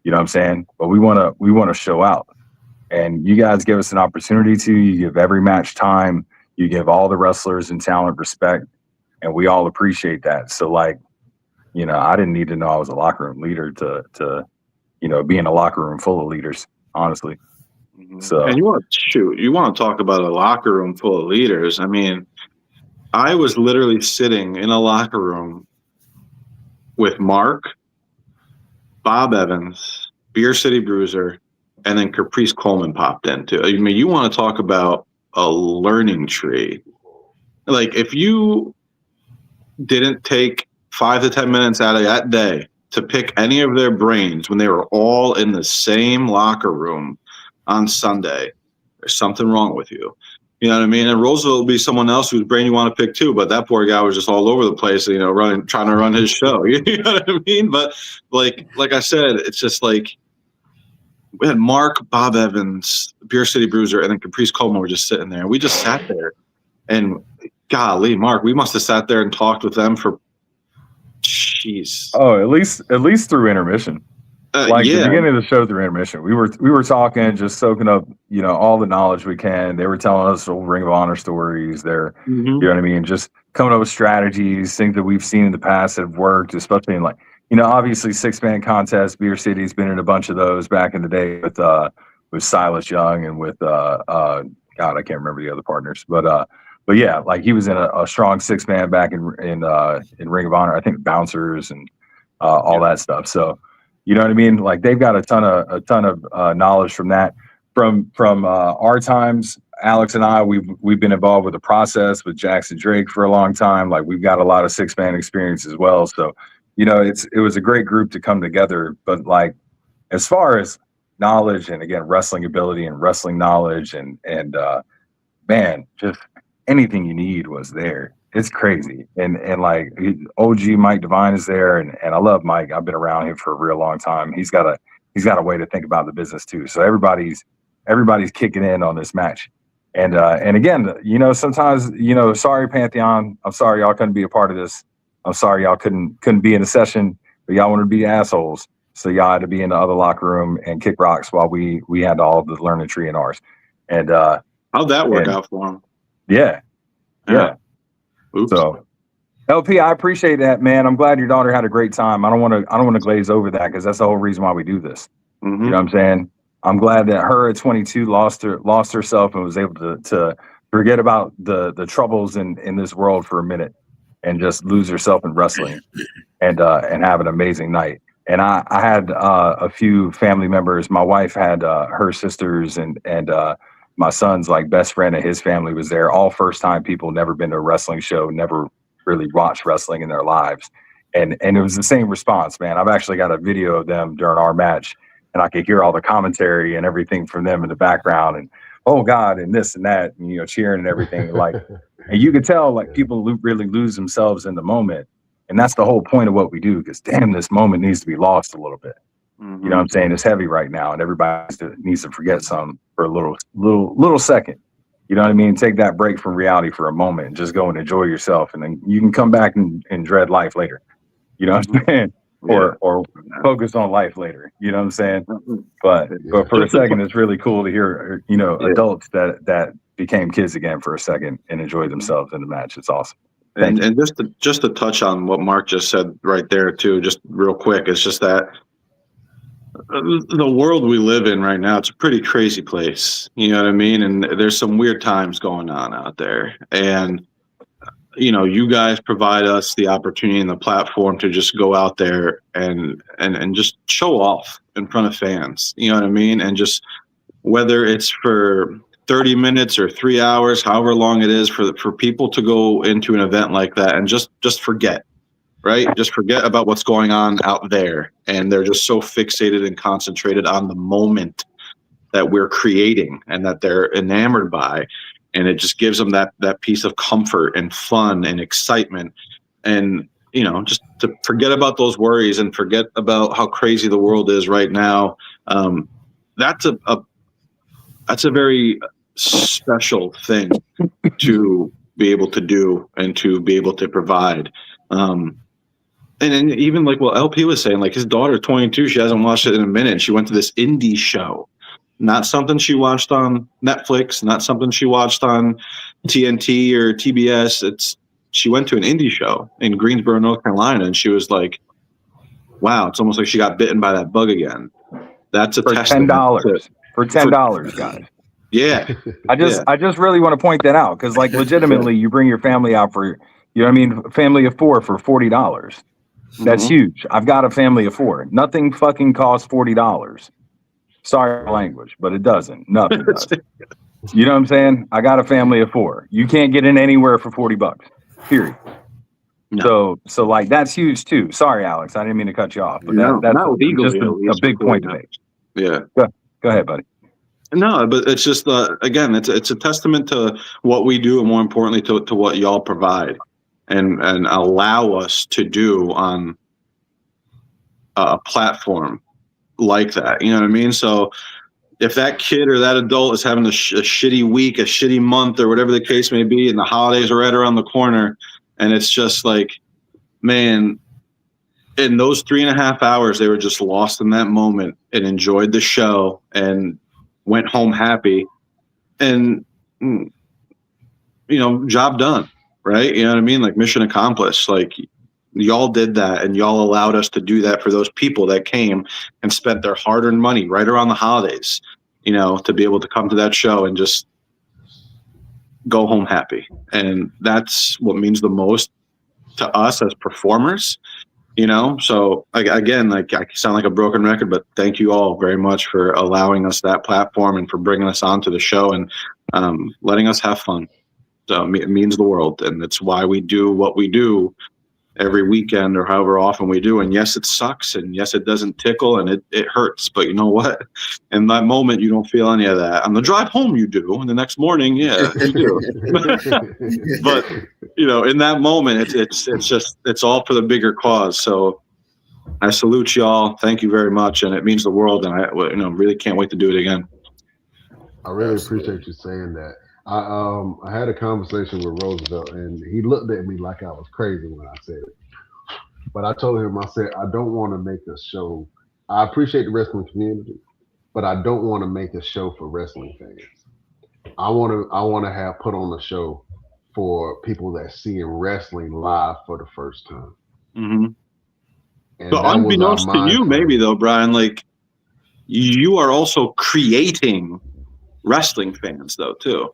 You know what I'm saying? But we want to show out. And you guys give us an opportunity to. You give every match time. You give all the wrestlers and talent respect. And we all appreciate that. So, like, I didn't need to know I was a locker room leader to be in a locker room full of leaders, honestly. So, and you want to talk about a locker room full of leaders. I mean, I was literally sitting in a locker room with Mark, Bob Evans, Beer City Bruiser, and then Caprice Coleman popped in too. I mean, you want to talk about a learning tree. Like, if you didn't take 5 to 10 minutes out of that day to pick any of their brains when they were all in the same locker room on Sunday, there's something wrong with you. You know what I mean? And Roosevelt will be someone else whose brain you want to pick too, but that poor guy was just all over the place, trying to run his show. You know what I mean? But like I said, it's just like we had Mark, Bob Evans, Beer City Bruiser, and then Caprice Coleman were just sitting there. And we just sat there. And golly, Mark, we must have sat there and talked with them for jeez. Oh, at least through intermission. The beginning of the show through intermission, we were talking, just soaking up, all the knowledge we can. They were telling us old Ring of Honor stories. They're, you know what I mean, just coming up with strategies, things that we've seen in the past that have worked, especially in obviously 6-man contest. Beer City's been in a bunch of those back in the day with Silas Young and with God, I can't remember the other partners, but yeah, like he was in a strong 6-man back in Ring of Honor. I think Bouncers and all that stuff. So. You know what I mean? Like, they've got a ton of knowledge from that. From our times, Alex and I, we've been involved with the process with Jackson Drake for a long time. Like, we've got a lot of 6-man experience as well. So, it was a great group to come together. But like, as far as knowledge and again wrestling ability and wrestling knowledge and man, just anything you need was there. It's crazy. And like OG Mike Devine is there, and I love Mike. I've been around him for a real long time. He's got a way to think about the business too. So everybody's kicking in on this match. And again, sometimes, sorry Pantheon, I'm sorry y'all couldn't be a part of this. I'm sorry y'all couldn't be in a session, but y'all wanted to be assholes. So y'all had to be in the other locker room and kick rocks while we had all the learning tree in ours. And how'd that work out for him? Yeah. Oops. So, LP, I appreciate that, man. I'm glad your daughter had a great time. I don't want to glaze over that because that's the whole reason why we do this. You know what I'm saying? I'm glad that her at 22 lost herself and was able to forget about the troubles in this world for a minute and just lose herself in wrestling and have an amazing night. And I had a few family members. My wife had her sisters and my son's like best friend and his family was there. All first time people, never been to a wrestling show, never really watched wrestling in their lives. And it was the same response, man. I've actually got a video of them during our match and I could hear all the commentary and everything from them in the background and, oh God, and this and that, and, cheering and everything. Like, and you could tell like people really lose themselves in the moment. And that's the whole point of what we do. Because damn, this moment needs to be lost a little bit. You know what I'm saying? It's heavy right now, and everybody needs to forget something for a little second. You know what I mean? Take that break from reality for a moment and just go and enjoy yourself, and then you can come back and dread life later. You know what I'm saying? Or focus on life later. You know what I'm saying? But for a second, it's really cool to hear adults that became kids again for a second and enjoy themselves in the match. It's awesome. And just to touch on what Mark just said right there too, just real quick, it's just that the world we live in right now, it's a pretty crazy place. You know what I mean? And there's some weird times going on out there. And you guys provide us the opportunity and the platform to just go out there and just show off in front of fans. You know what I mean? And just whether it's for 30 minutes or 3 hours, however long it is, for people to go into an event like that and just forget, right? Just forget about what's going on out there. And they're just so fixated and concentrated on the moment that we're creating and that they're enamored by. And it just gives them that piece of comfort and fun and excitement. And, just to forget about those worries and forget about how crazy the world is right now. That's a very special thing to be able to do and to be able to provide. And even like what LP was saying, like his daughter, 22, she hasn't watched it in a minute. She went to this indie show, not something she watched on Netflix, not something she watched on TNT or TBS. She went to an indie show in Greensboro, North Carolina, and she was like, wow, it's almost like she got bitten by that bug again. That's a testament for $10, guys. Yeah. I just really want to point that out because, like, legitimately, you bring your family out for, family of 4 for $40. That's huge. I've got a family of 4. Nothing fucking costs $40. Sorry for language, but it doesn't. Nothing does. You know what I'm saying? I got a family of 4. You can't get in anywhere for $40. Period. No. So like that's huge too. Sorry, Alex, I didn't mean to cut you off, but that's not legally, just a big point to make. Yeah. Go ahead, buddy. No, but it's just again, it's a testament to what we do, and more importantly, to what y'all provide, and allow us to do on a platform like that. You know what I mean? So if that kid or that adult is having a shitty week, a shitty month, or whatever the case may be, and the holidays are right around the corner, and it's just like, man, in those 3.5 hours, they were just lost in that moment and enjoyed the show and went home happy, and job done, right? You know what I mean? Like mission accomplished. Like y'all did that, and y'all allowed us to do that for those people that came and spent their hard-earned money right around the holidays, to be able to come to that show and just go home happy. And that's what means the most to us as performers. So again, I sound like a broken record, but thank you all very much for allowing us that platform and for bringing us onto the show and letting us have fun. So it means the world, and it's why we do what we do every weekend or however often we do. And yes, it sucks, and yes, it doesn't tickle, and it hurts. But you know what? In that moment, you don't feel any of that. On the drive home, you do, and the next morning, yeah, you do. But in that moment, it's all for the bigger cause. So I salute y'all. Thank you very much, and it means the world. And I really can't wait to do it again. I really appreciate you saying that. I had a conversation with Roosevelt, and he looked at me like I was crazy when I said it. But I told him, I said, I don't want to make a show. I appreciate the wrestling community, but I don't want to make a show for wrestling fans. I want to have put on a show for people that seeing wrestling live for the first time. Mm-hmm. But unbeknownst to you, maybe though, Brian, like you are also creating wrestling fans though too,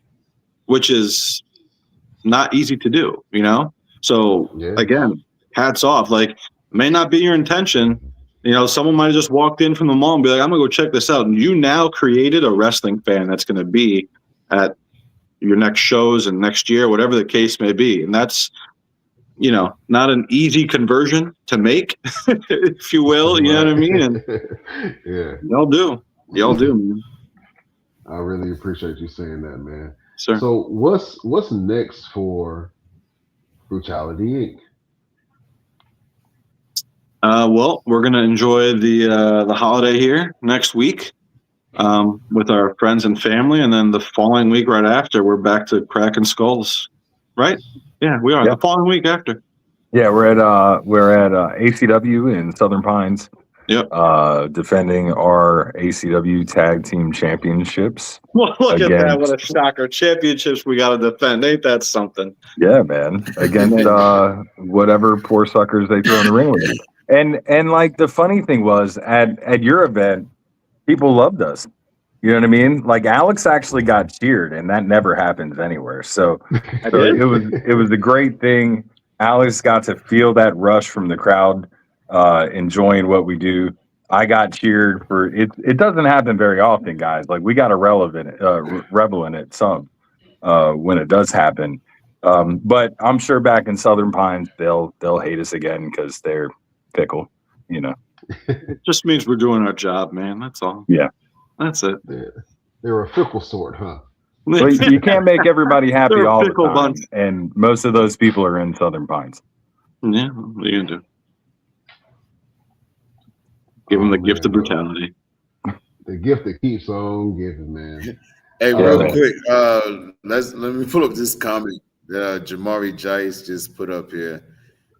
which is not easy to do, So again, hats off. Like, may not be your intention. Someone might have just walked in from the mall and be like, I'm gonna go check this out. And you now created a wrestling fan that's gonna be at your next shows and next year, whatever the case may be. And that's, not an easy conversion to make, if you will. You know what I mean? And yeah, y'all do, man. I really appreciate you saying that, man. Sure. So what's next for Brutality Inc.? Well, we're gonna enjoy the holiday here next week with our friends and family, and then the following week right after, we're back to cracking skulls. Right? Yeah, we are. Yeah. The following week after. Yeah, we're at ACW in Southern Pines. Yep. Defending our ACW Tag Team Championships. Well, look at that! What a against- shocker! Championships we got to defend. Ain't that something? Yeah, man. Against whatever poor suckers they throw in the ring with. And like the funny thing was at your event, people loved us. You know what I mean? Like Alex actually got cheered, and that never happens anywhere. So it was a great thing. Alex got to feel that rush from the crowd, enjoying what we do. I got cheered for it. It doesn't happen very often, guys. Like we got a revel in it some when it does happen. But I'm sure back in Southern Pines, they'll hate us again because they're fickle. You know, It just means we're doing our job, man. That's all. Yeah. That's it. They're a fickle sort, huh? Well, you can't make everybody happy They're a all the fickle time, bunch. and most of those people are in Southern Pines. Yeah, what are you gonna do? Give them the gift of brutality. The gift that keeps on giving, man. Hey, Yeah, real man. quick, let me pull up this comment that Jamari Jice just put up here.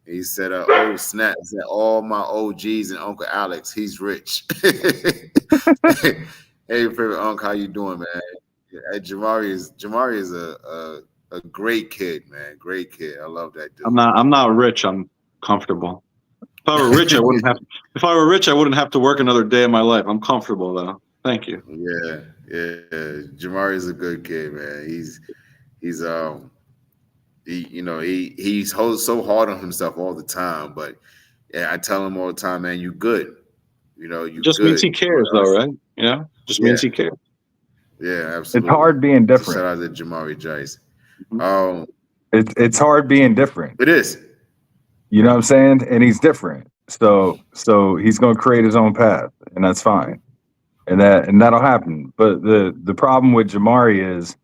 He said, "Oh snap! He said, all my OGs and Uncle Alex, he's rich." Hey, favorite Uncle, how you doing, man? Hey, Jamari is a great kid, man. Great kid. I love that dude. I'm not rich. I'm comfortable. If I were rich, I wouldn't have. If I were rich, I wouldn't have to work another day of my life. I'm comfortable though. Thank you. Yeah. Jamari is a good kid, man. He's he's so hard on himself all the time, but yeah, I tell him all the time, man, you good. You know, you Just good. means he cares, though, right? You know, just means he cares. Yeah, absolutely. It's hard being So different. shout out to Jamari Jice. It's hard being different. It is. You know what I'm saying? And he's different. So he's gonna create his own path, and that's fine. And that'll happen. But the problem with Jamari is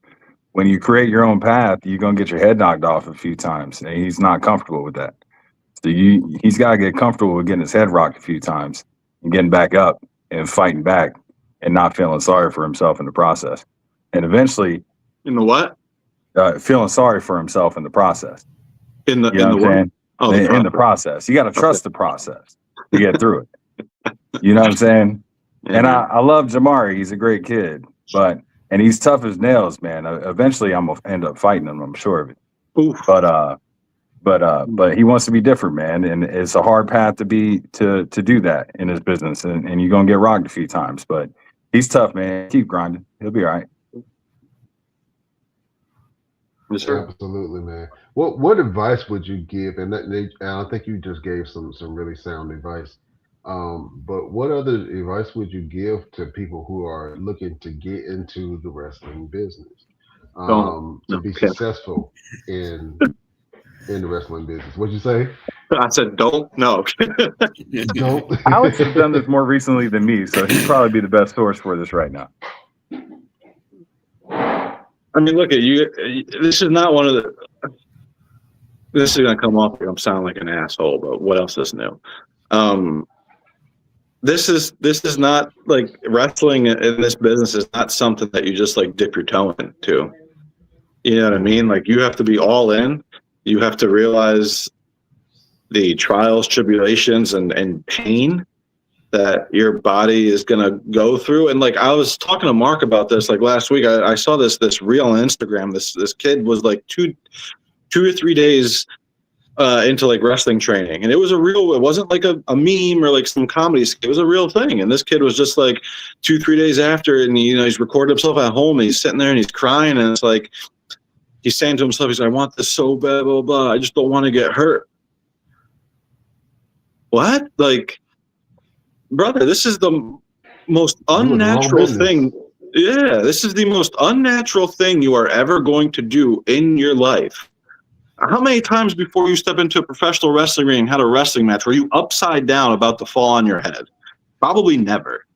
when you create your own path, you're gonna get your head knocked off a few times. And he's not comfortable with that. So he's gotta get comfortable with getting his head rocked a few times and getting back up and fighting back and not feeling sorry for himself in the process. And eventually In the what? feeling sorry for himself in the process. In the You know in the what I'm what? saying? Oh, In the process. You got to trust the process to get through it. You know what I'm saying? And I love Jamari. He's a great kid, and he's tough as nails, man. Eventually, I'm gonna end up fighting him. I'm sure of it. Oof. But he wants to be different, man. And it's a hard path to do that in his business. And you're gonna get rocked a few times, but he's tough, man. Keep grinding. He'll be all right. Yes, sir. Absolutely, man. What advice would you give? And I think you just gave some really sound advice. But what other advice would you give to people who are looking to get into the wrestling business, to be successful in the wrestling business? What'd you say? I said, don't. No. Don't. Alex has done this more recently than me, so he'd probably be the best source for this right now. I mean, look at you. This is not one of the. This is gonna come off like I'm sounding like an asshole, but what else is new? This is not like wrestling in this business is not something that you just like dip your toe into. You know what I mean? Like you have to be all in. You have to realize the trials, tribulations, and pain that your body is gonna go through. And like I was talking to Mark about this like last week. I saw this reel on Instagram. This kid was like two or 3 days into like wrestling training, and it wasn't like a meme or like some comedy skit. It was a real thing. And this kid was just like 2-3 days after, and he's recorded himself at home, and he's sitting there and he's crying, and it's like he's saying to himself, he's like, I want this so bad, blah, blah, blah. I just don't want to get hurt. What? Like, brother, this is the most unnatural thing. Yeah, this is the most unnatural thing you are ever going to do in your life. How many times before you step into a professional wrestling ring and had a wrestling match were you upside down about to fall on your head? Probably never.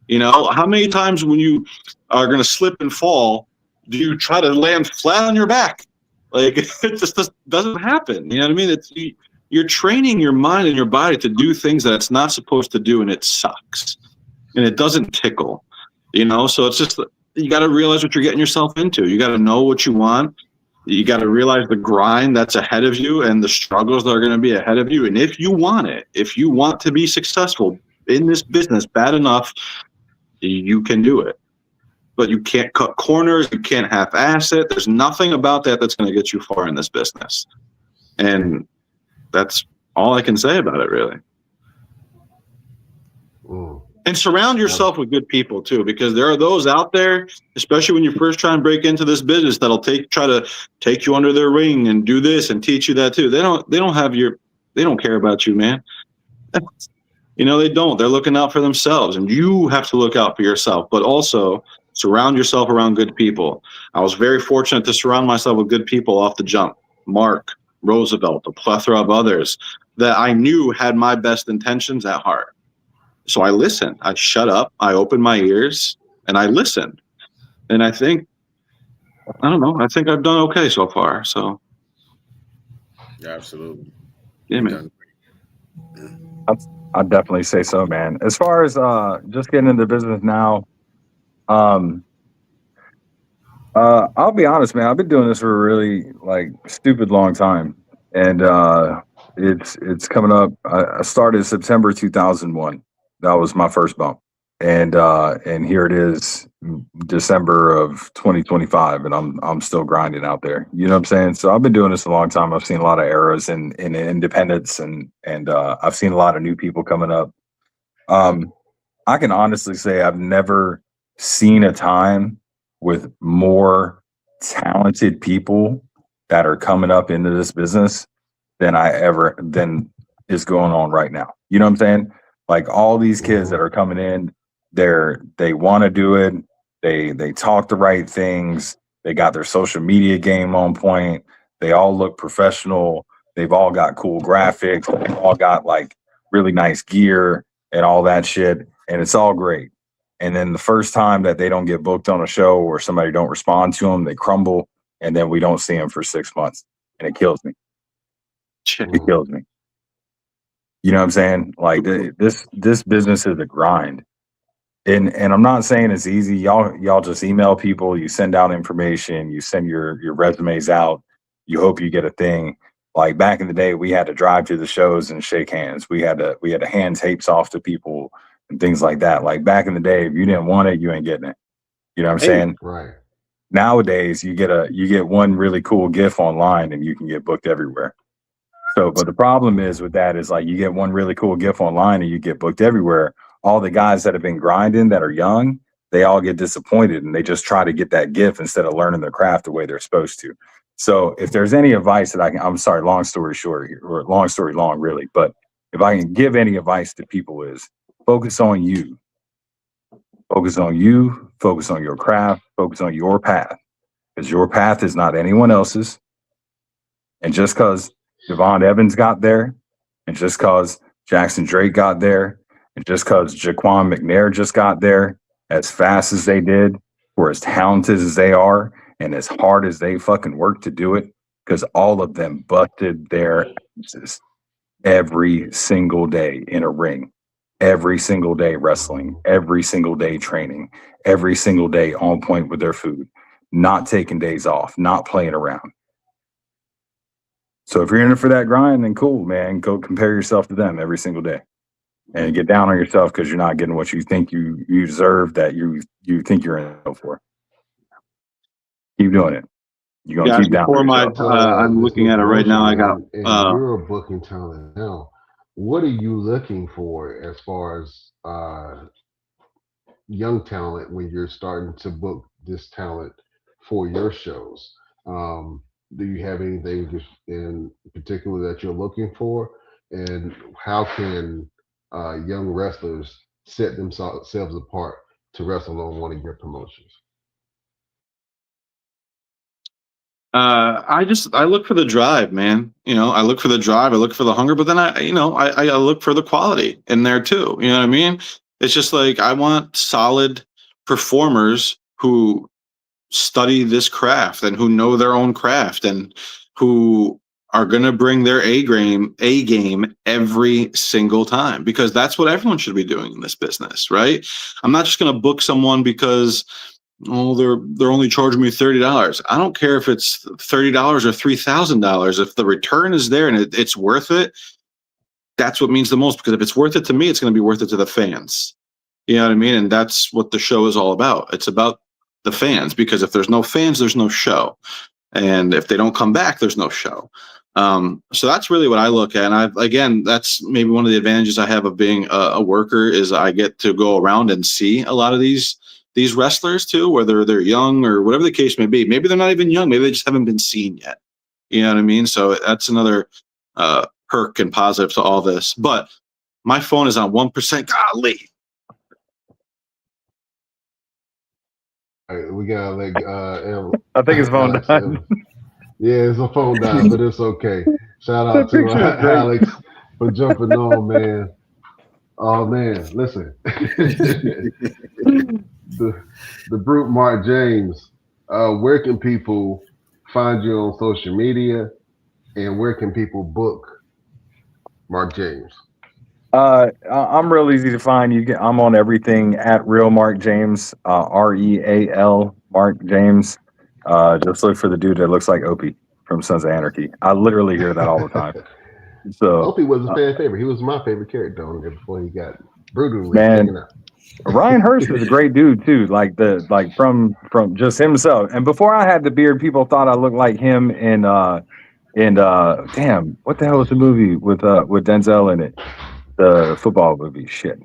You know, how many times when you are going to slip and fall, do you try to land flat on your back? Like, it just doesn't happen. You know what I mean? You you're training your mind and your body to do things that it's not supposed to do, and it sucks. And it doesn't tickle, So it's just, you got to realize what you're getting yourself into. You got to know what you want. You got to realize the grind that's ahead of you and the struggles that are going to be ahead of you. And if you want it, if you want to be successful in this business bad enough, you can do it. But you can't cut corners. You can't half-ass it. There's nothing about that that's going to get you far in this business. And that's all I can say about it, really. And surround yourself with good people too, because there are those out there, especially when you first try and break into this business, that'll try to take you under their wing and do this and teach you that too. They don't care about you, man. They don't. They're looking out for themselves, and you have to look out for yourself, but also surround yourself around good people. I was very fortunate to surround myself with good people off the jump. Mark, Roosevelt, a plethora of others that I knew had my best intentions at heart. So I listened. I shut up. I opened my ears and I listened. And I think I've done okay so far. So. Yeah, absolutely. Yeah, man. I'd definitely say so, man. As far as just getting into business now, I'll be honest, man. I've been doing this for a really stupid long time. And it's coming up. I started September 2001. That was my first bump, and here it is, December of 2025, and I'm still grinding out there. You know what I'm saying? So I've been doing this a long time. I've seen a lot of eras in independence, and I've seen a lot of new people coming up. I can honestly say I've never seen a time with more talented people that are coming up into this business than is going on right now. You know what I'm saying? Like all these kids that are coming in, they want to do it. They talk the right things. They got their social media game on point. They all look professional. They've all got cool graphics. They've all got really nice gear and all that shit. And it's all great. And then the first time that they don't get booked on a show or somebody don't respond to them, they crumble. And then we don't see them for 6 months. And it kills me. It kills me. You know what I'm saying? This business is a grind. And I'm not saying it's easy. Y'all just email people, you send out information, you send your resumes out, you hope you get a thing. Like back in the day, we had to drive to the shows and shake hands. We had to hand tapes off to people and things like that. Like back in the day, if you didn't want it, you ain't getting it. You know what I'm saying? Right. Nowadays, you get one really cool GIF online and you can get booked everywhere. So, but the problem is with that is you get one really cool GIF online and you get booked everywhere. All the guys that have been grinding that are young, they all get disappointed and they just try to get that GIF instead of learning their craft the way they're supposed to. So if there's any advice that I'm sorry, long story short here, or long story long really, but if I can give any advice to people is focus on you. Focus on you, focus on your craft, focus on your path. Because your path is not anyone else's. And just because Devon Evans got there, and just because Jackson Drake got there, and just because Jaquan McNair just got there as fast as they did, or as talented as they are, and as hard as they fucking worked to do it, because all of them busted their asses every single day in a ring, every single day wrestling, every single day training, every single day on point with their food, not taking days off, not playing around. So if you're in it for that grind, then cool, man. Go compare yourself to them every single day, and get down on yourself because you're not getting what you think you deserve, that you think you're in it for. Keep doing it. You're gonna keep down. I'm looking at it right now. I got. And you're a booking talent now. What are you looking for as far as young talent when you're starting to book this talent for your shows? Do you have anything in particular that you're looking for? And how can young wrestlers set themselves apart to wrestle on one of your promotions? I look for the drive, man. I look for the drive. I look for the hunger, but then I look for the quality in there too. You know what I mean? It's just I want solid performers who study this craft and who know their own craft and who are going to bring their A game every single time, because that's what everyone should be doing in this business, right? I'm not just going to book someone because they're only charging me $30. I don't care if it's $30 or $3,000. If the return is there and it's worth it, that's what means the most. Because if it's worth it to me, it's going to be worth it to the fans. You know what I mean? And that's what the show is all about. It's about the fans, because if there's no fans, there's no show. And if they don't come back, there's no show. So that's really what I look at. And that's maybe one of the advantages I have of being a worker, is I get to go around and see a lot of these wrestlers too, whether they're young or whatever the case may be. Maybe they're not even young. Maybe they just haven't been seen yet. You know what I mean? So that's another perk and positive to all this. But my phone is on 1%. Golly. All right, we got like I think his phone died. Yeah, it's a phone died, but it's okay. Shout out to Alex for jumping on, man. Oh man, listen. the brute Mark James. Where can people find you on social media, and where can people book Mark James? I'm real easy to find. I'm on everything at Real Mark James, REAL Mark James. Just look for the dude that looks like Opie from Sons of Anarchy. I literally hear that all the time. So Opie was a fan favorite. He was my favorite character on there before he got brutally man. out. Ryan Hurst is a great dude too. From just himself. And before I had the beard, people thought I looked like him in damn, what the hell was the movie with Denzel in it? The football movie. Shit.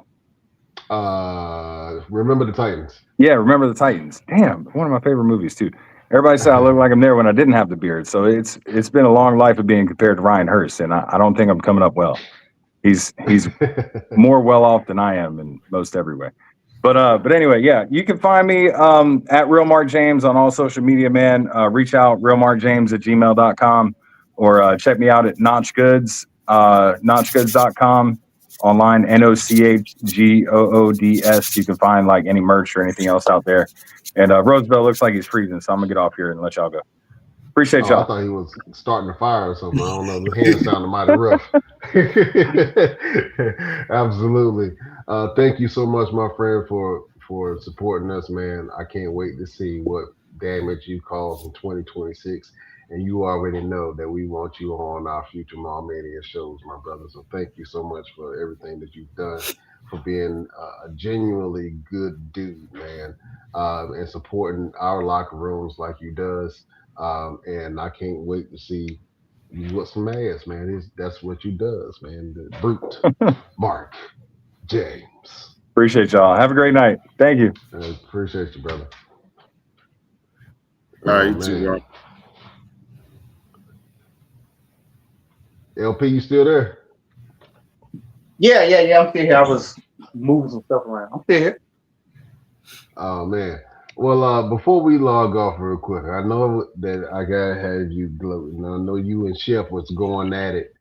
Remember the Titans. Yeah, Remember the Titans. Damn, one of my favorite movies too. Everybody said I look like him there when I didn't have the beard. So it's been a long life of being compared to Ryan Hurst, and I don't think I'm coming up well. He's more well off than I am in most every way. But anyway, yeah, you can find me at Real Mark James on all social media, man. Reach out, realmarkjames@gmail.com, or check me out at Notch Goods, notchgoods.com. Online, NOCHGOODS. You can find like any merch or anything else out there. And Roosevelt looks like he's freezing, so I'm gonna get off here and let y'all go. Appreciate y'all. I thought he was starting a fire or something. I don't know. The hand sounded mighty rough. Absolutely. Thank you so much, my friend, for supporting us, man. I can't wait to see what damage you cause in 2026. And you already know that we want you on our future Mania shows, my brother. So thank you so much for everything that you've done, for being a genuinely good dude, man, and supporting our locker rooms like you does. And I can't wait to see you with some ass, man. That's what you does, man. The brute Mark James. Appreciate y'all. Have a great night. Thank you. Appreciate you, brother. All right, you too, bro. LP, you still there? Yeah. I'm still here. I was moving some stuff around. I'm still here. Oh man. Well, before we log off real quick, I know that I gotta have you gloating. I know you and Chef was going at it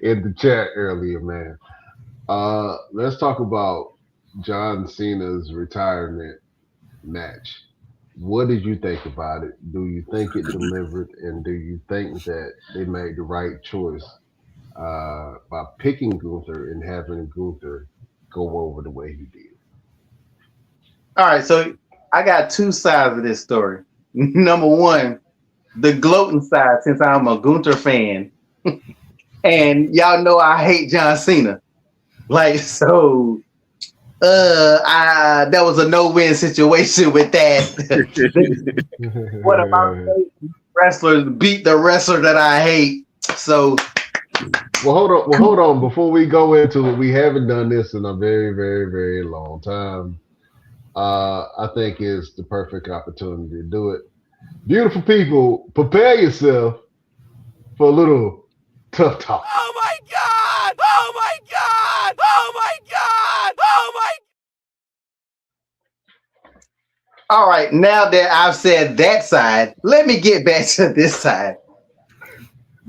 in the chat earlier, man. Let's talk about John Cena's retirement match. What did you think about it? Do you think it delivered, and do you think that they made the right choice by picking Gunther and having Gunther go over the way he did? All right, so I got two sides of this story. Number one, the gloating side, since I'm a Gunther fan, and y'all know I hate John Cena. That was a no-win situation with that. What about wrestlers beat the wrestler that I hate? So, hold on. Before we go into it, we haven't done this in a very, very, very long time. I think it's the perfect opportunity to do it. Beautiful people, prepare yourself for a little tough talk. Oh my God! Oh my God! Oh my God! Oh my all right, now that I've said that side, let me get back to this side.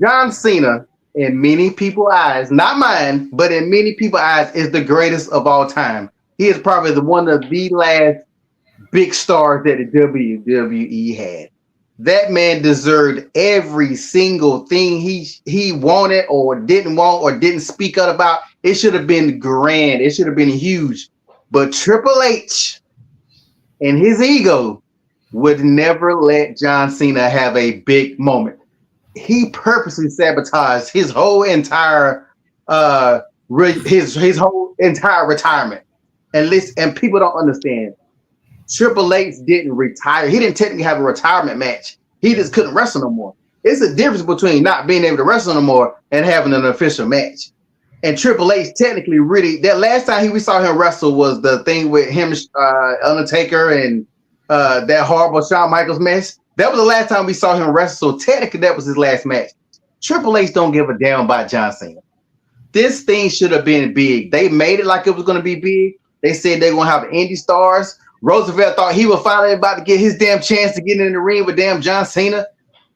John Cena, in many people's eyes, not mine, but in many people's eyes, is the greatest of all time. He is probably one of the last big stars that the WWE had. That man deserved every single thing he wanted or didn't want or didn't speak up about. It should have been grand. It should have been huge. But Triple H and his ego would never let John Cena have a big moment. He purposely sabotaged his whole entire his whole entire retirement. And people don't understand. Triple H didn't retire. He didn't technically have a retirement match. He just couldn't wrestle no more. It's a difference between not being able to wrestle no more and having an official match. And Triple H technically really, that last time we saw him wrestle was the thing with him, Undertaker, and that horrible Shawn Michaels match. That was the last time we saw him wrestle. So technically that was his last match. Triple H don't give a damn about John Cena. This thing should have been big. They made it like it was going to be big. They said they're going to have indie stars. Roosevelt thought he was finally about to get his damn chance to get in the ring with damn John Cena.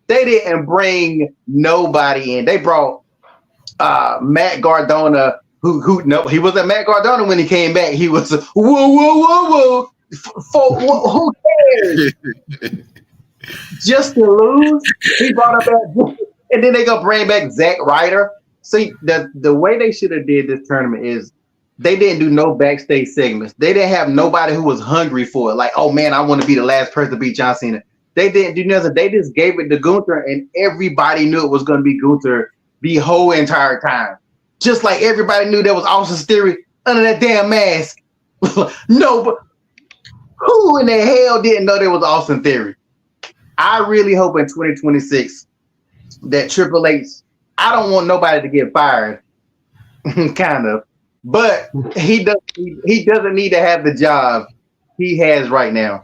They didn't bring nobody in. They brought Matt Cardona, who no, he wasn't Matt Cardona when he came back. He was whoa. Who cares? Just to lose. He brought up that, and then they go bring back Zack Ryder. See, the way they should have did this tournament is they didn't do no backstage segments. They didn't have nobody who was hungry for it. Like, oh man, I want to be the last person to beat John Cena. They didn't do nothing. They just gave it to Gunther, and everybody knew it was going to be Gunther the whole entire time. Just like everybody knew that was Austin's Theory under that damn mask. No, but who in the hell didn't know there was Austin Theory? I really hope in 2026 that Triple H, I don't want nobody to get fired, kind of, but he doesn't need to have the job he has right now.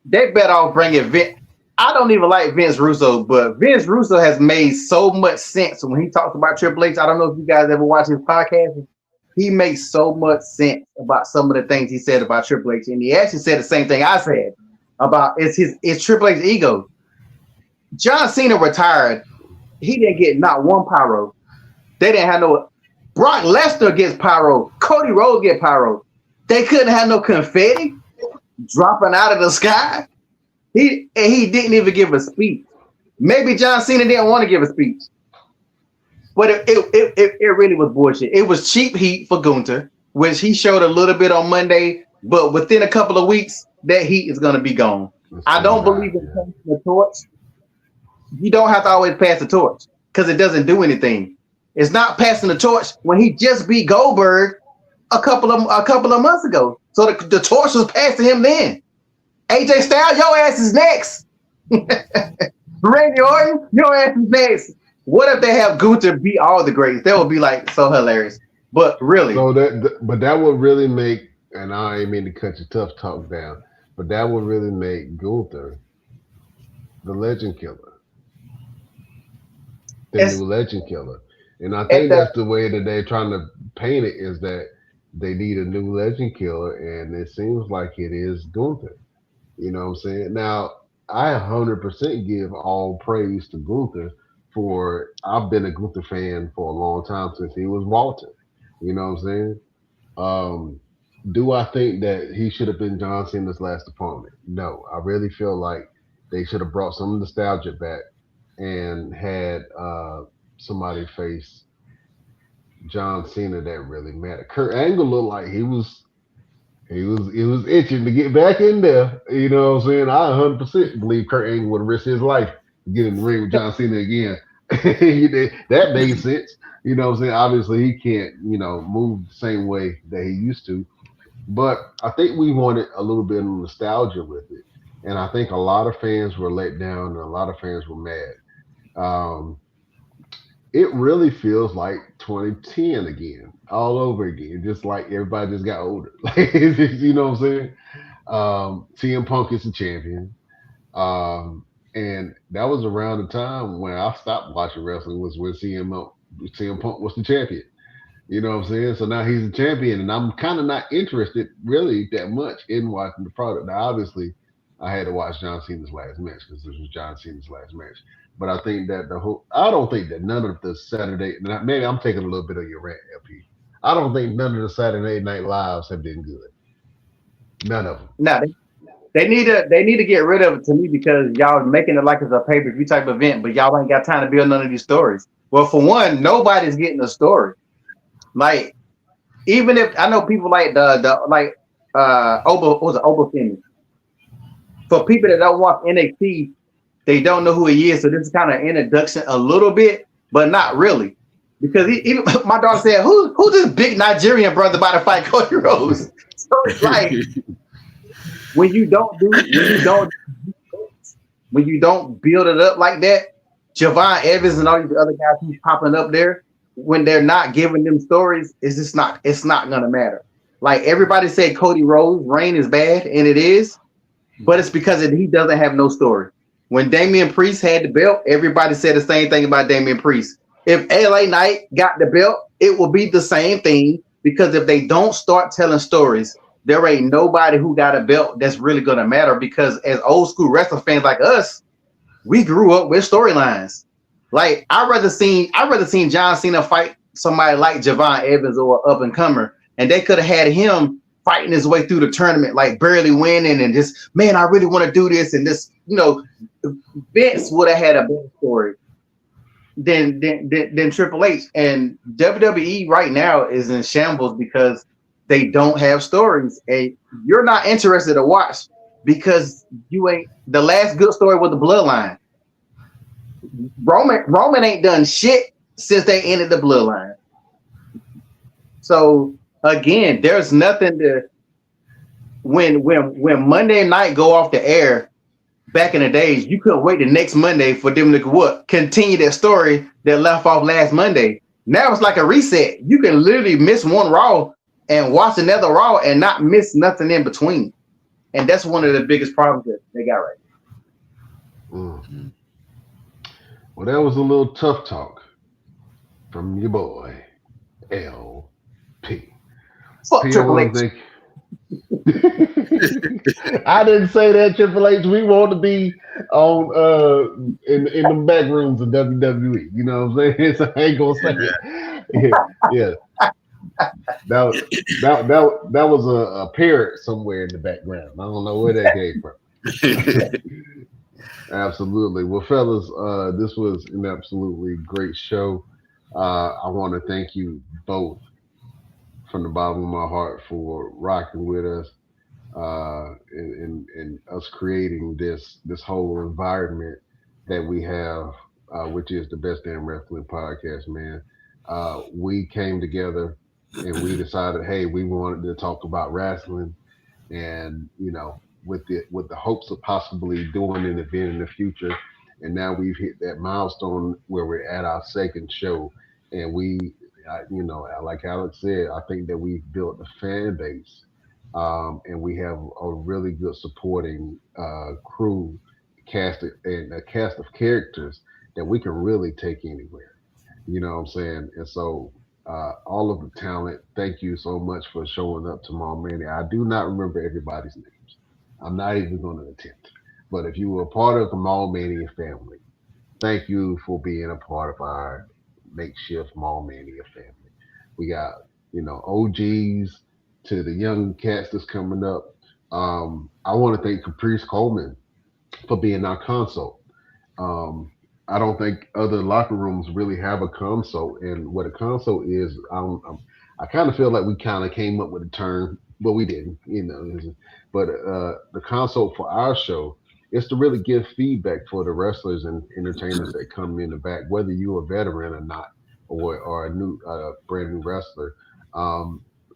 They better off bringing Vince. I don't even like Vince Russo, but Vince Russo has made so much sense when he talks about Triple H. I don't know if you guys ever watch his podcast. He makes so much sense about some of the things he said about Triple H, and he actually said the same thing I said about it's Triple H's ego. John Cena retired. He didn't get not one pyro. They didn't have no. Brock Lesnar gets pyro. Cody Rhodes get pyro. They couldn't have no confetti dropping out of the sky. He didn't even give a speech. Maybe John Cena didn't want to give a speech, but it really was bullshit. It was cheap heat for Gunther, which he showed a little bit on Monday, but within a couple of weeks, that heat is going to be gone. I don't believe in passing the torch. You don't have to always pass the torch because it doesn't do anything. It's not passing the torch when he just beat Goldberg a couple of months ago. So the torch was passed to him then. AJ Styles, your ass is next. Randy Orton, your ass is next. What if they have Gunther beat all the greats? That would be like so hilarious. But really, so that would really make, and I ain't mean to cut your tough talk down, but that would really make Gunther the legend killer, the new legend killer. And I think that's the way that they're trying to paint it, is that they need a new legend killer, and it seems like it is Gunther. You know what I'm saying? Now, I 100% give all praise to Gunther for, I've been a Gunther fan for a long time since he was Walter. You know what I'm saying? Do I think that he should have been John Cena's last opponent? No. I really feel like they should have brought some nostalgia back and had somebody face John Cena that really mattered. Kurt Angle looked like he was itching to get back in there. You know what I'm saying? I 100% believe Kurt Angle would risk his life to get in the ring with John Cena again. That made sense. You know what I'm saying? Obviously, he can't, move the same way that he used to. But I think we wanted a little bit of nostalgia with it. And I think a lot of fans were let down and a lot of fans were mad. It really feels like 2010 again, all over again, just like everybody just got older. You know what I'm saying? CM Punk is the champion. And that was around the time when I stopped watching wrestling, was when CM Punk was the champion. You know what I'm saying? So now he's the champion, and I'm kind of not interested really that much in watching the product. Now, obviously, I had to watch John Cena's last match because this was John Cena's last match. But I think that I don't think that none of the Saturday, maybe I'm taking a little bit of your rant, LP. I don't think none of the Saturday Night Lives have been good. None of them. No, They need to get rid of it to me because y'all making it like it's a pay-per-view type event, but y'all ain't got time to build none of these stories. Well, for one, nobody's getting a story. Like, even if I know people like Oba Femi. For people that don't watch NXT, they don't know who he is. So this is kind of introduction a little bit, but not really. Because even my dog said, who's this big Nigerian brother about to fight Cody Rhodes? So it's like when you don't build it up like that, Javon Evans and all these other guys who's popping up there, when they're not giving them stories, it's not gonna matter. Like everybody said Cody Rhodes' reign is bad, and it is, but it's because he doesn't have no story. When Damian Priest had the belt, everybody said the same thing about Damian Priest. If LA Knight got the belt, it will be the same thing, because if they don't start telling stories, there ain't nobody who got a belt that's really gonna matter, because as old school wrestling fans like us, we grew up with storylines. Like I'd rather seen John Cena fight somebody like Javon Evans or up and comer, and they could have had him fighting his way through the tournament, like barely winning, and just, man, I really want to do this, and this, Vince would have had a better story than Triple H. And WWE right now is in shambles because they don't have stories, and you're not interested to watch because you ain't. The last good story was the Bloodline. Roman ain't done shit since they ended the Bloodline. So again, there's nothing to. When Monday night go off the air, back in the days, you couldn't wait the next Monday for them to continue that story that left off last Monday. Now it's like a reset. You can literally miss one Raw and watch another Raw and not miss nothing in between. And that's one of the biggest problems that they got right now. Mm. Well, that was a little tough talk from your boy, LP. Fuck Triple H. I didn't say that, Triple H. We want to be on in the back rooms of WWE. You know what I'm saying? So I ain't gonna say it. Yeah. That was a parrot somewhere in the background. I don't know where that came from. Absolutely. Well, fellas, this was an absolutely great show. I want to thank you both from the bottom of my heart for rocking with us and us creating this whole environment that we have, which is the Best Damn Wrestling Podcast, man. We came together and we decided, hey, we wanted to talk about wrestling, and with the hopes of possibly doing an event in the future. And now we've hit that milestone where we're at our second show, and like Alex said, I think that we've built a fan base, and we have a really good supporting crew, and a cast of characters that we can really take anywhere. You know what I'm saying? And so, all of the talent, thank you so much for showing up to Mania. I do not remember everybody's names. I'm not even going to attempt. But if you were a part of the Mania family, thank you for being a part of our makeshift Mania family. We got, OGs to the young cats that's coming up. I want to thank Caprice Coleman for being our consult. I don't think other locker rooms really have a consult, and what a consult is, I kind of feel like we kind of came up with a term, but we didn't, But the consult for our show is to really give feedback for the wrestlers and entertainers that come in the back, whether you're a veteran or not, or a new brand new wrestler.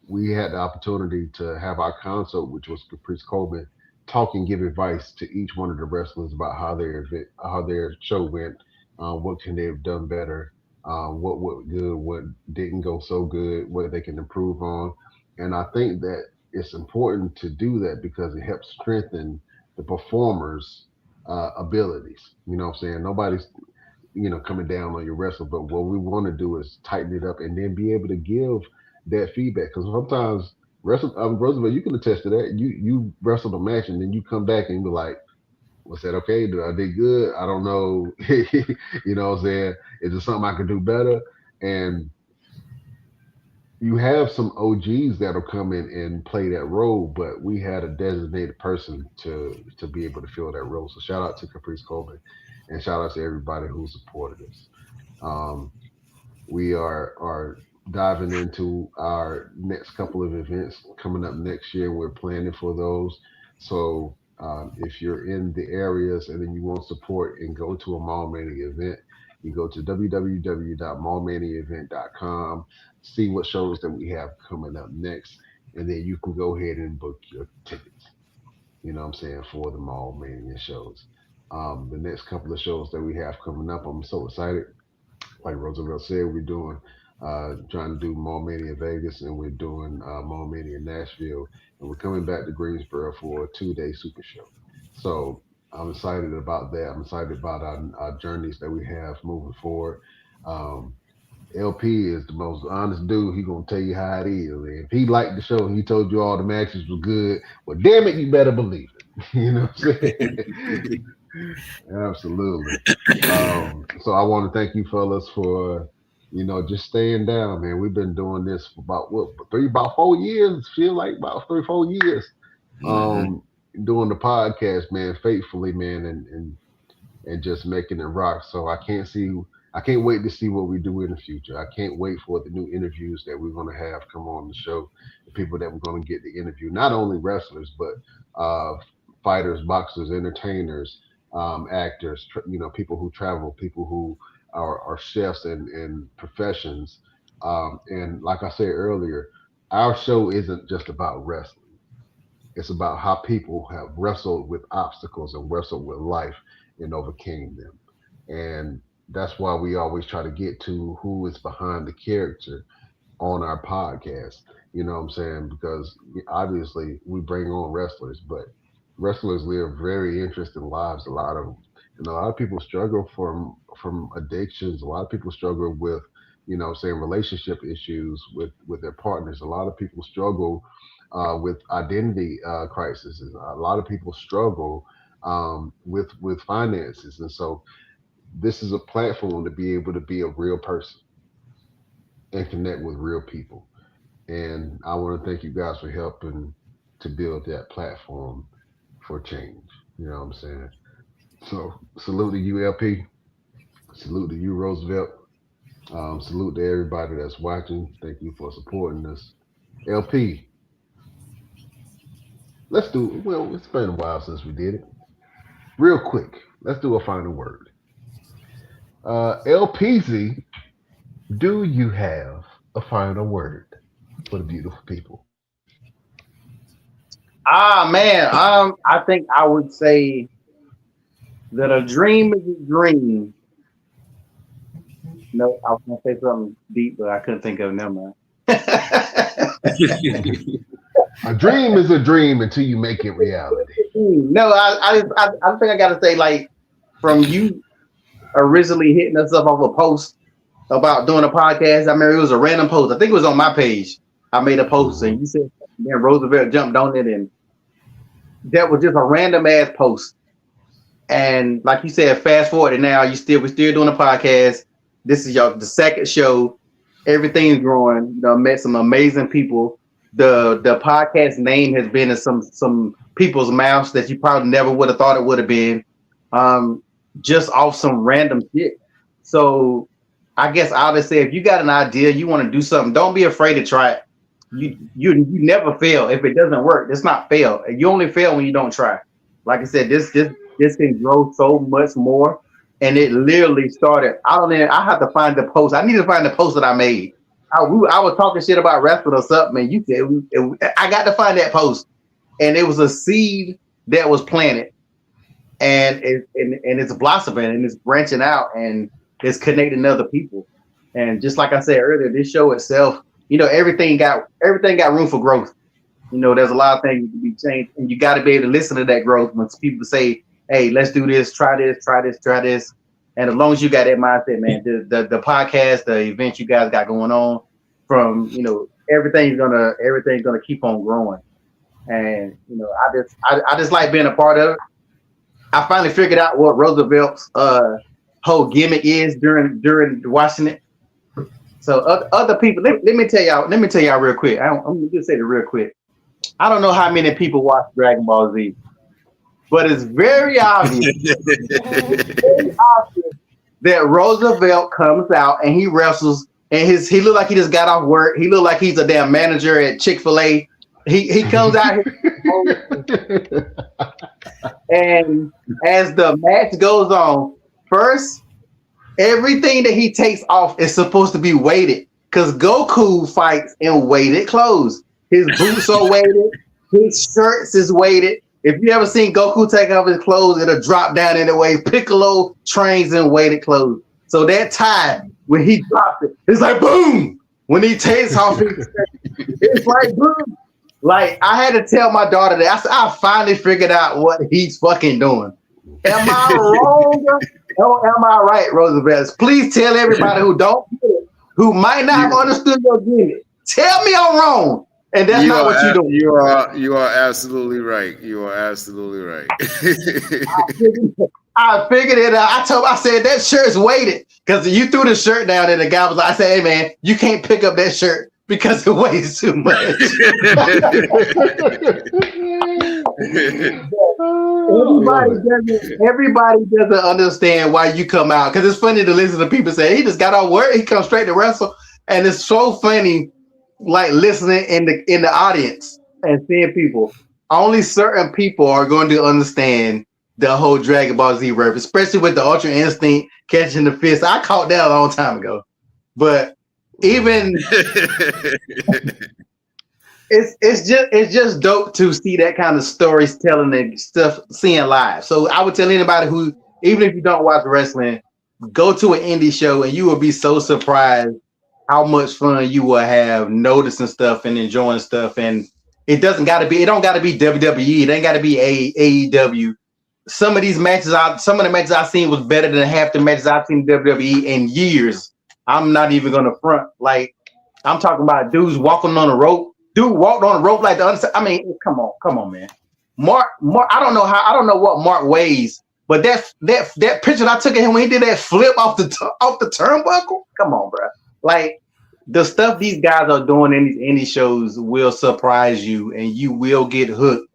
We had the opportunity to have our consult, which was Caprice Coleman, talk and give advice to each one of the wrestlers about how their show went, what can they have done better, what went good, what didn't go so good, what they can improve on. And I think that it's important to do that because it helps strengthen the performers' abilities. You know what I'm saying? Nobody's coming down on your wrestler, but what we want to do is tighten it up and then be able to give that feedback. Because sometimes Roosevelt, you can attest to that. You wrestled a match and then you come back and be like, was that okay? I did good? I don't know. You know what I'm saying? Is there something I could do better? And you have some OGs that'll come in and play that role, but we had a designated person to be able to fill that role. So shout out to Caprice Coleman, and shout out to everybody who supported us. Um, we are diving into our next couple of events coming up next year. We're planning for those. So if you're in the areas and then you want support and go to a Mall Mania event, you go to www.mallmaniaevent.com, see what shows that we have coming up next, and then you can go ahead and book your tickets. You know what I'm saying, for the Mall Mania shows. The next couple of shows that we have coming up, I'm so excited. Like Roosevelt said, we're doing trying to do Mall Mania Vegas, and we're doing Mall Mania Nashville, and we're coming back to Greensboro for a 2-day super show. So I'm excited about that. I'm excited about our journeys that we have moving forward. Um, LP is the most honest dude. He gonna tell you how it is. And if he liked the show and he told you all the matches were good, well, damn it, you better believe it. You know what I'm saying? Absolutely. So I want to thank you fellas for, just staying down, man. We've been doing this for about 4 years. Feel like about 3-4 years. Mm-hmm. Doing the podcast, man, faithfully, man, and just making it rock. So I can't wait to see what we do in the future. I can't wait for the new interviews that we're going to have come on the show. The people that we're going to get to interview, not only wrestlers, but fighters, boxers, entertainers, actors, people who travel, people who are chefs and professions. And like I said earlier, our show isn't just about wrestling. It's about how people have wrestled with obstacles and wrestled with life and overcame them. And that's why we always try to get to who is behind the character on our podcast. You know what I'm saying? Because obviously we bring on wrestlers, but wrestlers live very interesting lives. A lot of them, and a lot of people struggle from addictions. A lot of people struggle with, saying relationship issues with their partners. A lot of people struggle with identity crises. A lot of people struggle with finances, and so this is a platform to be able to be a real person and connect with real people. And I want to thank you guys for helping to build that platform for change. You know what I'm saying? So salute to you, LP. Salute to you, Roosevelt. Salute to everybody that's watching. Thank you for supporting us. LP, well, it's been a while since we did it. Real quick, let's do a final word. LPZ, do you have a final word for the beautiful people? Man, I think I would say that a dream is a dream. No, I was gonna say something deep, but I couldn't think of it. Never mind. A dream is a dream until you make it reality. No, I think I gotta say, like, from you originally hitting us up off a post about doing a podcast. I remember it was a random post. I think it was on my page. I made a post and you said, then Roosevelt jumped on it, and that was just a random ass post. And like you said, fast forward and now we're still doing a podcast. This is the second show. Everything's growing. Met some amazing people. The podcast name has been in some people's mouths that you probably never would have thought it would have been. Just off some random shit. So I guess I would say, if you got an idea, you want to do something, don't be afraid to try it. You never fail. If it doesn't work, it's not fail. You only fail when you don't try. Like I said, this can grow so much more. And it literally started. I have to find the post. I need to find the post that I made. I was talking shit about wrestling or something, and you said I got to find that post. And it was a seed that was planted, and it's blossoming and it's branching out and it's connecting to other people. And just like I said earlier, this show itself, everything got room for growth. There's a lot of things to be changed, and you got to be able to listen to that growth when people say, "Hey, let's do this, try this, try this, try this." And as long as you got that mindset, man, the podcast, the events you guys got going on, from everything's gonna keep on growing. And I just like being a part of it. I finally figured out what Roosevelt's whole gimmick is during watching it. So other people, let me tell y'all. Let me tell y'all real quick. I'm gonna just say it real quick. I don't know how many people watch Dragon Ball Z, but it's very obvious, very obvious that Roosevelt comes out and he wrestles, and he look like he just got off work. He look like he's a damn manager at Chick-fil-A. He comes out here, and as the match goes on, first everything that he takes off is supposed to be weighted because Goku fights in weighted clothes. His boots are weighted. His shirts is weighted. If you ever seen Goku take off his clothes, it'll drop down anyway. Piccolo trains in weighted clothes. So that tie, when he drops it, it's like boom. When he takes off his shirt, it's like boom. Like I had to tell my daughter that. I said, I finally figured out what he's fucking doing. Am I wrong? Or am I right, Roosevelt? Please tell everybody who don't get it, who might not have understood your gimmick. Tell me I'm wrong. And that's not what you're doing. You are absolutely right. You are absolutely right. I figured it out. I said that shirt's weighted because you threw the shirt down and the guy was like, I said, hey man, you can't pick up that shirt because it weighs too much. Everybody doesn't understand why you come out because it's funny to listen to people say he just got off work, he comes straight to wrestle, and it's so funny, like listening in the audience and seeing people. Only certain people are going to understand the whole Dragon Ball Z reference, especially with the Ultra Instinct catching the fist. I caught that a long time ago, but even it's just dope to see that kind of storytelling and stuff seeing live. So I would tell anybody who, even if you don't watch wrestling, go to an indie show and you will be so surprised how much fun you will have noticing stuff and enjoying stuff. And it don't got to be WWE. It ain't got to be AEW. Some of the matches I've seen was better than half the matches I've seen in WWE in years. I'm not even gonna front. Like I'm talking about dudes walking on a rope. Dude walked on a rope like the other side. I mean, come on, man. Mark. I don't know what Mark weighs, but that picture I took of him when he did that flip off the turnbuckle. Come on, bro. Like the stuff these guys are doing in these indie shows will surprise you, and you will get hooked.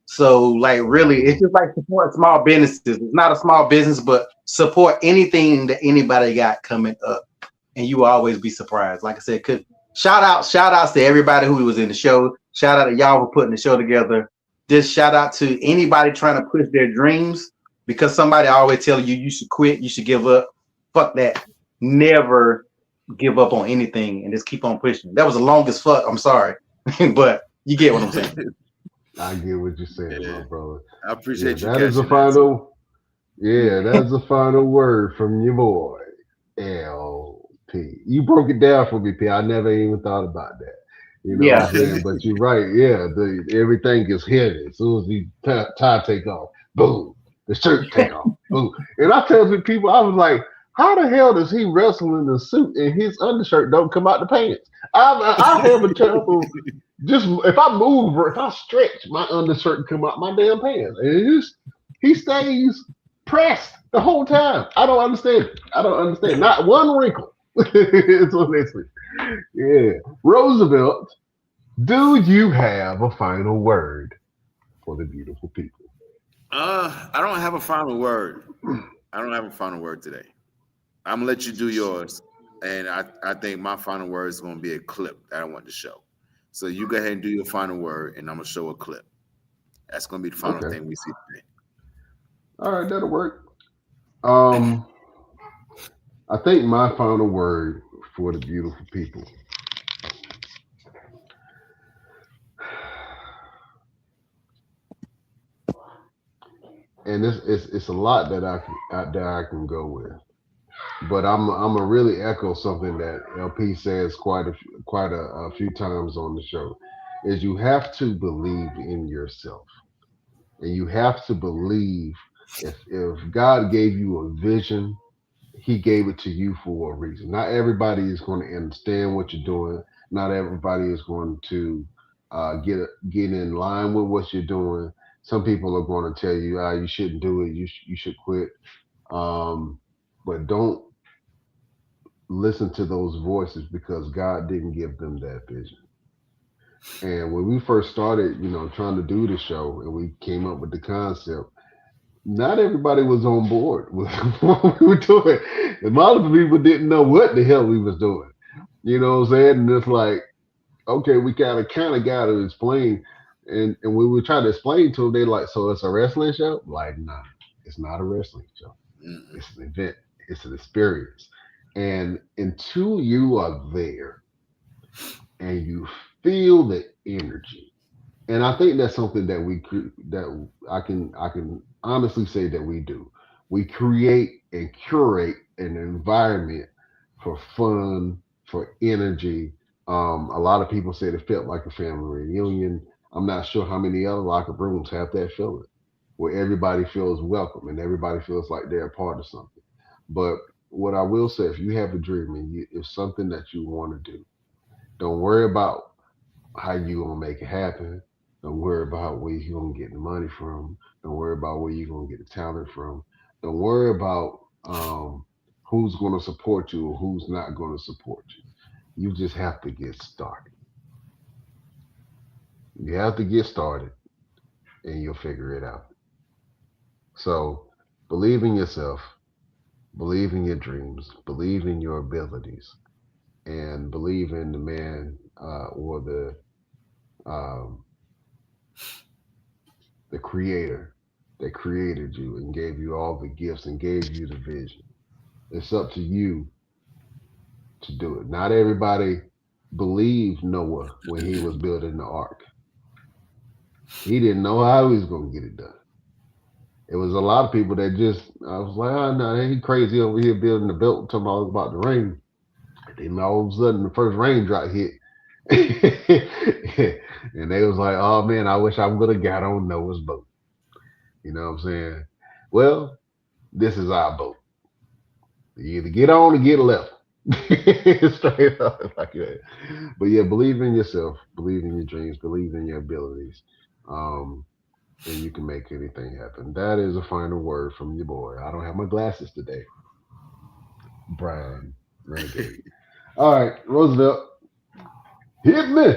So, like, really, it's just like support small businesses. It's not a small business, but support anything that anybody got coming up, and you will always be surprised. Like I said, shout outs to everybody who was in the show. Shout out to y'all for putting the show together. Just shout out to anybody trying to push their dreams, because somebody always tell you should quit, you should give up. Fuck that. Never give up on anything and just keep on pushing. That was the longest fuck. I'm sorry, but you get what I'm saying. I get what you're saying, my brother. I appreciate you. That is the final. Yeah, that's the final word from your boy, LP. You broke it down for me, P. I never even thought about that. You know what I'm saying? But you're right. Yeah, everything gets heavy as soon as the tie take off. Boom. The shirt take off. Boom. And I tell people, I was like, how the hell does he wrestle in a suit and his undershirt don't come out the pants? I have a terrible. Just if I move or if I stretch, my undershirt come out my damn pants. And he stays pressed the whole time. I don't understand. Not one wrinkle. It's what they say. Yeah. Roosevelt, do you have a final word for the beautiful people? I don't have a final word. I don't have a final word today. I'm gonna let you do yours. And I think my final word is gonna be a clip that I want to show. So you go ahead and do your final word, and I'm gonna show a clip. That's gonna be the final thing we see today. All right, that'll work. I think my final word for the beautiful people. And it's a lot that I can go with, but I'm gonna really echo something that LP says quite a few times on the show. Is you have to believe in yourself, and you have to believe if God gave you a vision, He gave it to you for a reason. Not everybody is going to understand what you're doing. Not everybody is going to get in line with what you're doing. Some people are going to tell you, you shouldn't do it. You should quit. But don't listen to those voices because God didn't give them that vision. And when we first started, trying to do the show and we came up with the concept, not everybody was on board with what we were doing. And a lot of people didn't know what the hell we was doing. You know what I'm saying? And it's like, okay, we kind of got to explain. And when we try to explain to them, they like, so it's a wrestling show? Like, nah, it's not a wrestling show. Mm-mm. It's an event. It's an experience. And until you are there and you feel the energy, and I think that's something that that I can honestly say that we do. We create and curate an environment for fun, for energy. A lot of people said it felt like a family reunion. I'm not sure how many other locker rooms have that feeling, where everybody feels welcome and everybody feels like they're a part of something. But what I will say, if you have a dream and it's something that you want to do, don't worry about how you gonna make it happen. Don't worry about where you gonna get the money from. Don't worry about where you gonna get the talent from. Don't worry about who's gonna support you or who's not gonna support you. You just have to get started. You have to get started, and you'll figure it out. So believe in yourself, believe in your dreams, believe in your abilities, and believe in the man or um, the creator that created you and gave you all the gifts and gave you the vision. It's up to you to do it. Not everybody believed Noah when he was building the ark. He didn't know how he was going to get it done. It was a lot of people that just, I was like, oh no, he crazy over here building the boat, talking about the rain. And then all of a sudden the first raindrop hit. And they was like, oh man, I wish I would have got on Noah's boat. You know what I'm saying? Well, this is our boat. You either get on or get left. Straight up like that. But yeah, believe in yourself, believe in your dreams, believe in your abilities. Um, and you can make anything happen. That is a final word from your boy. I don't have my glasses today. Brian Renegade. All right, Roosevelt, hit me.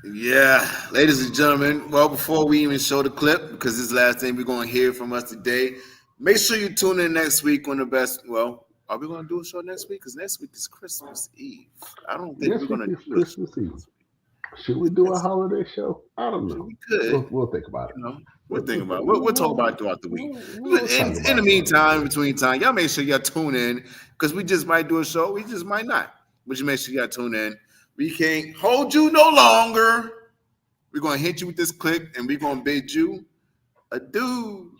Yeah, ladies and gentlemen. Well, before we even show the clip, because this is the last thing we're going to hear from us today, make sure you tune in next week on the best. Well, are we going to do a show next week? Because next week is Christmas Eve. I don't think Next we're week going to is do a show Christmas Eve. next week. Should we do a holiday show? I don't know. We could. We'll think about it. We'll think about it. We'll talk about it throughout the week. We'll talk And about in the it. meantime, between time, y'all make sure y'all tune in because we just might do a show. We just might not. But you make sure y'all tune in. We can't hold you no longer. We're going to hit you with this clip and we're going to bid you adieu.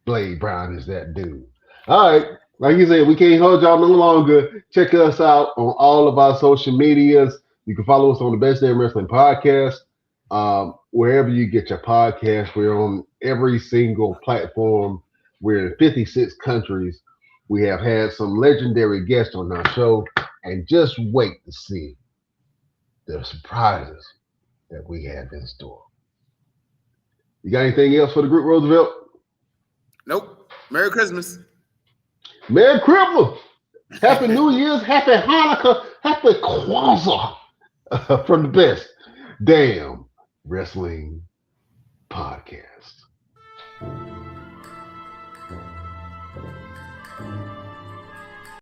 Blade Brown is that dude. All right. Like you said, we can't hold y'all no longer. Check us out on all of our social medias. You can follow us on the Best Damn Wrestling Podcast. Wherever you get your podcast, we're on every single platform. We're in 56 countries. We have had some legendary guests on our show. And just wait to see the surprises that we have in store. You got anything else for the group, Roosevelt? Nope. Merry Christmas. Merry Christmas. Happy New Year's. Happy Hanukkah. Happy Kwanzaa from the Best Damn Wrestling Podcast.